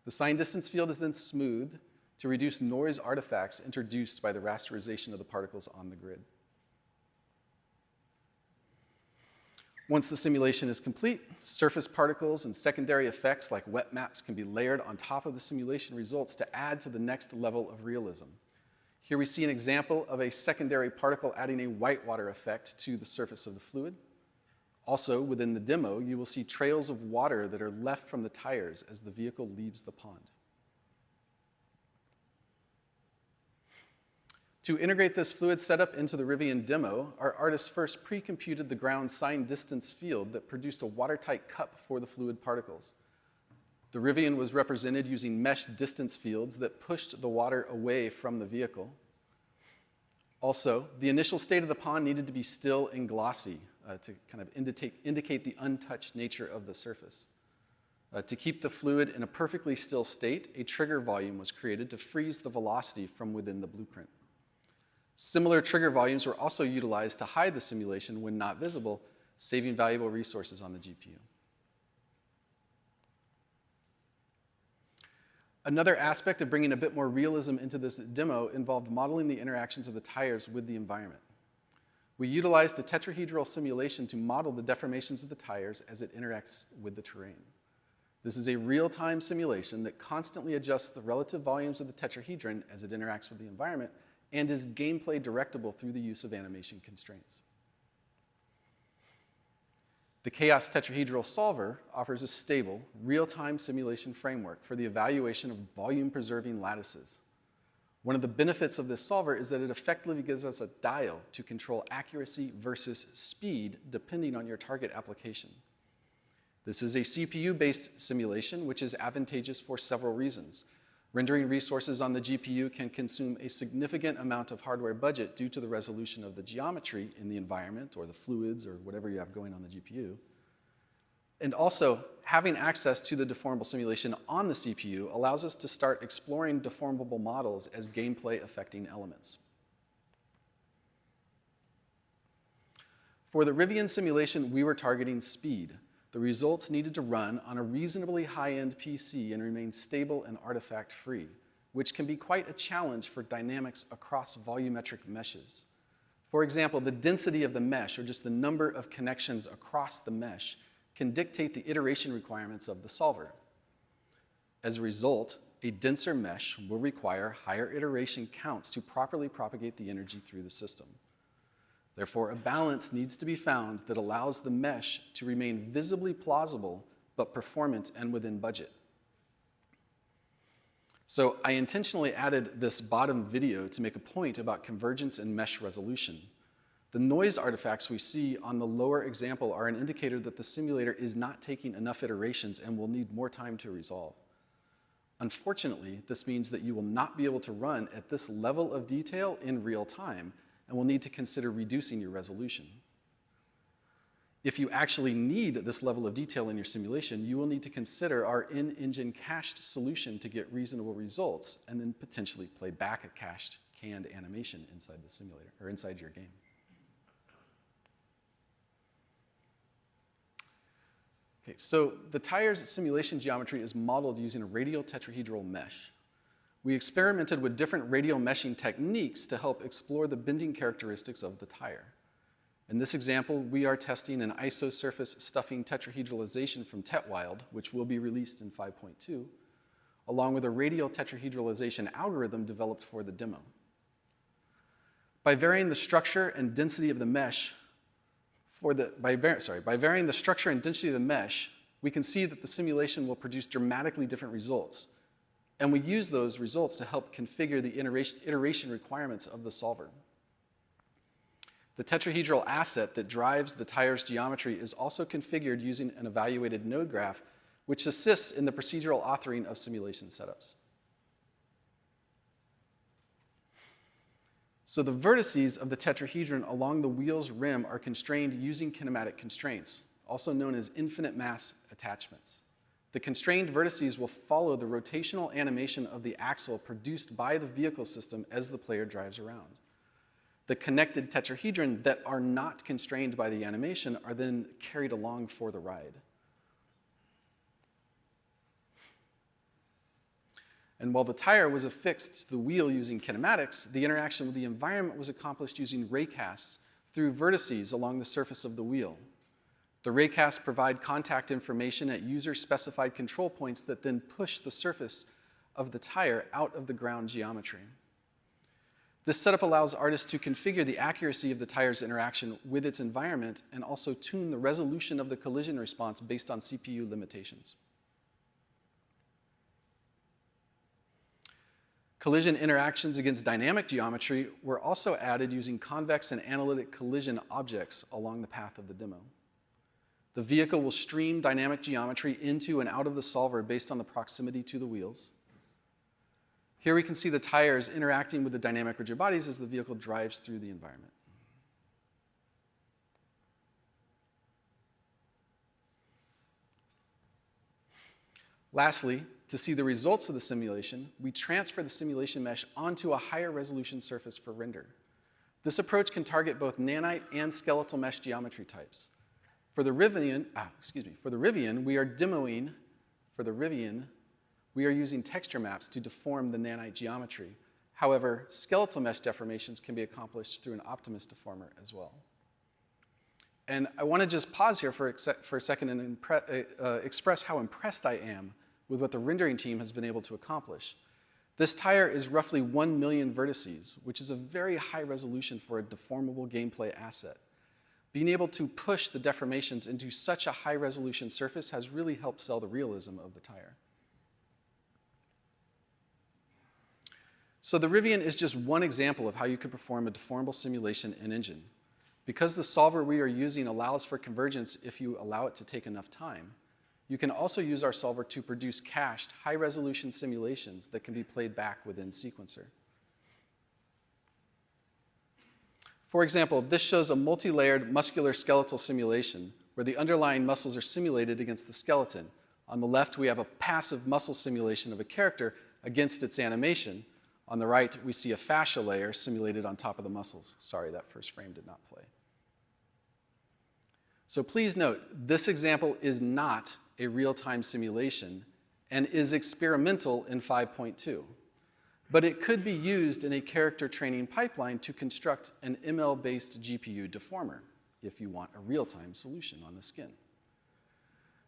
The sign distance field is then smoothed to reduce noise artifacts introduced by the rasterization of the particles on the grid. Once the simulation is complete, surface particles and secondary effects like wet maps can be layered on top of the simulation results to add to the next level of realism. Here we see an example of a secondary particle adding a whitewater effect to the surface of the fluid. Also, within the demo, you will see trails of water that are left from the tires as the vehicle leaves the pond. To integrate this fluid setup into the Rivian demo, our artists first pre-computed the ground sign distance field that produced a watertight cup for the fluid particles. The Rivian was represented using mesh distance fields that pushed the water away from the vehicle. Also, the initial state of the pond needed to be still and glossy to kind of indicate the untouched nature of the surface. To keep the fluid in a perfectly still state, a trigger volume was created to freeze the velocity from within the blueprint. Similar trigger volumes were also utilized to hide the simulation when not visible, saving valuable resources on the GPU. Another aspect of bringing a bit more realism into this demo involved modeling the interactions of the tires with the environment. We utilized a tetrahedral simulation to model the deformations of the tires as it interacts with the terrain. This is a real-time simulation that constantly adjusts the relative volumes of the tetrahedron as it interacts with the environment and is gameplay directable through the use of animation constraints. The Chaos Tetrahedral Solver offers a stable, real-time simulation framework for the evaluation of volume-preserving lattices. One of the benefits of this solver is that it effectively gives us a dial to control accuracy versus speed depending on your target application. This is a CPU-based simulation, which is advantageous for several reasons. Rendering resources on the GPU can consume a significant amount of hardware budget due to the resolution of the geometry in the environment or the fluids or whatever you have going on the GPU. And also, having access to the deformable simulation on the CPU allows us to start exploring deformable models as gameplay affecting elements. For the Rivian simulation, we were targeting speed. The results needed to run on a reasonably high-end PC and remain stable and artifact-free, which can be quite a challenge for dynamics across volumetric meshes. For example, the density of the mesh, or just the number of connections across the mesh, can dictate the iteration requirements of the solver. As a result, a denser mesh will require higher iteration counts to properly propagate the energy through the system. Therefore, a balance needs to be found that allows the mesh to remain visibly plausible, but performant and within budget. So I intentionally added this bottom video to make a point about convergence and mesh resolution. The noise artifacts we see on the lower example are an indicator that the simulator is not taking enough iterations and will need more time to resolve. Unfortunately, this means that you will not be able to run at this level of detail in real time, and will need to consider reducing your resolution. If you actually need this level of detail in your simulation, you will need to consider our in-engine cached solution to get reasonable results, and then potentially play back a cached canned animation inside the simulator, or inside your game. Okay, so the tire's simulation geometry is modeled using a radial tetrahedral mesh. We experimented with different radial meshing techniques to help explore the bending characteristics of the tire. In this example, we are testing an isosurface stuffing tetrahedralization from Tetwild, which will be released in 5.2, along with a radial tetrahedralization algorithm developed for the demo. By varying the structure and density of the mesh, by varying the structure and density of the mesh, we can see that the simulation will produce dramatically different results. And we use those results to help configure the iteration requirements of the solver. The tetrahedral asset that drives the tire's geometry is also configured using an evaluated node graph, which assists in the procedural authoring of simulation setups. So the vertices of the tetrahedron along the wheel's rim are constrained using kinematic constraints, also known as infinite mass attachments. The constrained vertices will follow the rotational animation of the axle produced by the vehicle system as the player drives around. The connected tetrahedron that are not constrained by the animation are then carried along for the ride. And while the tire was affixed to the wheel using kinematics, the interaction with the environment was accomplished using raycasts through vertices along the surface of the wheel. The raycasts provide contact information at user-specified control points that then push the surface of the tire out of the ground geometry. This setup allows artists to configure the accuracy of the tire's interaction with its environment and also tune the resolution of the collision response based on CPU limitations. Collision interactions against dynamic geometry were also added using convex and analytic collision objects along the path of the demo. The vehicle will stream dynamic geometry into and out of the solver based on the proximity to the wheels. Here we can see the tires interacting with the dynamic rigid bodies as the vehicle drives through the environment. Lastly, to see the results of the simulation, we transfer the simulation mesh onto a higher resolution surface for render. This approach can target both nanite and skeletal mesh geometry types. For the Rivian, we are using texture maps to deform the nanite geometry. However, skeletal mesh deformations can be accomplished through an Optimus deformer as well. And I want to just pause here for a second and express how impressed I am with what the rendering team has been able to accomplish. This tire is roughly 1 million vertices, which is a very high resolution for a deformable gameplay asset. Being able to push the deformations into such a high resolution surface has really helped sell the realism of the tire. So the Rivian is just one example of how you could perform a deformable simulation in Engine. Because the solver we are using allows for convergence if you allow it to take enough time, you can also use our solver to produce cached, high-resolution simulations that can be played back within Sequencer. For example, this shows a multi-layered muscular skeletal simulation where the underlying muscles are simulated against the skeleton. On the left, we have a passive muscle simulation of a character against its animation. On the right, we see a fascia layer simulated on top of the muscles. Sorry, that first frame did not play. So please note, this example is not a real-time simulation and is experimental in 5.2. But it could be used in a character training pipeline to construct an ML-based GPU deformer if you want a real-time solution on the skin.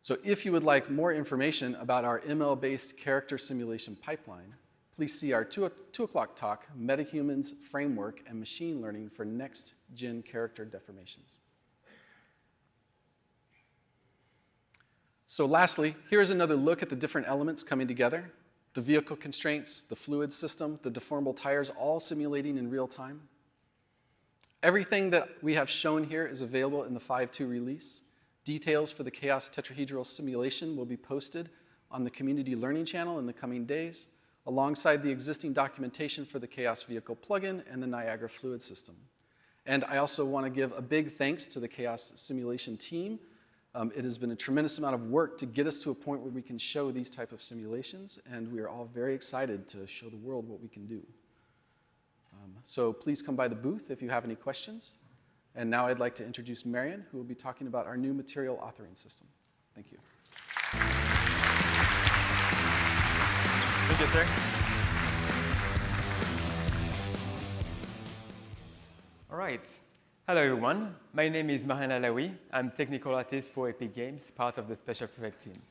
So if you would like more information about our ML-based character simulation pipeline, please see our 2 o'clock talk, Metahumans, Framework, and Machine Learning for Next-Gen Character Deformations. So lastly, here's another look at the different elements coming together. The vehicle constraints, the fluid system, the deformable tires, all simulating in real time. Everything that we have shown here is available in the 5.2 release. Details for the Chaos tetrahedral simulation will be posted on the Community Learning channel in the coming days, alongside the existing documentation for the Chaos vehicle plugin and the Niagara fluid system. And I also want to give a big thanks to the Chaos simulation team. It has been a tremendous amount of work to get us to a point where we can show these type of simulations, and we are all very excited to show the world what we can do. So please come by the booth if you have any questions. And now I'd like to introduce Marion, who will be talking about our new material authoring system. Thank you. Thank you, sir. All right. Hello, everyone. My name is Marian Alaoui. I'm technical artist for Epic Games, part of the Special Project team.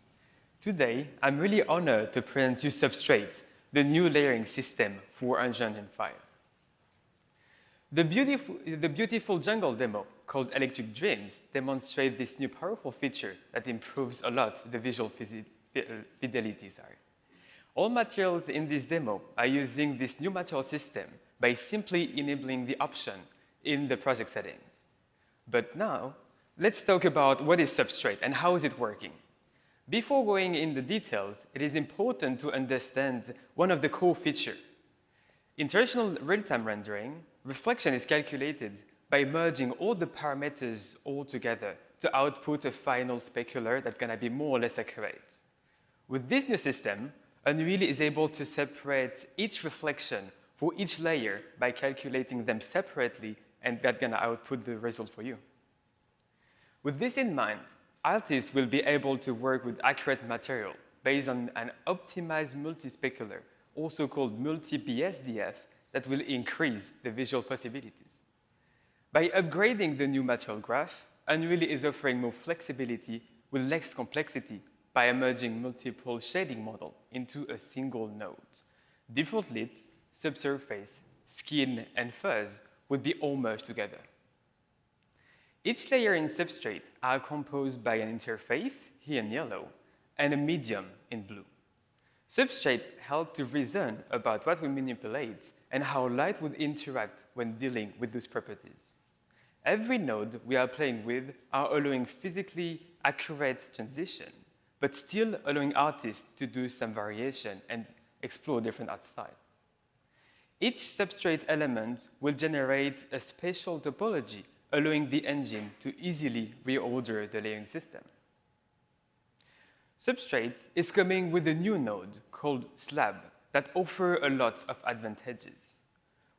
Today, I'm really honored to present you Substrate, the new layering system for Unreal Engine 5. The beautiful jungle demo called Electric Dreams demonstrates this new powerful feature that improves a lot the visual fidelity. All materials in this demo are using this new material system by simply enabling the option in the project settings. But now, let's talk about what is Substrate and how is it working. Before going into the details, it is important to understand one of the core features. In traditional real-time rendering, reflection is calculated by merging all the parameters all together to output a final specular that's going to be more or less accurate. With this new system, Unreal is able to separate each reflection for each layer by calculating them separately, and that's going to output the result for you. With this in mind, artists will be able to work with accurate material based on an optimized multi-specular, also called multi-BSDF, that will increase the visual possibilities. By upgrading the new material graph, Unreal is offering more flexibility with less complexity by merging multiple shading models into a single node. Default lit, subsurface, skin, and fuzz would be all merged together. Each layer in Substrate are composed by an interface, here in yellow, and a medium in blue. Substrate help to reason about what we manipulate and how light would interact when dealing with those properties. Every node we are playing with are allowing physically accurate transition, but still allowing artists to do some variation and explore different art styles. Each substrate element will generate a spatial topology, allowing the engine to easily reorder the layering system. Substrate is coming with a new node called slab that offer a lot of advantages.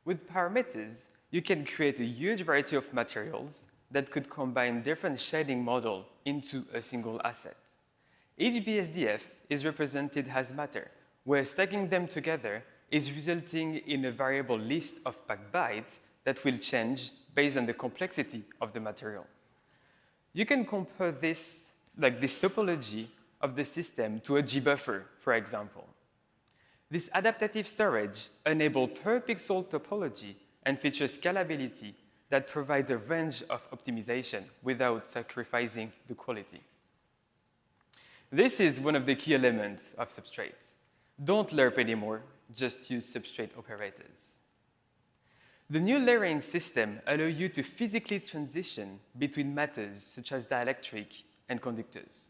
With parameters, you can create a huge variety of materials that could combine different shading models into a single asset. Each BSDF is represented as matter, where stacking them together is resulting in a variable list of packed bytes that will change based on the complexity of the material. You can compare this, like this topology of the system, to a gbuffer, for example. This adaptive storage enables per-pixel topology and features scalability that provides a range of optimization without sacrificing the quality. This is one of the key elements of substrates. Don't lerp anymore, just use substrate operators. The new layering system allows you to physically transition between matters such as dielectric and conductors.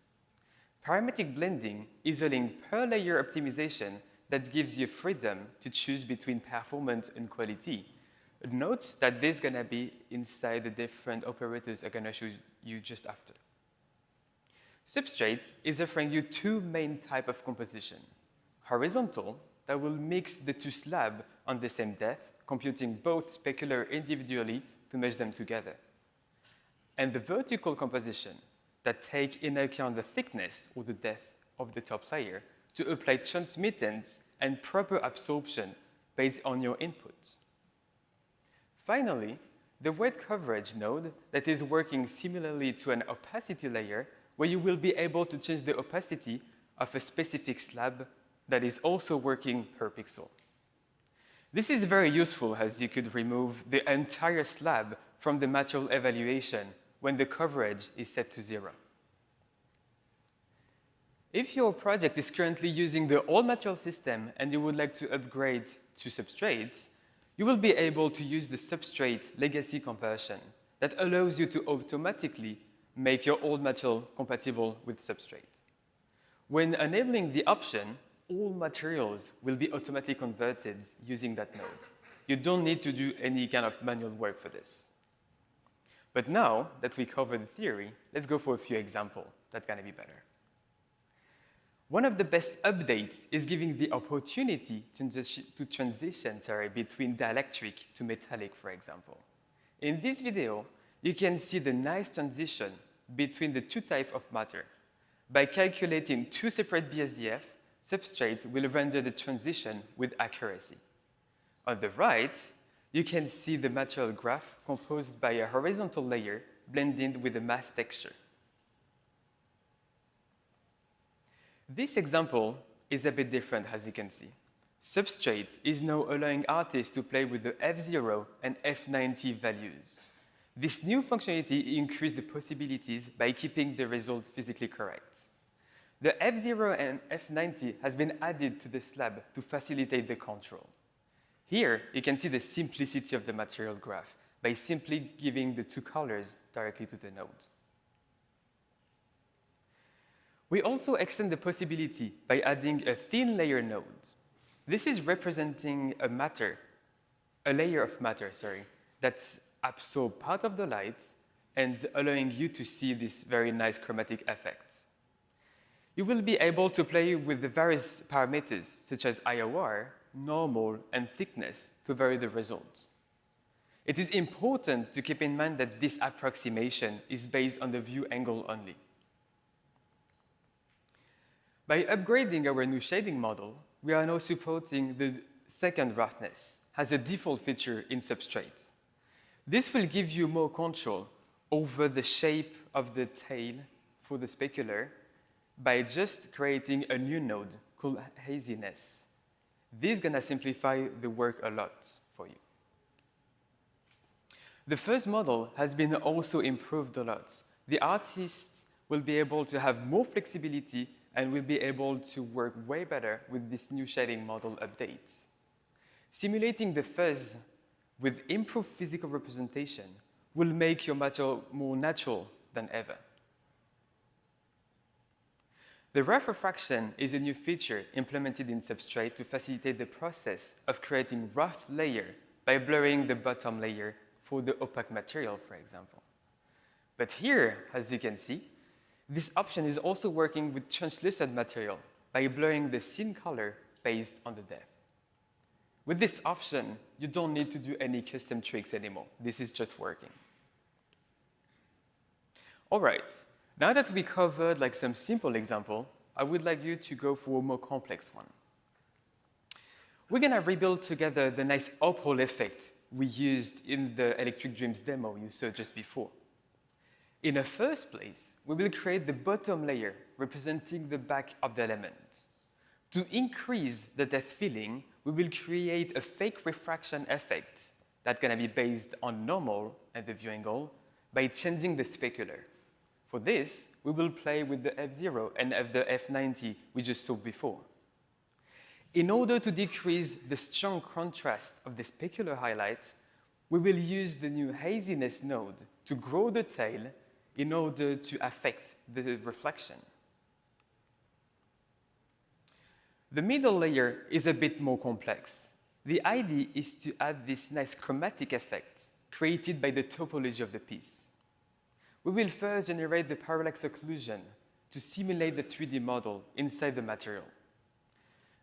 Parametric blending is allowing per-layer optimization that gives you freedom to choose between performance and quality. Note that this is going to be inside the different operators I'm going to show you just after. Substrate is offering you two main types of composition. Horizontal, that will mix the two slabs on the same depth, computing both specular individually to mesh them together. And the vertical composition, that take into account the thickness or the depth of the top layer to apply transmittance and proper absorption based on your inputs. Finally, the weight coverage node that is working similarly to an opacity layer, where you will be able to change the opacity of a specific slab that is also working per pixel. This is very useful, as you could remove the entire slab from the material evaluation when the coverage is set to 0. If your project is currently using the old material system and you would like to upgrade to substrates, you will be able to use the substrate legacy conversion that allows you to automatically make your old material compatible with substrate. When enabling the option, all materials will be automatically converted using that node. You don't need to do any kind of manual work for this. But now that we covered the theory, let's go for a few examples that's going to be better. One of the best updates is giving the opportunity to transition between dielectric to metallic, for example. In this video, you can see the nice transition between the two types of matter. By calculating two separate BSDF, substrate will render the transition with accuracy. On the right, you can see the material graph composed by a horizontal layer blended with a mass texture. This example is a bit different, as you can see. Substrate is now allowing artists to play with the F0 and F90 values. This new functionality increases the possibilities by keeping the results physically correct. The F0 and F90 has been added to the slab to facilitate the control. Here, you can see the simplicity of the material graph by simply giving the two colors directly to the nodes. We also extend the possibility by adding a thin layer node. This is representing a layer of matter, that absorbs part of the light and allowing you to see these very nice chromatic effects. You will be able to play with the various parameters, such as IOR, normal, and thickness, to vary the results. It is important to keep in mind that this approximation is based on the view angle only. By upgrading our new shading model, we are now supporting the second roughness as a default feature in Substrate. This will give you more control over the shape of the tail for the specular by just creating a new node called haziness. This is going to simplify the work a lot for you. The first model has been also improved a lot. The artists will be able to have more flexibility and will be able to work way better with this new shading model updates. Simulating the fuzz with improved physical representation will make your material more natural than ever. The rough refraction is a new feature implemented in Substrate to facilitate the process of creating rough layer by blurring the bottom layer for the opaque material, for example. But here, as you can see, this option is also working with translucent material by blurring the scene color based on the depth. With this option, you don't need to do any custom tricks anymore. This is just working. All right, now that we covered like some simple example, I would like you to go for a more complex one. We're gonna rebuild together the nice opal effect we used in the Electric Dreams demo you saw just before. In the first place, we will create the bottom layer representing the back of the element. To increase the depth filling, we will create a fake refraction effect that's gonna be based on normal and the view angle by changing the specular. For this, we will play with the F0 and the F90 we just saw before. In order to decrease the strong contrast of the specular highlights, we will use the new haziness node to grow the tail in order to affect the reflection. The middle layer is a bit more complex. The idea is to add this nice chromatic effect created by the topology of the piece. We will first generate the parallax occlusion to simulate the 3D model inside the material.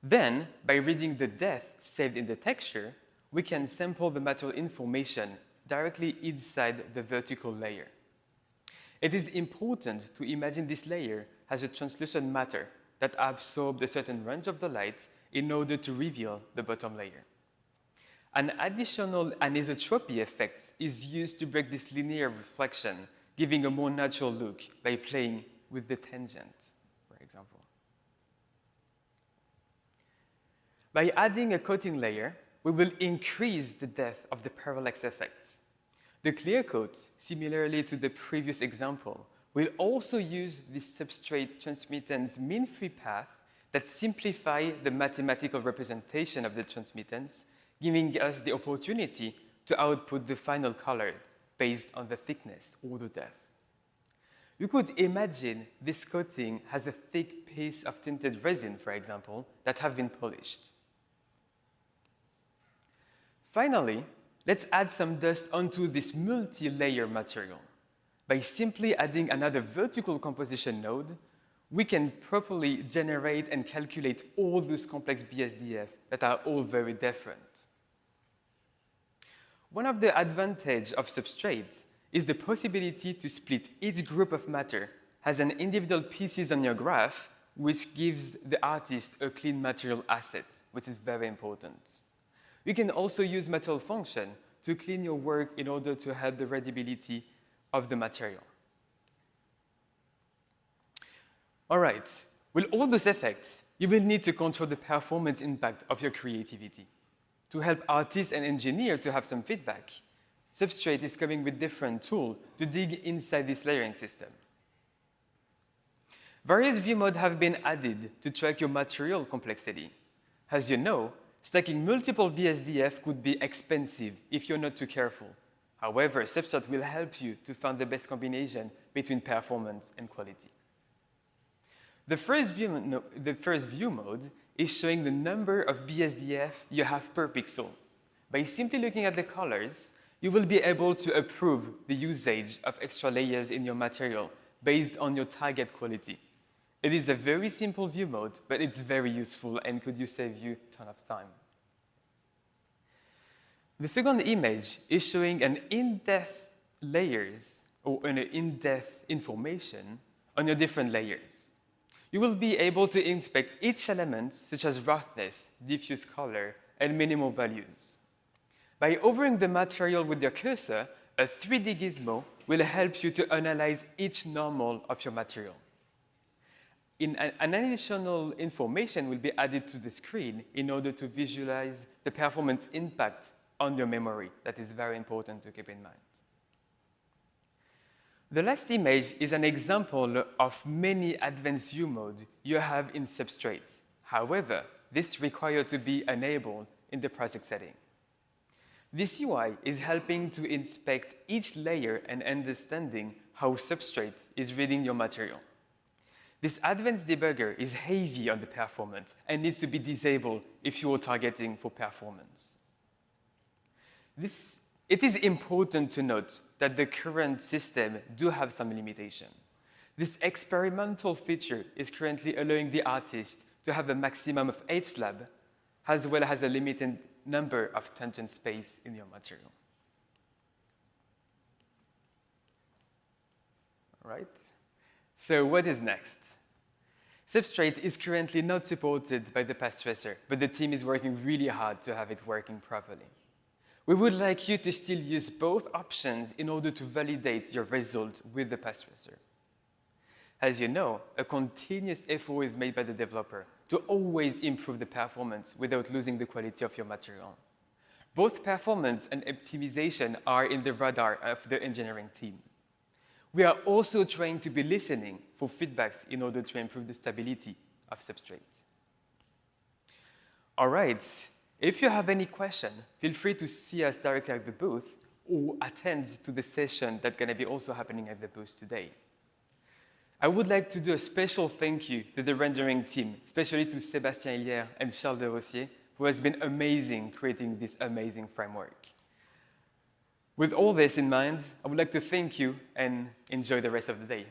Then, by reading the depth saved in the texture, we can sample the material information directly inside the vertical layer. It is important to imagine this layer as a translucent matter that absorbs a certain range of the light in order to reveal the bottom layer. An additional anisotropy effect is used to break this linear reflection, giving a more natural look by playing with the tangent, for example. By adding a coating layer, we will increase the depth of the parallax effects. The clear coat, similarly to the previous example, will also use this substrate transmittance mean-free path that simplify the mathematical representation of the transmittance, giving us the opportunity to output the final color based on the thickness or the depth. You could imagine this coating has a thick piece of tinted resin, for example, that have been polished. Finally, let's add some dust onto this multi-layer material. By simply adding another vertical composition node, we can properly generate and calculate all those complex BSDF that are all very different. One of the advantages of substrates is the possibility to split each group of matter as an individual pieces on your graph, which gives the artist a clean material asset, which is very important. You can also use material function to clean your work in order to help the readability of the material. All right, with all those effects, you will need to control the performance impact of your creativity. To help artists and engineers to have some feedback, Substrate is coming with different tools to dig inside this layering system. Various view modes have been added to track your material complexity. As you know, stacking multiple BSDF could be expensive if you're not too careful. However, Substrate will help you to find the best combination between performance and quality. The first view mode is showing the number of BSDF you have per pixel. By simply looking at the colors, you will be able to approve the usage of extra layers in your material based on your target quality. It is a very simple view mode, but it's very useful and could save you a ton of time. The second image is showing an in-depth layers or an in-depth information on your different layers. You will be able to inspect each element, such as roughness, diffuse color, and minimal values. By hovering the material with your cursor, a 3D gizmo will help you to analyze each normal of your material. An additional information will be added to the screen in order to visualize the performance impact on your memory. That is very important to keep in mind. The last image is an example of many advanced view modes you have in Substrate. However, this requires to be enabled in the project setting. This UI is helping to inspect each layer and understanding how Substrate is reading your material. This advanced debugger is heavy on the performance and needs to be disabled if you are targeting for performance. It is important to note that the current system do have some limitation. This experimental feature is currently allowing the artist to have a maximum of 8 slabs, as well as a limited number of tangent space in your material. All right, so what is next? Substrate is currently not supported by the path tracer, but the team is working really hard to have it working properly. We would like you to still use both options in order to validate your result with the path tracer. As you know, a continuous effort is made by the developer to always improve the performance without losing the quality of your material. Both performance and optimization are in the radar of the engineering team. We are also trying to be listening for feedbacks in order to improve the stability of Substrate. All right, if you have any question, feel free to see us directly at the booth or attend to the session that's going to be also happening at the booth today. I would like to do a special thank you to the rendering team, especially to Sébastien Hillière and Charles de Rossier, who has been amazing creating this amazing framework. With all this in mind, I would like to thank you and enjoy the rest of the day.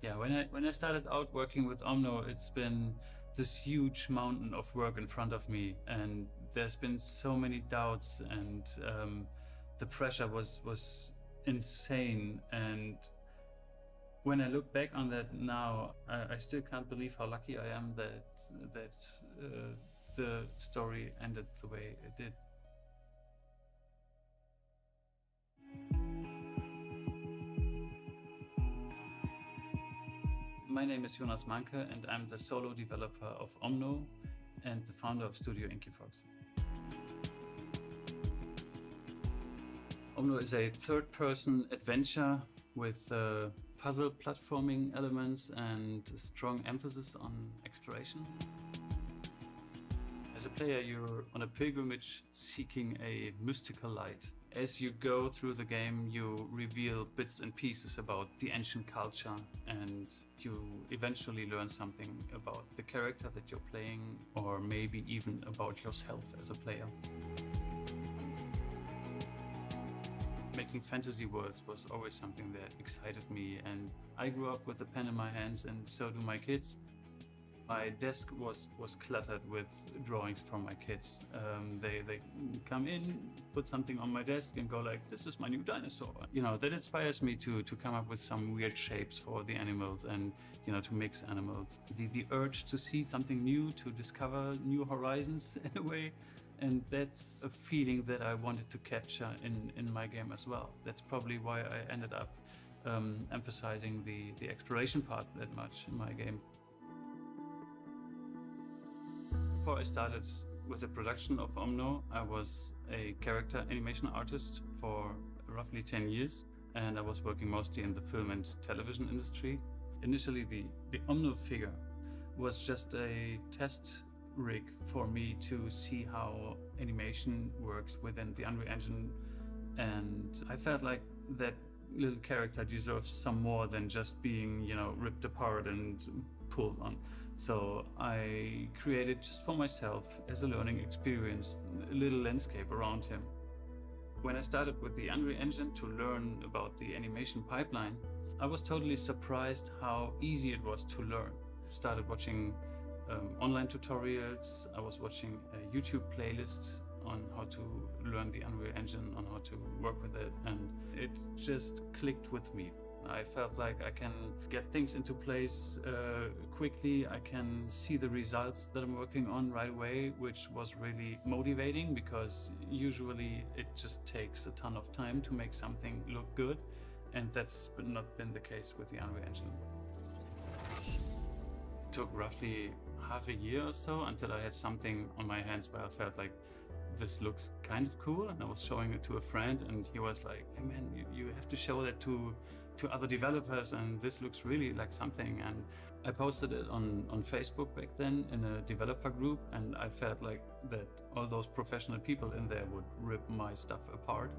Yeah, when I started out working with Omno, it's been this huge mountain of work in front of me, and there's been so many doubts, and the pressure was insane. And when I look back on that now, I still can't believe how lucky I am that the story ended the way it did. My name is Jonas Manke, and I'm the solo developer of Omno and the founder of Studio Inkyfox. Omno is a third-person adventure with puzzle platforming elements and a strong emphasis on exploration. As a player, you're on a pilgrimage seeking a mystical light. As you go through the game, you reveal bits and pieces about the ancient culture, and you eventually learn something about the character that you're playing, or maybe even about yourself as a player. Making fantasy worlds was always something that excited me, and I grew up with a pen in my hands, and so do my kids. My desk was cluttered with drawings from my kids. They come in, put something on my desk and go like, this is my new dinosaur. You know, that inspires me to come up with some weird shapes for the animals, and, you know, to mix animals. The urge to see something new, to discover new horizons in a way. And that's a feeling that I wanted to capture in my game as well. That's probably why I ended up emphasizing the exploration part that much in my game. Before I started with the production of Omno, I was a character animation artist for roughly 10 years, and I was working mostly in the film and television industry. Initially, the Omno figure was just a test rig for me to see how animation works within the Unreal Engine, and I felt like that little character deserves some more than just being, you know, ripped apart and pulled on. So I created just for myself, as a learning experience, a little landscape around him. When I started with the Unreal Engine to learn about the animation pipeline, I was totally surprised how easy it was to learn. Started watching online tutorials. I was watching a YouTube playlist on how to learn the Unreal Engine, on how to work with it, and it just clicked with me. I felt like I can get things into place quickly. I can see the results that I'm working on right away, which was really motivating, because usually it just takes a ton of time to make something look good, and that's not been the case with the Unreal Engine. It took roughly half a year or so until I had something on my hands where I felt like this looks kind of cool, and I was showing it to a friend, and he was like, hey man, you have to show that to other developers, and this looks really like something. And I posted it on Facebook back then in a developer group, and I felt like that all those professional people in there would rip my stuff apart.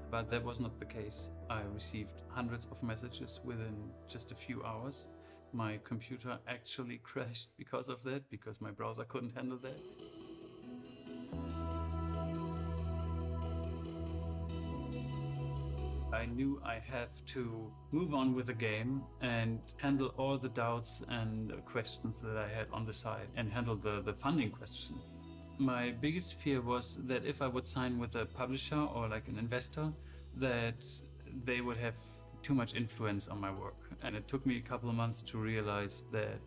But that was not the case. I received hundreds of messages within just a few hours. My computer actually crashed because of that, because my browser couldn't handle that. I knew I have to move on with the game and handle all the doubts and questions that I had on the side, and handle the funding question. My biggest fear was that if I would sign with a publisher or like an investor, that they would have too much influence on my work. And it took me a couple of months to realize that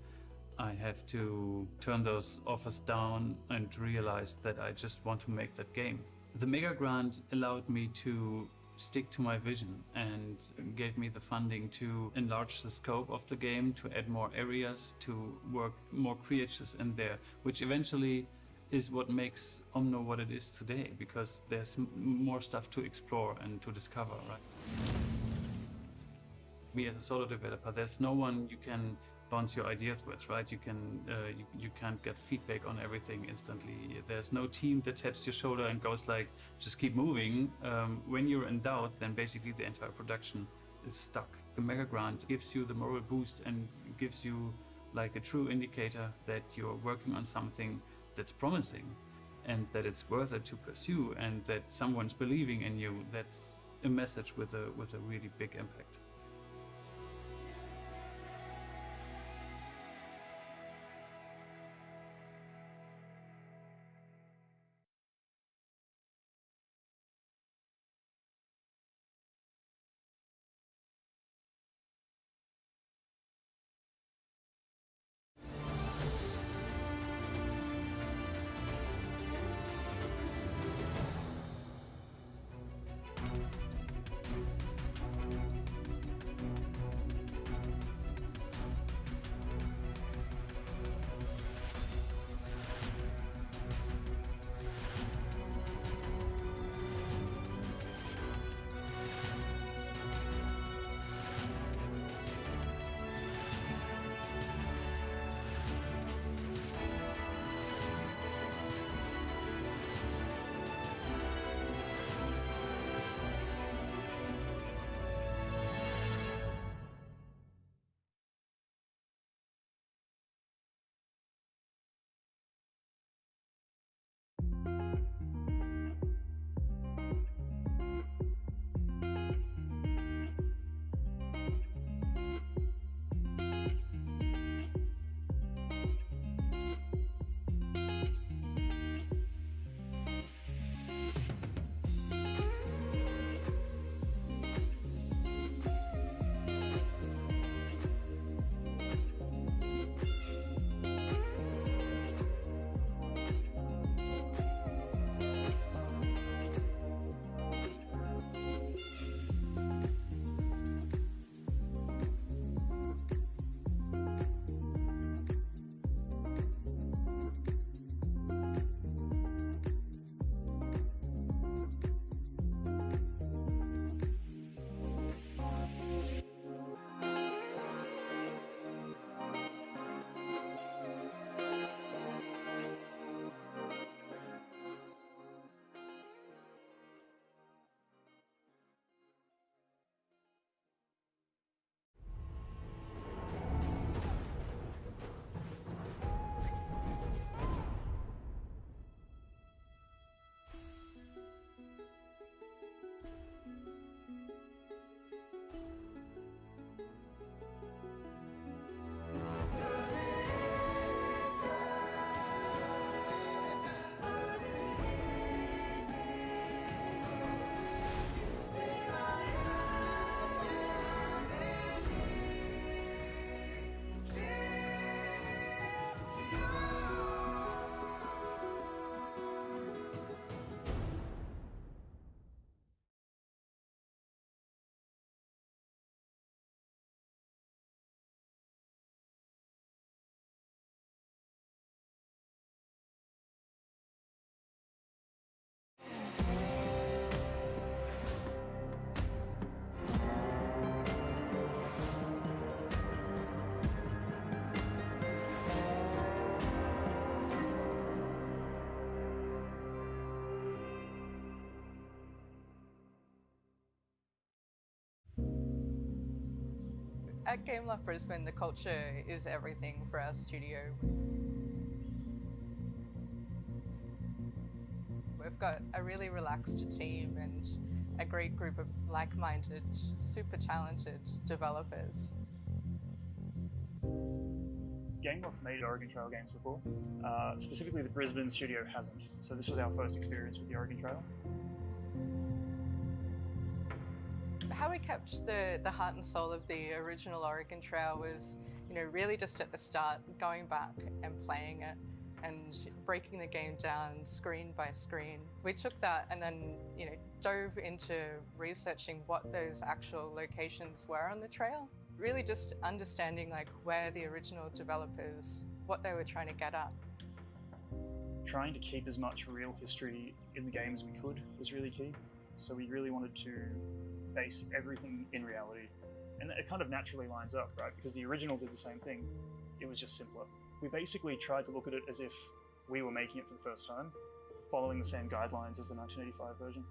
I have to turn those offers down and realize that I just want to make that game. The mega grant allowed me to stick to my vision and gave me the funding to enlarge the scope of the game, to add more areas, to work more creatures in there, which eventually is what makes Omno what it is today, because there's more stuff to explore and to discover, right? Me as a solo developer, there's no one you can bounce your ideas with, right? You can't get feedback on everything instantly. There's no team that taps your shoulder and goes like, just keep moving. When you're in doubt, then basically the entire production is stuck. The mega grant gives you the moral boost and gives you like a true indicator that you're working on something that's promising and that it's worth it to pursue, and that someone's believing in you. That's a message with a really big impact. At Gameloft Brisbane, the culture is everything for our studio. We've got a really relaxed team and a great group of like-minded, super talented developers. Gameloft made Oregon Trail games before. Specifically, the Brisbane studio hasn't. So this was our first experience with the Oregon Trail. How we kept the heart and soul of the original Oregon Trail was, really just at the start, going back and playing it and breaking the game down screen by screen. We took that and then, dove into researching what those actual locations were on the trail. Really just understanding where the original developers, what they were trying to get at. Trying to keep as much real history in the game as we could was really key. So we really wanted to base everything in reality. And it kind of naturally lines up, right? Because the original did the same thing. It was just simpler. We basically tried to look at it as if we were making it for the first time, following the same guidelines as the 1985 version.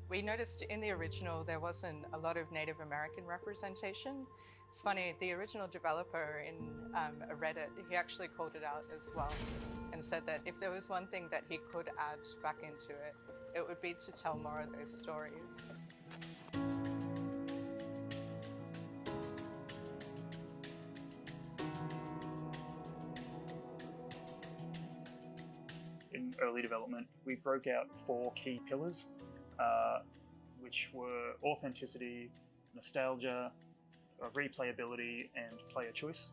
We noticed in the original there wasn't a lot of Native American representation. It's funny, the original developer in a Reddit, he actually called it out as well and said that if there was one thing that he could add back into it, it would be to tell more of those stories. In early development, we broke out 4 key pillars, which were authenticity, nostalgia, replayability, and player choice.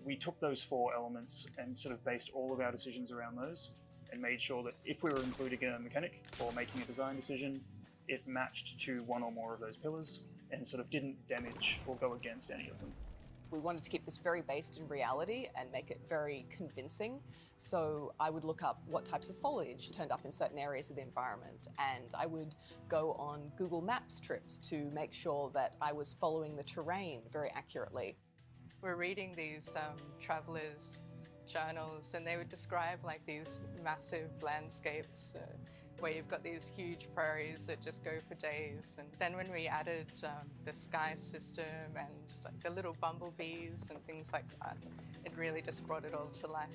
We took those 4 elements and sort of based all of our decisions around those and made sure that if we were including a mechanic or making a design decision, it matched to one or more of those pillars and sort of didn't damage or go against any of them. We wanted to keep this very based in reality and make it very convincing. So I would look up what types of foliage turned up in certain areas of the environment, and I would go on Google Maps trips to make sure that I was following the terrain very accurately. We're reading these travelers' journals, and they would describe these massive landscapes where you've got these huge prairies that just go for days. And then when we added the sky system and the little bumblebees and things like that, it really just brought it all to life.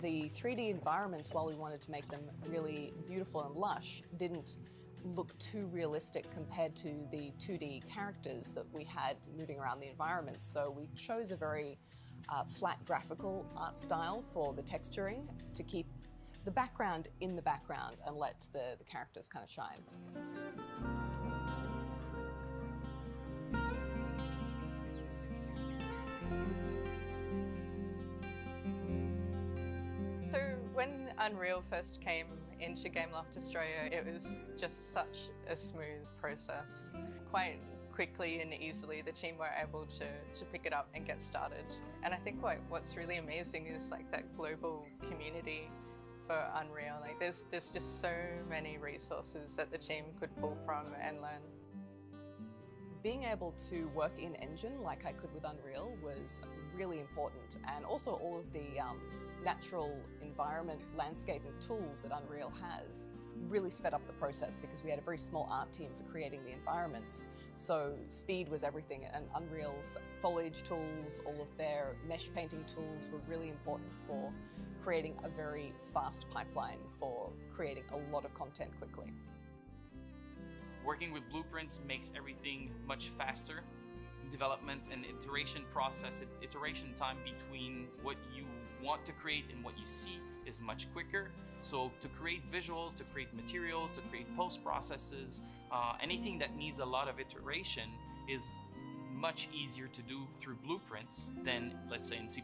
The 3D environments, while we wanted to make them really beautiful and lush, didn't look too realistic compared to the 2D characters that we had moving around the environment. So we chose a very flat graphical art style for the texturing to keep the background in the background and let the characters kind of shine. So when Unreal first came into Gameloft Australia, it was just such a smooth process. Quite quickly and easily, the team were able to pick it up and get started. And I think what's really amazing is that global community for Unreal. There's just so many resources that the team could pull from and learn. Being able to work in engine like I could with Unreal was really important, and also all of the natural environment landscaping tools that Unreal has really sped up the process because we had a very small art team for creating the environments. So speed was everything, and Unreal's foliage tools, all of their mesh painting tools were really important for creating a very fast pipeline for creating a lot of content quickly. Working with blueprints makes everything much faster. Development and iteration process, iteration time between what you want to create and what you see is much quicker. So to create visuals, to create materials, to create post processes, anything that needs a lot of iteration is much easier to do through blueprints than, let's say, in C++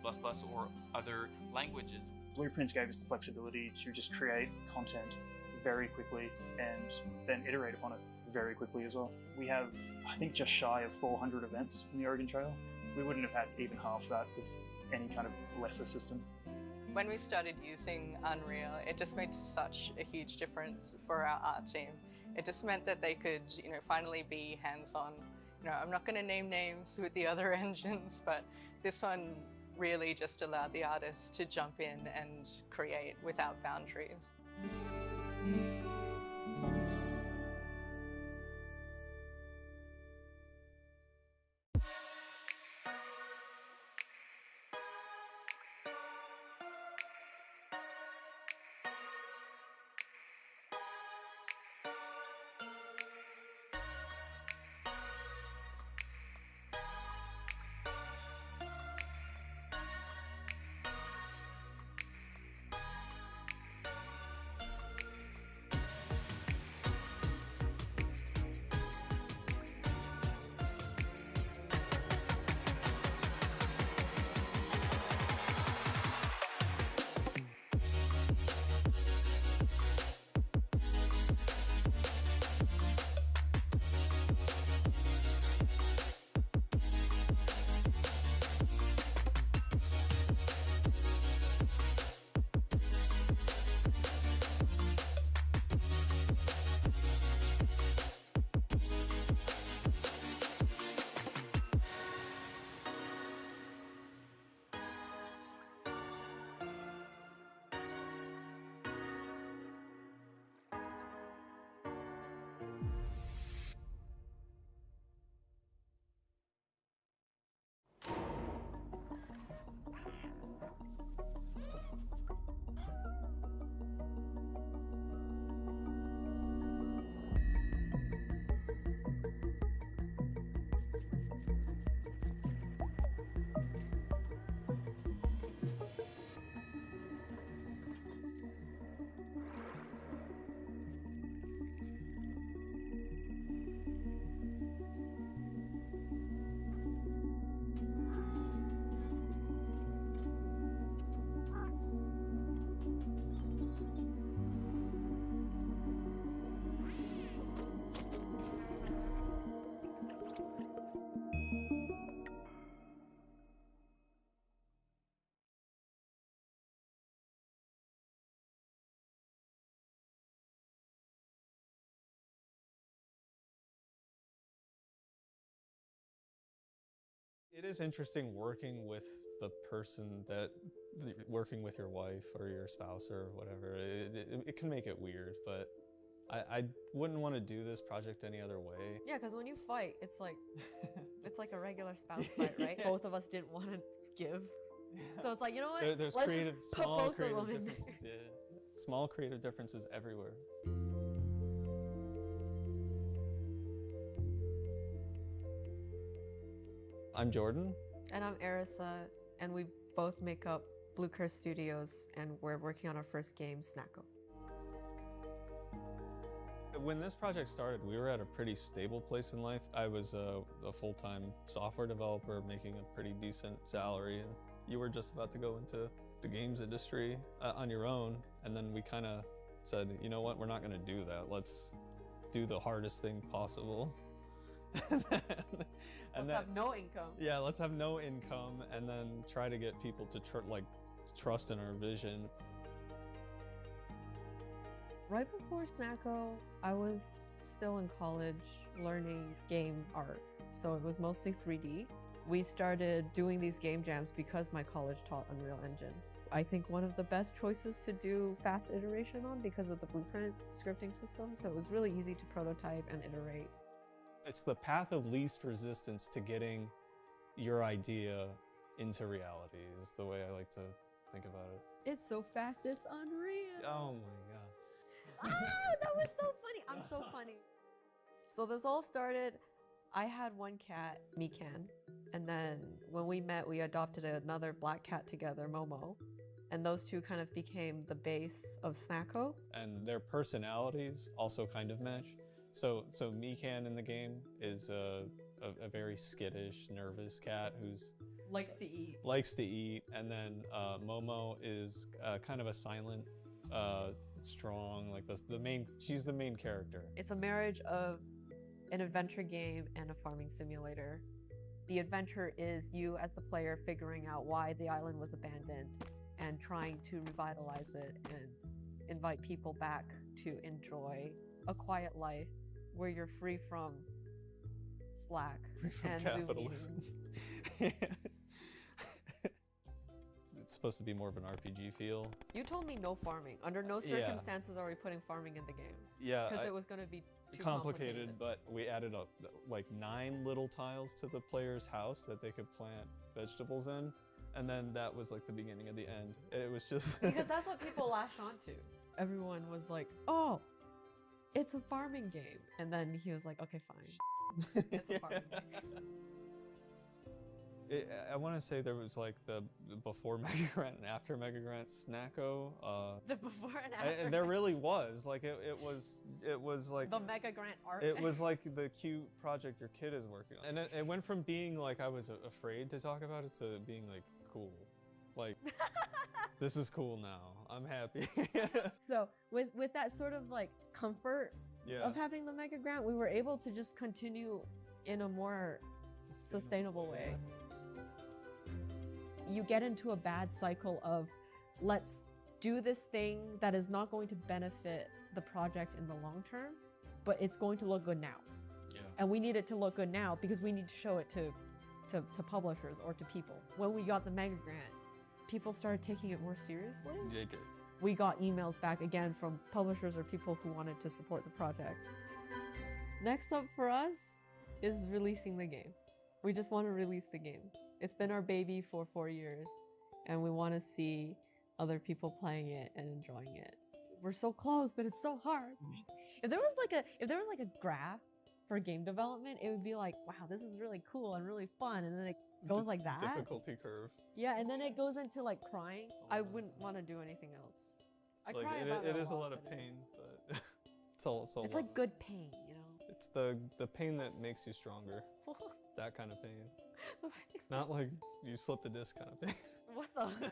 or other languages. Blueprints gave us the flexibility to just create content very quickly and then iterate upon it very quickly as well. We have, I think, just shy of 400 events in the Oregon Trail. We wouldn't have had even half that with any kind of lesser system. When we started using Unreal, it just made such a huge difference for our art team. It just meant that they could, finally be hands-on. I'm not going to name names with the other engines, but this one really just allowed the artists to jump in and create without boundaries. It is interesting working with the person working with your wife or your spouse or whatever. It can make it weird, but I wouldn't want to do this project any other way. Yeah, because when you fight, it's like a regular spouse fight, right? Yeah. Both of us didn't want to give. So it's like, you know what? There's Let's creative, just put small both of creative them in there. differences. Yeah, small creative differences everywhere. I'm Jordan. And I'm Arisa, and we both make up Blue Curse Studios, and we're working on our first game, Snacko. When this project started, we were at a pretty stable place in life. I was a full-time software developer making a pretty decent salary, and you were just about to go into the games industry on your own, and then we kind of said, you know what, we're not going to do that. Let's do the hardest thing possible. Let's have no income. Yeah, let's have no income, and then try to get people to trust in our vision. Right before Snacko, I was still in college learning game art, so it was mostly 3D. We started doing these game jams because my college taught Unreal Engine. I think one of the best choices to do fast iteration on because of the Blueprint scripting system, so it was really easy to prototype and iterate. It's the path of least resistance to getting your idea into reality is the way I like to think about it. It's so fast, it's unreal. Oh my god. Ah, that was so funny. I'm so funny. So this all started, I had one cat, Mikan, and then when we met, we adopted another black cat together, Momo, and those two kind of became the base of Snacko. And their personalities also kind of match. So Mikan in the game is a very skittish, nervous cat who's likes to eat. Likes to eat, and then Momo is kind of a silent, strong, like she's the main character. It's a marriage of an adventure game and a farming simulator. The adventure is you as the player figuring out why the island was abandoned and trying to revitalize it and invite people back to enjoy a quiet life where you're free from Slack and capitalism. Zoom meetings. It's supposed to be more of an RPG feel. You told me no farming. Under no circumstances are we putting farming in the game. Yeah. Because it was going to be too complicated, but we added up like 9 little tiles to the player's house that they could plant vegetables in. And then that was like the beginning of the end. It was just... Because that's what people latched onto. Everyone was like, oh, it's a farming game. And then he was like, okay, fine. It's a farming game. I want to say there was like the before Mega Grant and after Mega Grant Snacko. The before and after. There really was like it was like the Mega Grant art. It was like the cute project your kid is working on, and it went from being like I was afraid to talk about it to being like cool, like this is cool now. I'm happy. So with that sort of like comfort of having the Mega Grant, we were able to just continue in a more sustainable way. You get into a bad cycle of let's do this thing that is not going to benefit the project in the long term, but it's going to look good now. Yeah. And we need it to look good now because we need to show it to publishers or to people. When we got the Mega Grant, people started taking it more seriously. They did. We got emails back again from publishers or people who wanted to support the project. Next up for us is releasing the game. We just want to release the game. It's been our baby for 4 years, and we want to see other people playing it and enjoying it. We're so close, but it's so hard. If there was like a graph for game development, it would be like, wow, this is really cool and really fun, and then it goes like that. Difficulty curve. Yeah, and then it goes into like crying. I wouldn't want to do anything else. I cry about it is a lot of pain, but it's also it's like good pain, you know. It's the pain that makes you stronger. That kind of pain. Not like you slipped a disc kind of pain. What the?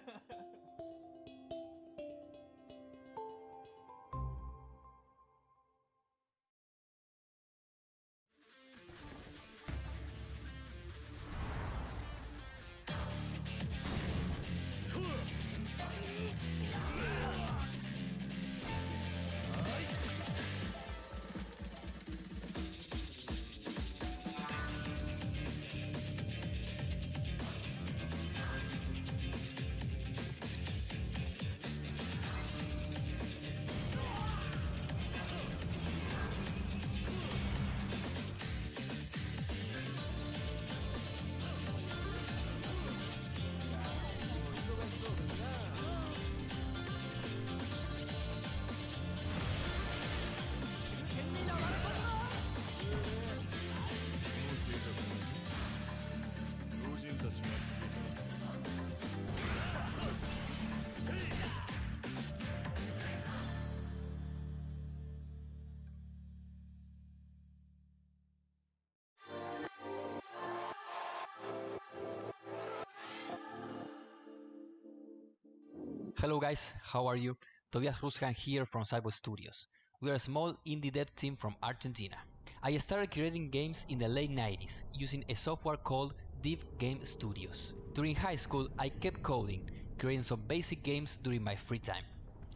Hello guys, how are you? Tobias Rusjan here from Cyber Studios. We are a small indie dev team from Argentina. I started creating games in the late 90s using a software called Deep Game Studios. During high school, I kept coding, creating some basic games during my free time.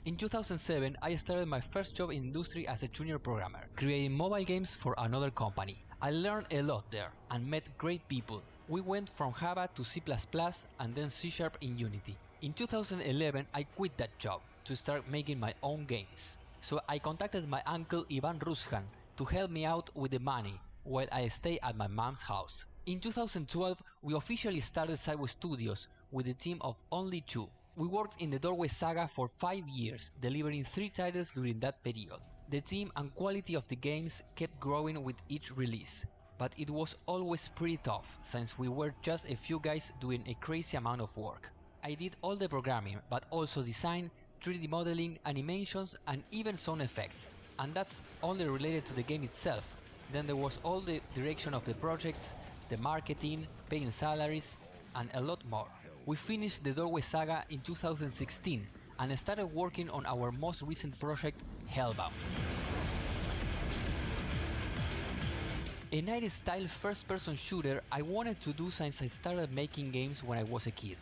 In 2007, I started my first job in industry as a junior programmer, creating mobile games for another company. I learned a lot there and met great people. We went from Java to C++ and then C# in Unity. In 2011, I quit that job to start making my own games. So I contacted my uncle Ivan Rusjan to help me out with the money while I stay at my mom's house. In 2012, we officially started Cyber Studios with a team of only 2. We worked in the Doorway saga for 5 years, delivering 3 titles during that period. The team and quality of the games kept growing with each release, but it was always pretty tough since we were just a few guys doing a crazy amount of work. I did all the programming, but also design, 3D modeling, animations, and even sound effects. And that's only related to the game itself. Then there was all the direction of the projects, the marketing, paying salaries, and a lot more. We finished the Doorway saga in 2016 and started working on our most recent project, Hellbound. A 90s style first-person shooter I wanted to do since I started making games when I was a kid.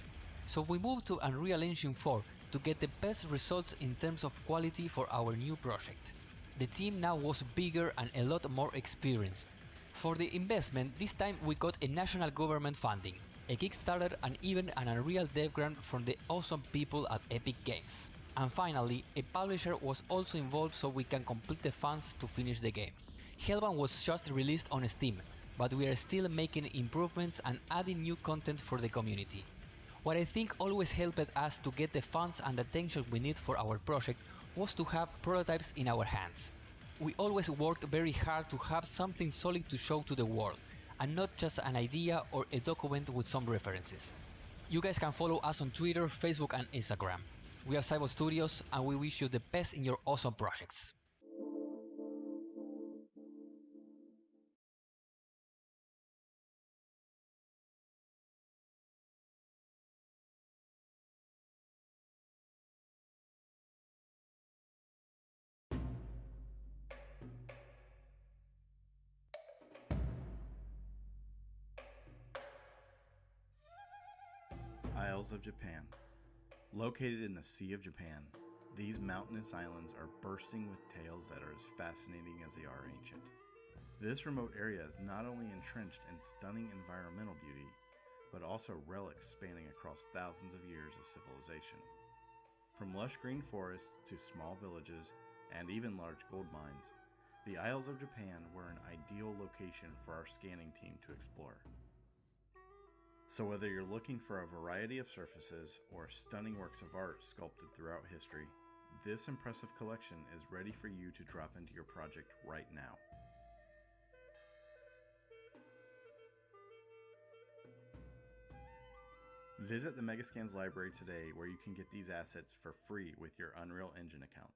So we moved to Unreal Engine 4 to get the best results in terms of quality for our new project. The team now was bigger and a lot more experienced. For the investment, this time we got a national government funding, a Kickstarter, and even an Unreal Dev Grant from the awesome people at Epic Games. And finally, a publisher was also involved so we can complete the funds to finish the game. Hellbound was just released on Steam, but we are still making improvements and adding new content for the community. What I think always helped us to get the funds and attention we need for our project was to have prototypes in our hands. We always worked very hard to have something solid to show to the world, and not just an idea or a document with some references. You guys can follow us on Twitter, Facebook, and Instagram. We are Cyber Studios, and we wish you the best in your awesome projects. Isles of Japan. Located in the Sea of Japan, these mountainous islands are bursting with tales that are as fascinating as they are ancient. This remote area is not only entrenched in stunning environmental beauty, but also relics spanning across thousands of years of civilization. From lush green forests to small villages and even large gold mines, the Isles of Japan were an ideal location for our scanning team to explore. So whether you're looking for a variety of surfaces or stunning works of art sculpted throughout history, this impressive collection is ready for you to drop into your project right now. Visit the Megascans library today where you can get these assets for free with your Unreal Engine account.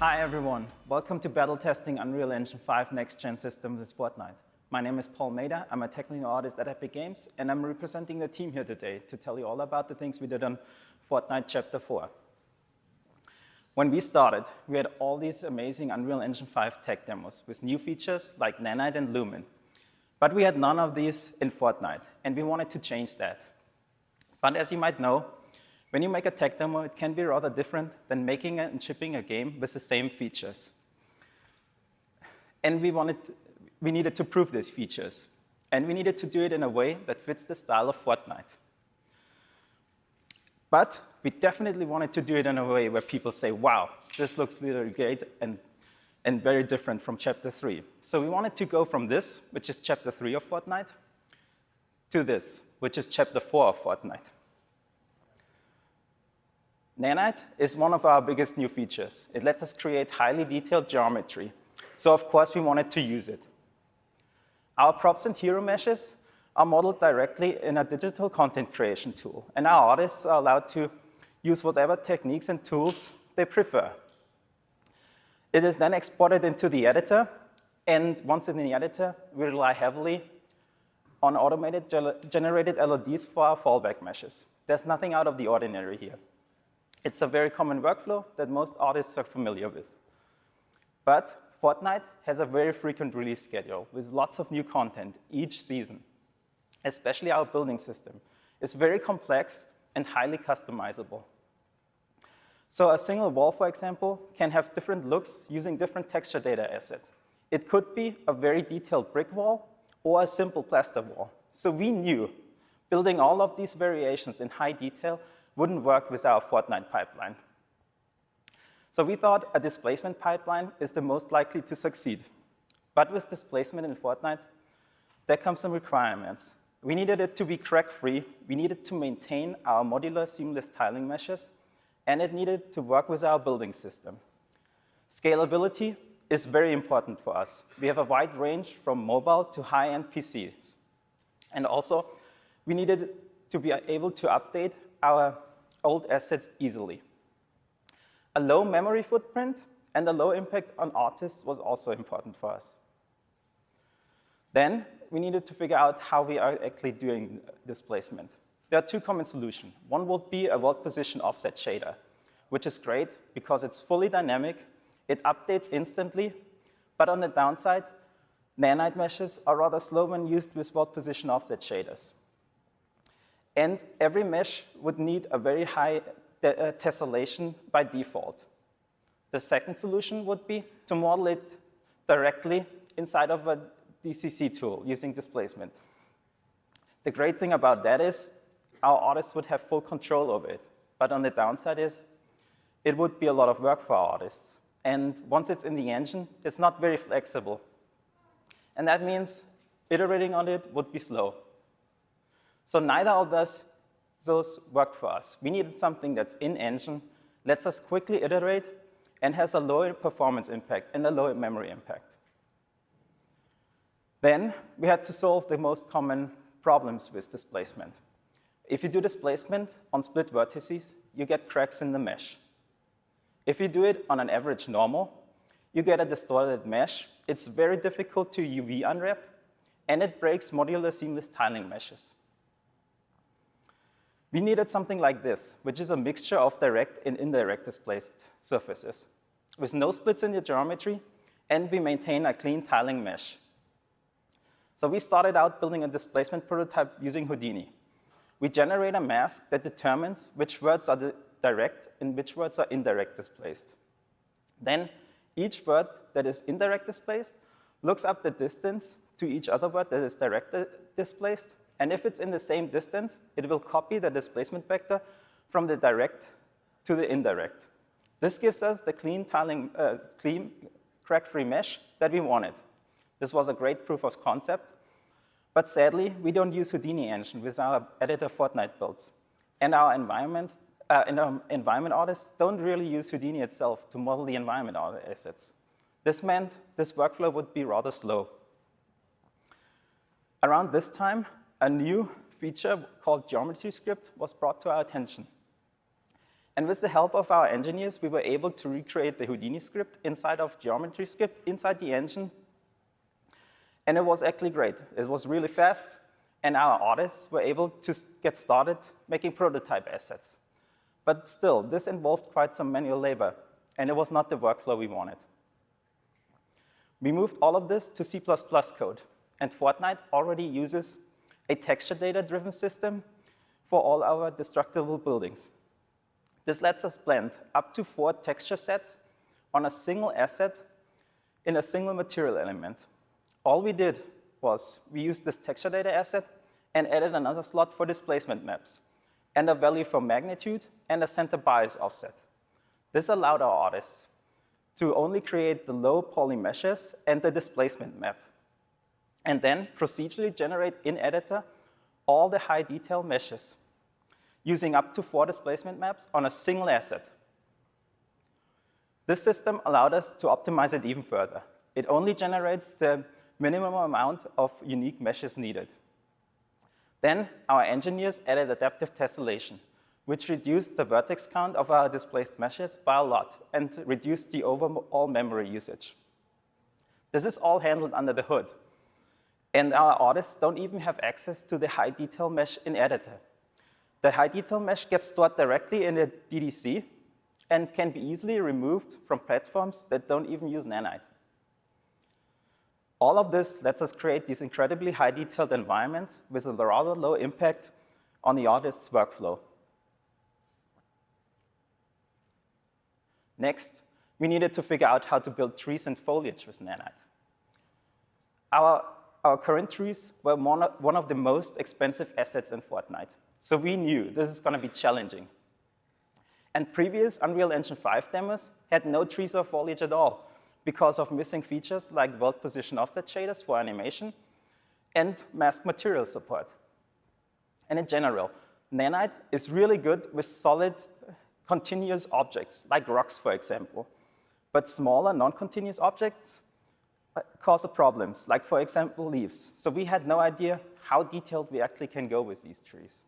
Hi everyone, welcome to battle testing Unreal Engine 5 next-gen systems with Fortnite. My name is Paul Mader, I'm a technical artist at Epic Games, and I'm representing the team here today to tell you all about the things we did on Fortnite Chapter 4. When we started, we had all these amazing Unreal Engine 5 tech demos with new features like Nanite and Lumen. But we had none of these in Fortnite, and we wanted to change that. But as you might know, when you make a tech demo, it can be rather different than making and shipping a game with the same features. And we needed to prove these features. And we needed to do it in a way that fits the style of Fortnite. But we definitely wanted to do it in a way where people say, wow, this looks really great and very different from Chapter 3. So we wanted to go from this, which is Chapter 3 of Fortnite, to this, which is Chapter 4 of Fortnite. Nanite is one of our biggest new features. It lets us create highly detailed geometry. So of course, we wanted to use it. Our props and hero meshes are modeled directly in a digital content creation tool. And our artists are allowed to use whatever techniques and tools they prefer. It is then exported into the editor. And once in the editor, we rely heavily on automated generated LODs for our fallback meshes. There's nothing out of the ordinary here. It's a very common workflow that most artists are familiar with. But Fortnite has a very frequent release schedule with lots of new content each season. Especially our building system is very complex and highly customizable. So a single wall, for example, can have different looks using different texture data assets. It could be a very detailed brick wall or a simple plaster wall. So we knew building all of these variations in high detail wouldn't work with our Fortnite pipeline. So we thought a displacement pipeline is the most likely to succeed. But with displacement in Fortnite, there come some requirements. We needed it to be crack-free, we needed to maintain our modular seamless tiling meshes, and it needed to work with our building system. Scalability is very important for us. We have a wide range from mobile to high-end PCs. And also, we needed to be able to update our old assets easily. A low memory footprint and a low impact on artists was also important for us. Then we needed to figure out how we are actually doing displacement. There are two common solutions. One would be a world position offset shader, which is great because it's fully dynamic, it updates instantly, but on the downside, nanite meshes are rather slow when used with world position offset shaders. And every mesh would need a very high tessellation by default. The second solution would be to model it directly inside of a DCC tool using displacement. The great thing about that is our artists would have full control over it. But on the downside is it would be a lot of work for our artists. And once it's in the engine, it's not very flexible. And that means iterating on it would be slow. So neither of those worked for us. We needed something that's in-engine, lets us quickly iterate, and has a lower performance impact and a lower memory impact. Then we had to solve the most common problems with displacement. If you do displacement on split vertices, you get cracks in the mesh. If you do it on an average normal, you get a distorted mesh. It's very difficult to UV unwrap, and it breaks modular seamless tiling meshes. We needed something like this, which is a mixture of direct and indirect displaced surfaces, with no splits in the geometry, and we maintain a clean tiling mesh. So we started out building a displacement prototype using Houdini. We generate a mask that determines which words are direct and which words are indirect displaced. Then each word that is indirect displaced looks up the distance to each other word that is direct displaced. And if it's in the same distance, it will copy the displacement vector from the direct to the indirect. This gives us the clean crack-free mesh that we wanted. This was a great proof of concept. But sadly, we don't use Houdini engine with our editor Fortnite builds. And our environment artists don't really use Houdini itself to model the environment assets. This meant this workflow would be rather slow. Around this time, a new feature called Geometry Script was brought to our attention. And with the help of our engineers, we were able to recreate the Houdini script inside of geometry script inside the engine. And it was actually great. It was really fast, and our artists were able to get started making prototype assets. But still, this involved quite some manual labor, and it was not the workflow we wanted. We moved all of this to C++ code, and Fortnite already uses a texture data-driven system for all our destructible buildings. This lets us blend up to 4 texture sets on a single asset in a single material element. All we did was we used this texture data asset and added another slot for displacement maps, and a value for magnitude, and a center bias offset. This allowed our artists to only create the low poly meshes and the displacement map, and then procedurally generate in editor all the high detail meshes, using up to 4 displacement maps on a single asset. This system allowed us to optimize it even further. It only generates the minimum amount of unique meshes needed. Then our engineers added adaptive tessellation, which reduced the vertex count of our displaced meshes by a lot and reduced the overall memory usage. This is all handled under the hood. And our artists don't even have access to the high detail mesh in editor. The high detail mesh gets stored directly in the GDC and can be easily removed from platforms that don't even use Nanite. All of this lets us create these incredibly high detailed environments with a rather low impact on the artist's workflow. Next, we needed to figure out how to build trees and foliage with Nanite. Our current trees were one of the most expensive assets in Fortnite, so we knew this is going to be challenging. And previous Unreal Engine 5 demos had no trees or foliage at all, because of missing features like world position offset shaders for animation and mask material support. And in general, Nanite is really good with solid, continuous objects, like rocks, for example. But smaller, non-continuous objects cause problems, like, for example, leaves. So we had no idea how detailed we actually can go with these trees.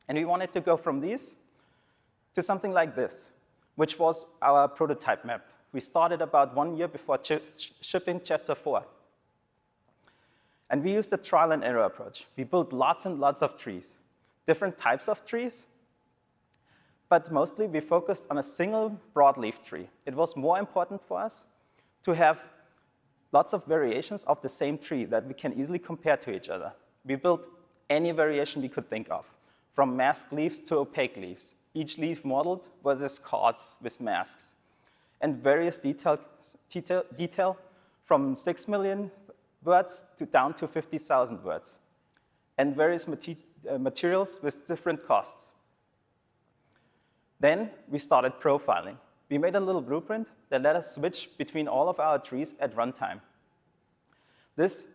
And we wanted to go from these to something like this, which was our prototype map. We started about 1 year before shipping chapter 4. And we used the trial and error approach. We built lots and lots of trees, different types of trees, but mostly we focused on a single broadleaf tree. It was more important for us to have lots of variations of the same tree that we can easily compare to each other. We built any variation we could think of, from masked leaves to opaque leaves. Each leaf modeled was as cards with masks, and various detail from 6 million words down to 50,000 words, and various materials with different costs. Then we started profiling. We made a little blueprint that let us switch between all of our trees at runtime. This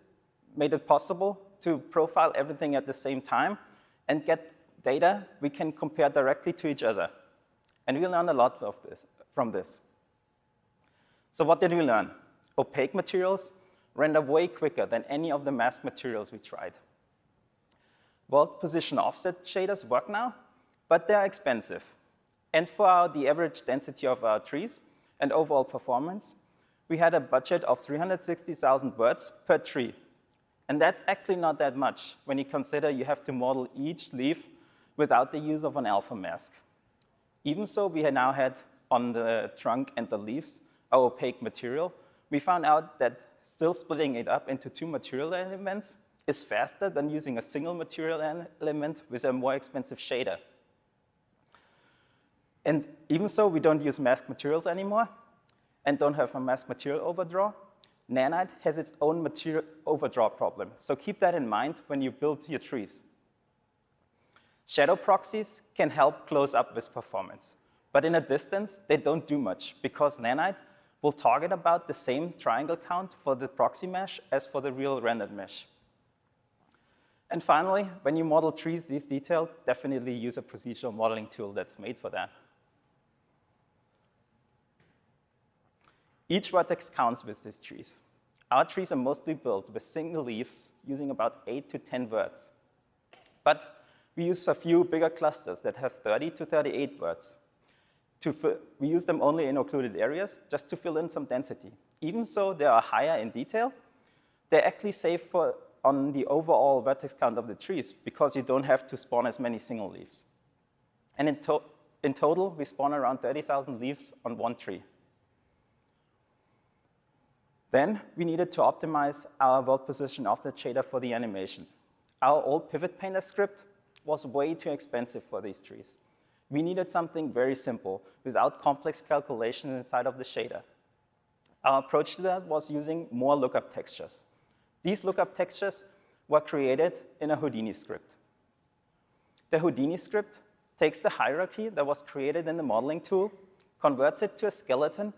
made it possible to profile everything at the same time and get data we can compare directly to each other. And we learned a lot from this. So what did we learn? Opaque materials render way quicker than any of the masked materials we tried. World position offset shaders work now, but they're expensive. And for the average density of our trees and overall performance, we had a budget of 360,000 words per tree. And that's actually not that much when you consider you have to model each leaf without the use of an alpha mask. Even so, we now had on the trunk and the leaves our opaque material. We found out that still splitting it up into 2 material elements is faster than using a single material element with a more expensive shader. And even so, we don't use masked materials anymore and don't have a masked material overdraw. Nanite has its own material overdraw problem, so keep that in mind when you build your trees. Shadow proxies can help close up this performance, but in a distance, they don't do much because Nanite will target about the same triangle count for the proxy mesh as for the real rendered mesh. And finally, when you model trees this detailed, definitely use a procedural modeling tool that's made for that. Each vertex counts with these trees. Our trees are mostly built with single leaves using about 8 to 10 words. But we use a few bigger clusters that have 30 to 38 words. We use them only in occluded areas just to fill in some density. Even so, they are higher in detail. They're actually safe on the overall vertex count of the trees because you don't have to spawn as many single leaves. And in total, we spawn around 30,000 leaves on one tree. Then we needed to optimize our world position of the shader for the animation. Our old pivot painter script was way too expensive for these trees. We needed something very simple without complex calculation inside of the shader. Our approach to that was using more lookup textures. These lookup textures were created in a Houdini script. The Houdini script takes the hierarchy that was created in the modeling tool, converts it to a skeleton,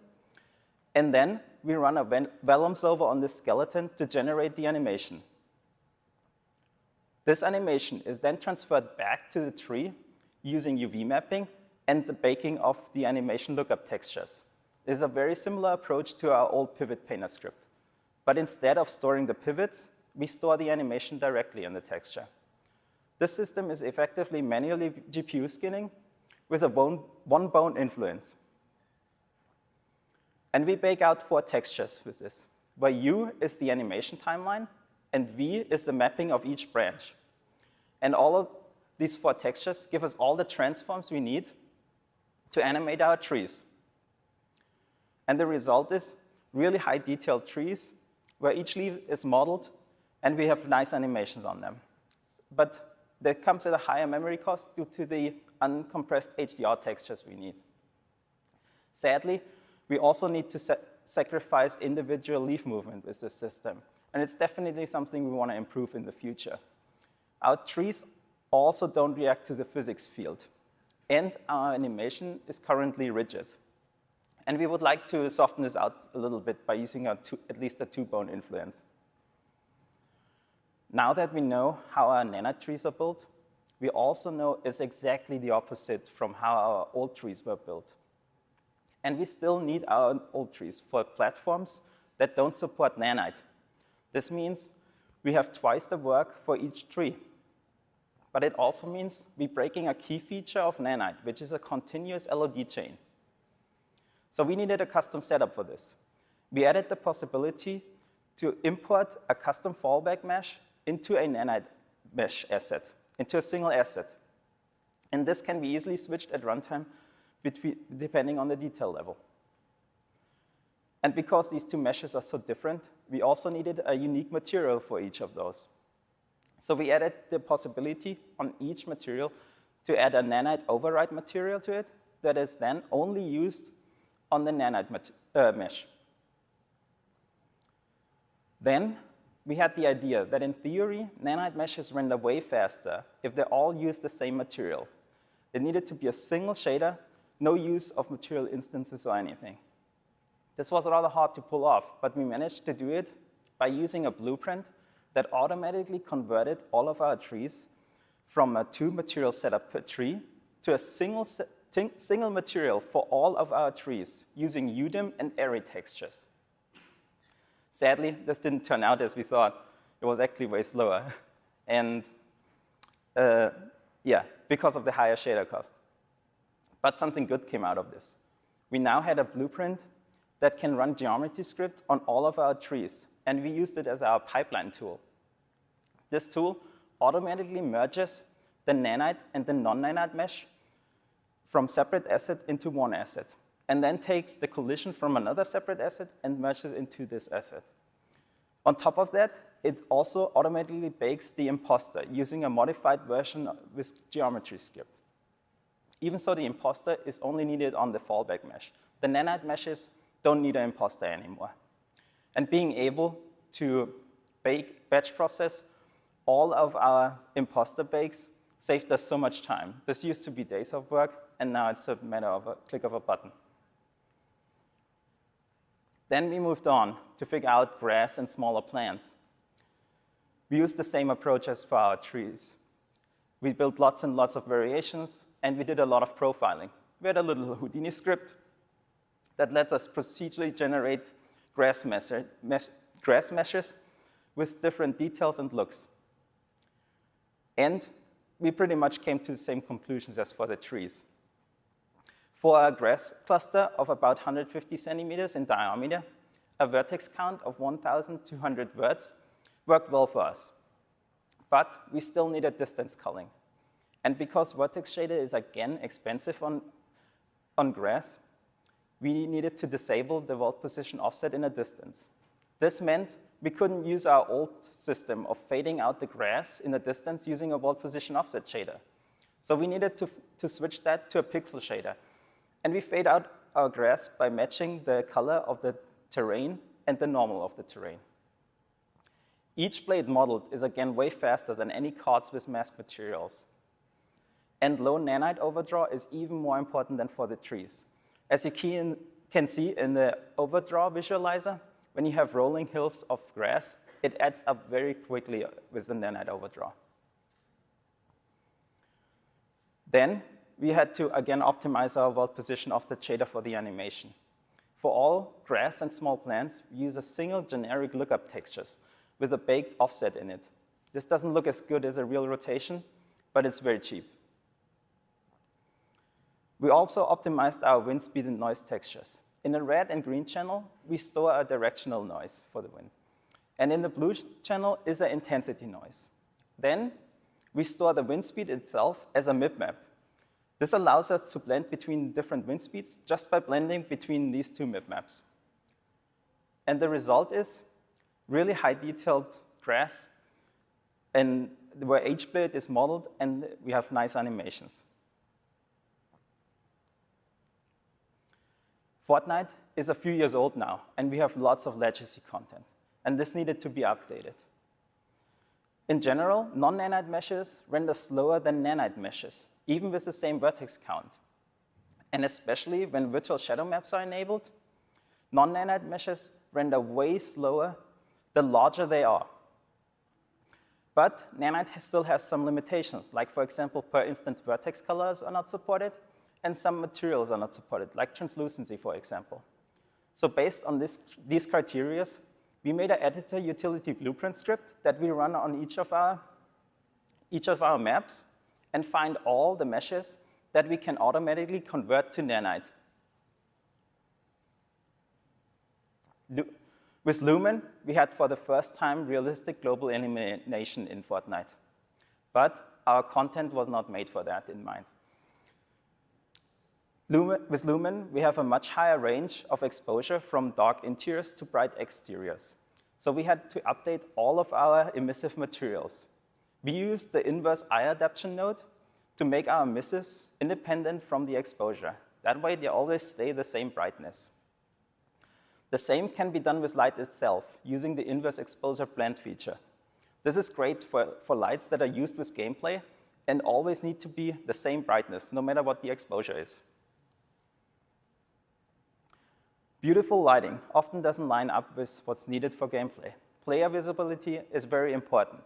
and then we run a vellum solver on this skeleton to generate the animation. This animation is then transferred back to the tree using UV mapping and the baking of the animation lookup textures. This is a very similar approach to our old pivot painter script. But instead of storing the pivots, we store the animation directly in the texture. This system is effectively manually GPU skinning with a one bone influence. And we bake out 4 textures with this, where U is the animation timeline, and V is the mapping of each branch. And all of these 4 textures give us all the transforms we need to animate our trees. And the result is really high detailed trees where each leaf is modeled and we have nice animations on them. But that comes at a higher memory cost due to the uncompressed HDR textures we need. Sadly, we also need to sacrifice individual leaf movement with this system. And it's definitely something we want to improve in the future. Our trees also don't react to the physics field. And our animation is currently rigid. And we would like to soften this out a little bit by using at least a 2-bone influence. Now that we know how our nanite trees are built, we also know it's exactly the opposite from how our old trees were built. And we still need our old trees for platforms that don't support nanite. This means we have twice the work for each tree. But it also means we're breaking a key feature of nanite, which is a continuous LOD chain. So we needed a custom setup for this. We added the possibility to import a custom fallback mesh into a nanite mesh asset, into a single asset. And this can be easily switched at runtime depending on the detail level. And because these 2 meshes are so different, we also needed a unique material for each of those. So we added the possibility on each material to add a nanite override material to it that is then only used on the nanite mesh. Then we had the idea that in theory, nanite meshes render way faster if they all use the same material. It needed to be a single shader, no use of material instances or anything. This was rather hard to pull off, but we managed to do it by using a blueprint that automatically converted all of our trees from a 2-material setup per tree to a single material for all of our trees using UDIM and array textures. Sadly, this didn't turn out as we thought. It was actually way slower. And yeah, because of the higher shader cost. But something good came out of this. We now had a blueprint that can run geometry script on all of our trees, and we used it as our pipeline tool. This tool automatically merges the nanite and the non-nanite mesh from separate assets into one asset, and then takes the collision from another separate asset and merges it into this asset. On top of that, it also automatically bakes the imposter using a modified version with geometry script. Even so, the imposter is only needed on the fallback mesh. The nanite meshes don't need an imposter anymore. And being able to batch process all of our imposter bakes saved us so much time. This used to be days of work, and now it's a matter of a click of a button. Then we moved on to figure out grass and smaller plants. We used the same approach as for our trees. We built lots and lots of variations, and we did a lot of profiling. We had a little Houdini script that let us procedurally generate grass meshes with different details and looks. And we pretty much came to the same conclusions as for the trees. For a grass cluster of about 150 centimeters in diameter, a vertex count of 1,200 verts worked well for us. But we still needed distance culling. And because vertex shader is again expensive on grass, we needed to disable the vault position offset in a distance. This meant we couldn't use our old system of fading out the grass in a distance using a vault position offset shader. So we needed to switch that to a pixel shader. And we fade out our grass by matching the color of the terrain and the normal of the terrain. Each blade modeled is again way faster than any cards with mask materials. And low nanite overdraw is even more important than for the trees. As you can see in the overdraw visualizer, when you have rolling hills of grass, it adds up very quickly with the nanite overdraw. Then we had to again optimize our vault position offset shader for the animation. For all grass and small plants, we use a single generic lookup textures with a baked offset in it. This doesn't look as good as a real rotation, but it's very cheap. We also optimized our wind speed and noise textures. In the red and green channel, we store a directional noise for the wind. And in the blue channel is an intensity noise. Then we store the wind speed itself as a mipmap. This allows us to blend between different wind speeds just by blending between these two mipmaps. And the result is really high detailed grass, and where each blade is modeled, and we have nice animations. Fortnite is a few years old now, and we have lots of legacy content, and this needed to be updated. In general, non-nanite meshes render slower than nanite meshes, even with the same vertex count. And especially when virtual shadow maps are enabled, non-nanite meshes render way slower the larger they are. But nanite still has some limitations, like for example, per instance, vertex colors are not supported, and some materials are not supported, like translucency, for example. So based on these criteria, we made an editor utility blueprint script that we run on each of our maps and find all the meshes that we can automatically convert to nanite. With Lumen, we had for the first time realistic global illumination in Fortnite. But our content was not made for that in mind. With Lumen, we have a much higher range of exposure from dark interiors to bright exteriors. So we had to update all of our emissive materials. We used the inverse eye adaptation node to make our emissives independent from the exposure. That way, they always stay the same brightness. The same can be done with light itself, using the inverse exposure blend feature. This is great for lights that are used with gameplay and always need to be the same brightness, no matter what the exposure is. Beautiful lighting often doesn't line up with what's needed for gameplay. Player visibility is very important.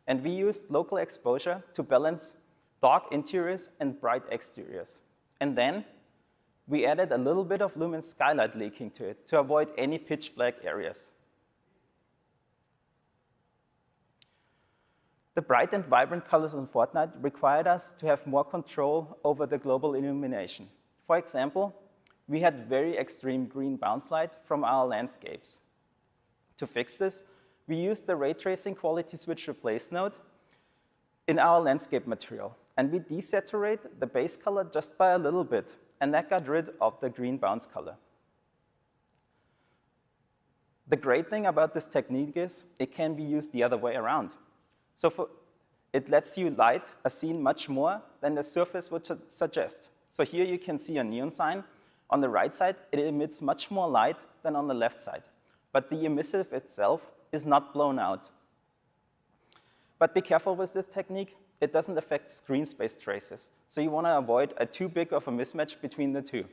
And we used local exposure to balance dark interiors and bright exteriors. And then we added a little bit of lumen skylight leaking to it to avoid any pitch black areas. The bright and vibrant colors in Fortnite required us to have more control over the global illumination. For example, we had very extreme green bounce light from our landscapes. To fix this, we used the ray tracing quality switch replace node in our landscape material, and we desaturate the base color just by a little bit, and that got rid of the green bounce color. The great thing about this technique is it can be used the other way around. So it lets you light a scene much more than the surface would suggest. So here you can see a neon sign. On the right side, it emits much more light than on the left side. But the emissive itself is not blown out. But be careful with this technique. It doesn't affect screen space traces. So you want to avoid too big of a mismatch between the two.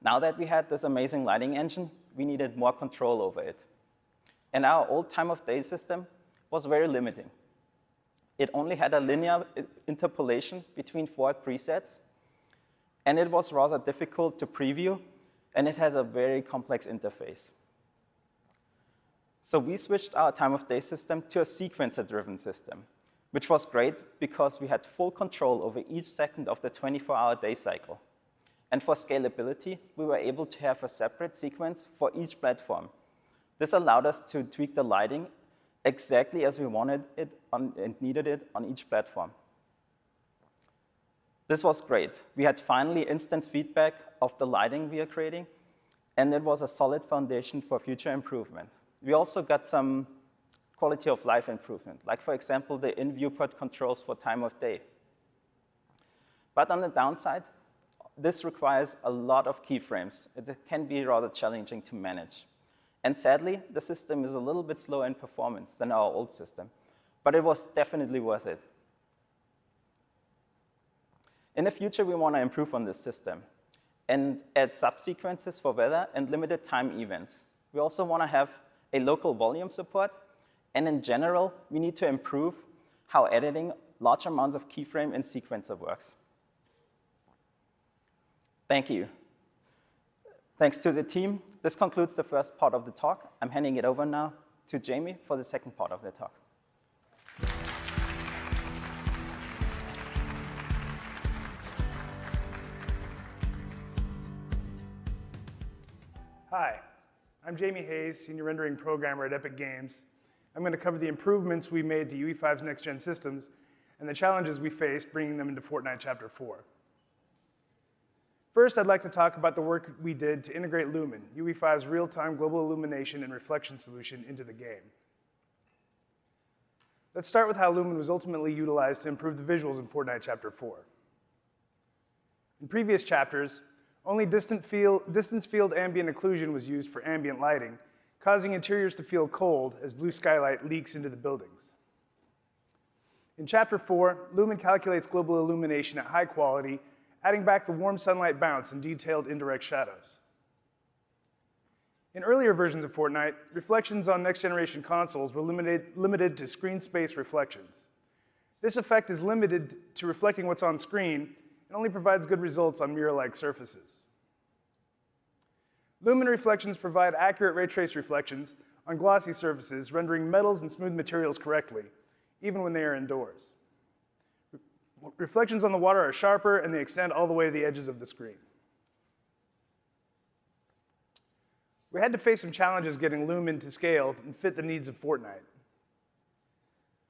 Now that we had this amazing lighting engine, we needed more control over it. And our old time of day system was very limiting. It only had a linear interpolation between 4 presets. And it was rather difficult to preview, and it has a very complex interface. So we switched our time of day system to a sequencer-driven system. which was great because we had full control over each second of the 24-hour day cycle. And for scalability, we were able to have a separate sequence for each platform. This allowed us to tweak the lighting exactly as we wanted it and needed it on each platform. This was great. We had finally instant feedback of the lighting we are creating, and it was a solid foundation for future improvement. We also got some quality of life improvement, like, for example, the in-viewport controls for time of day. But on the downside, this requires a lot of keyframes. It can be rather challenging to manage. And sadly, the system is a little bit slower in performance than our old system, but it was definitely worth it. In the future, we want to improve on this system and add subsequences for weather and limited time events. We also want to have a local volume support, and in general, we need to improve how editing large amounts of keyframe and sequencer works. Thank you. Thanks to the team. This concludes the first part of the talk. I'm handing it over now to Jamie for the second part of the talk. Hi, I'm Jamie Hayes, Senior Rendering Programmer at Epic Games. I'm going to cover the improvements we made to UE5's next-gen systems and the challenges we faced bringing them into Fortnite Chapter 4. First, I'd like to talk about the work we did to integrate Lumen, UE5's real-time global illumination and reflection solution, into the game. Let's start with how Lumen was ultimately utilized to improve the visuals in Fortnite Chapter 4. In previous chapters, only distance field ambient occlusion was used for ambient lighting, causing interiors to feel cold as blue skylight leaks into the buildings. In Chapter 4, Lumen calculates global illumination at high quality, adding back the warm sunlight bounce and detailed indirect shadows. In earlier versions of Fortnite, reflections on next-generation consoles were limited to screen space reflections. This effect is limited to reflecting what's on screen and only provides good results on mirror-like surfaces. Lumen reflections provide accurate ray trace reflections on glossy surfaces, rendering metals and smooth materials correctly, even when they are indoors. Reflections on the water are sharper, and they extend all the way to the edges of the screen. We had to face some challenges getting Lumen to scale and fit the needs of Fortnite.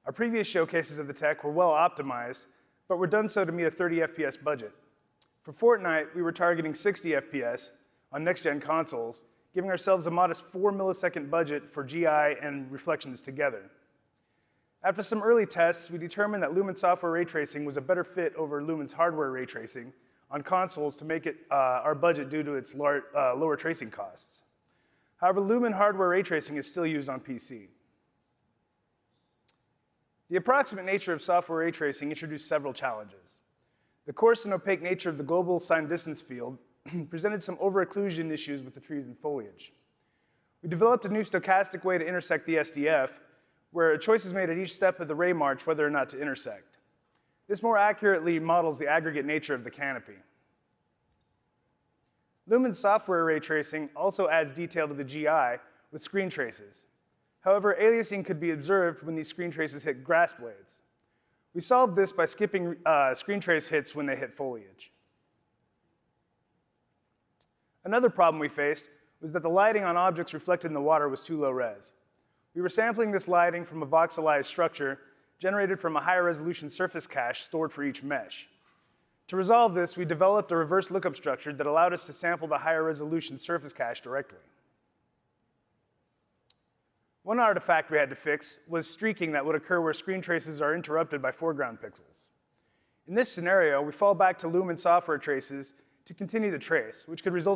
Our previous showcases of the tech were well optimized, but were done so to meet a 30 FPS budget. For Fortnite, we were targeting 60 FPS on next-gen consoles, giving ourselves a modest 4 millisecond budget for GI and reflections together. After some early tests, we determined that Lumen software ray tracing was a better fit over Lumen's hardware ray tracing on consoles to make it our budget due to its lower tracing costs. However, Lumen hardware ray tracing is still used on PC. The approximate nature of software ray tracing introduced several challenges. The coarse and opaque nature of the global sign distance field presented some over-occlusion issues with the trees and foliage. We developed a new stochastic way to intersect the SDF, where a choice is made at each step of the ray march whether or not to intersect. This more accurately models the aggregate nature of the canopy. Lumen's software ray tracing also adds detail to the GI with screen traces. However, aliasing could be observed when these screen traces hit grass blades. We solved this by skipping screen trace hits when they hit foliage. Another problem we faced was that the lighting on objects reflected in the water was too low res. We were sampling this lighting from a voxelized structure generated from a higher resolution surface cache stored for each mesh. To resolve this, we developed a reverse lookup structure that allowed us to sample the higher resolution surface cache directly. One artifact we had to fix was streaking that would occur where screen traces are interrupted by foreground pixels. In this scenario, we fall back to Lumen software traces to continue the trace, which could result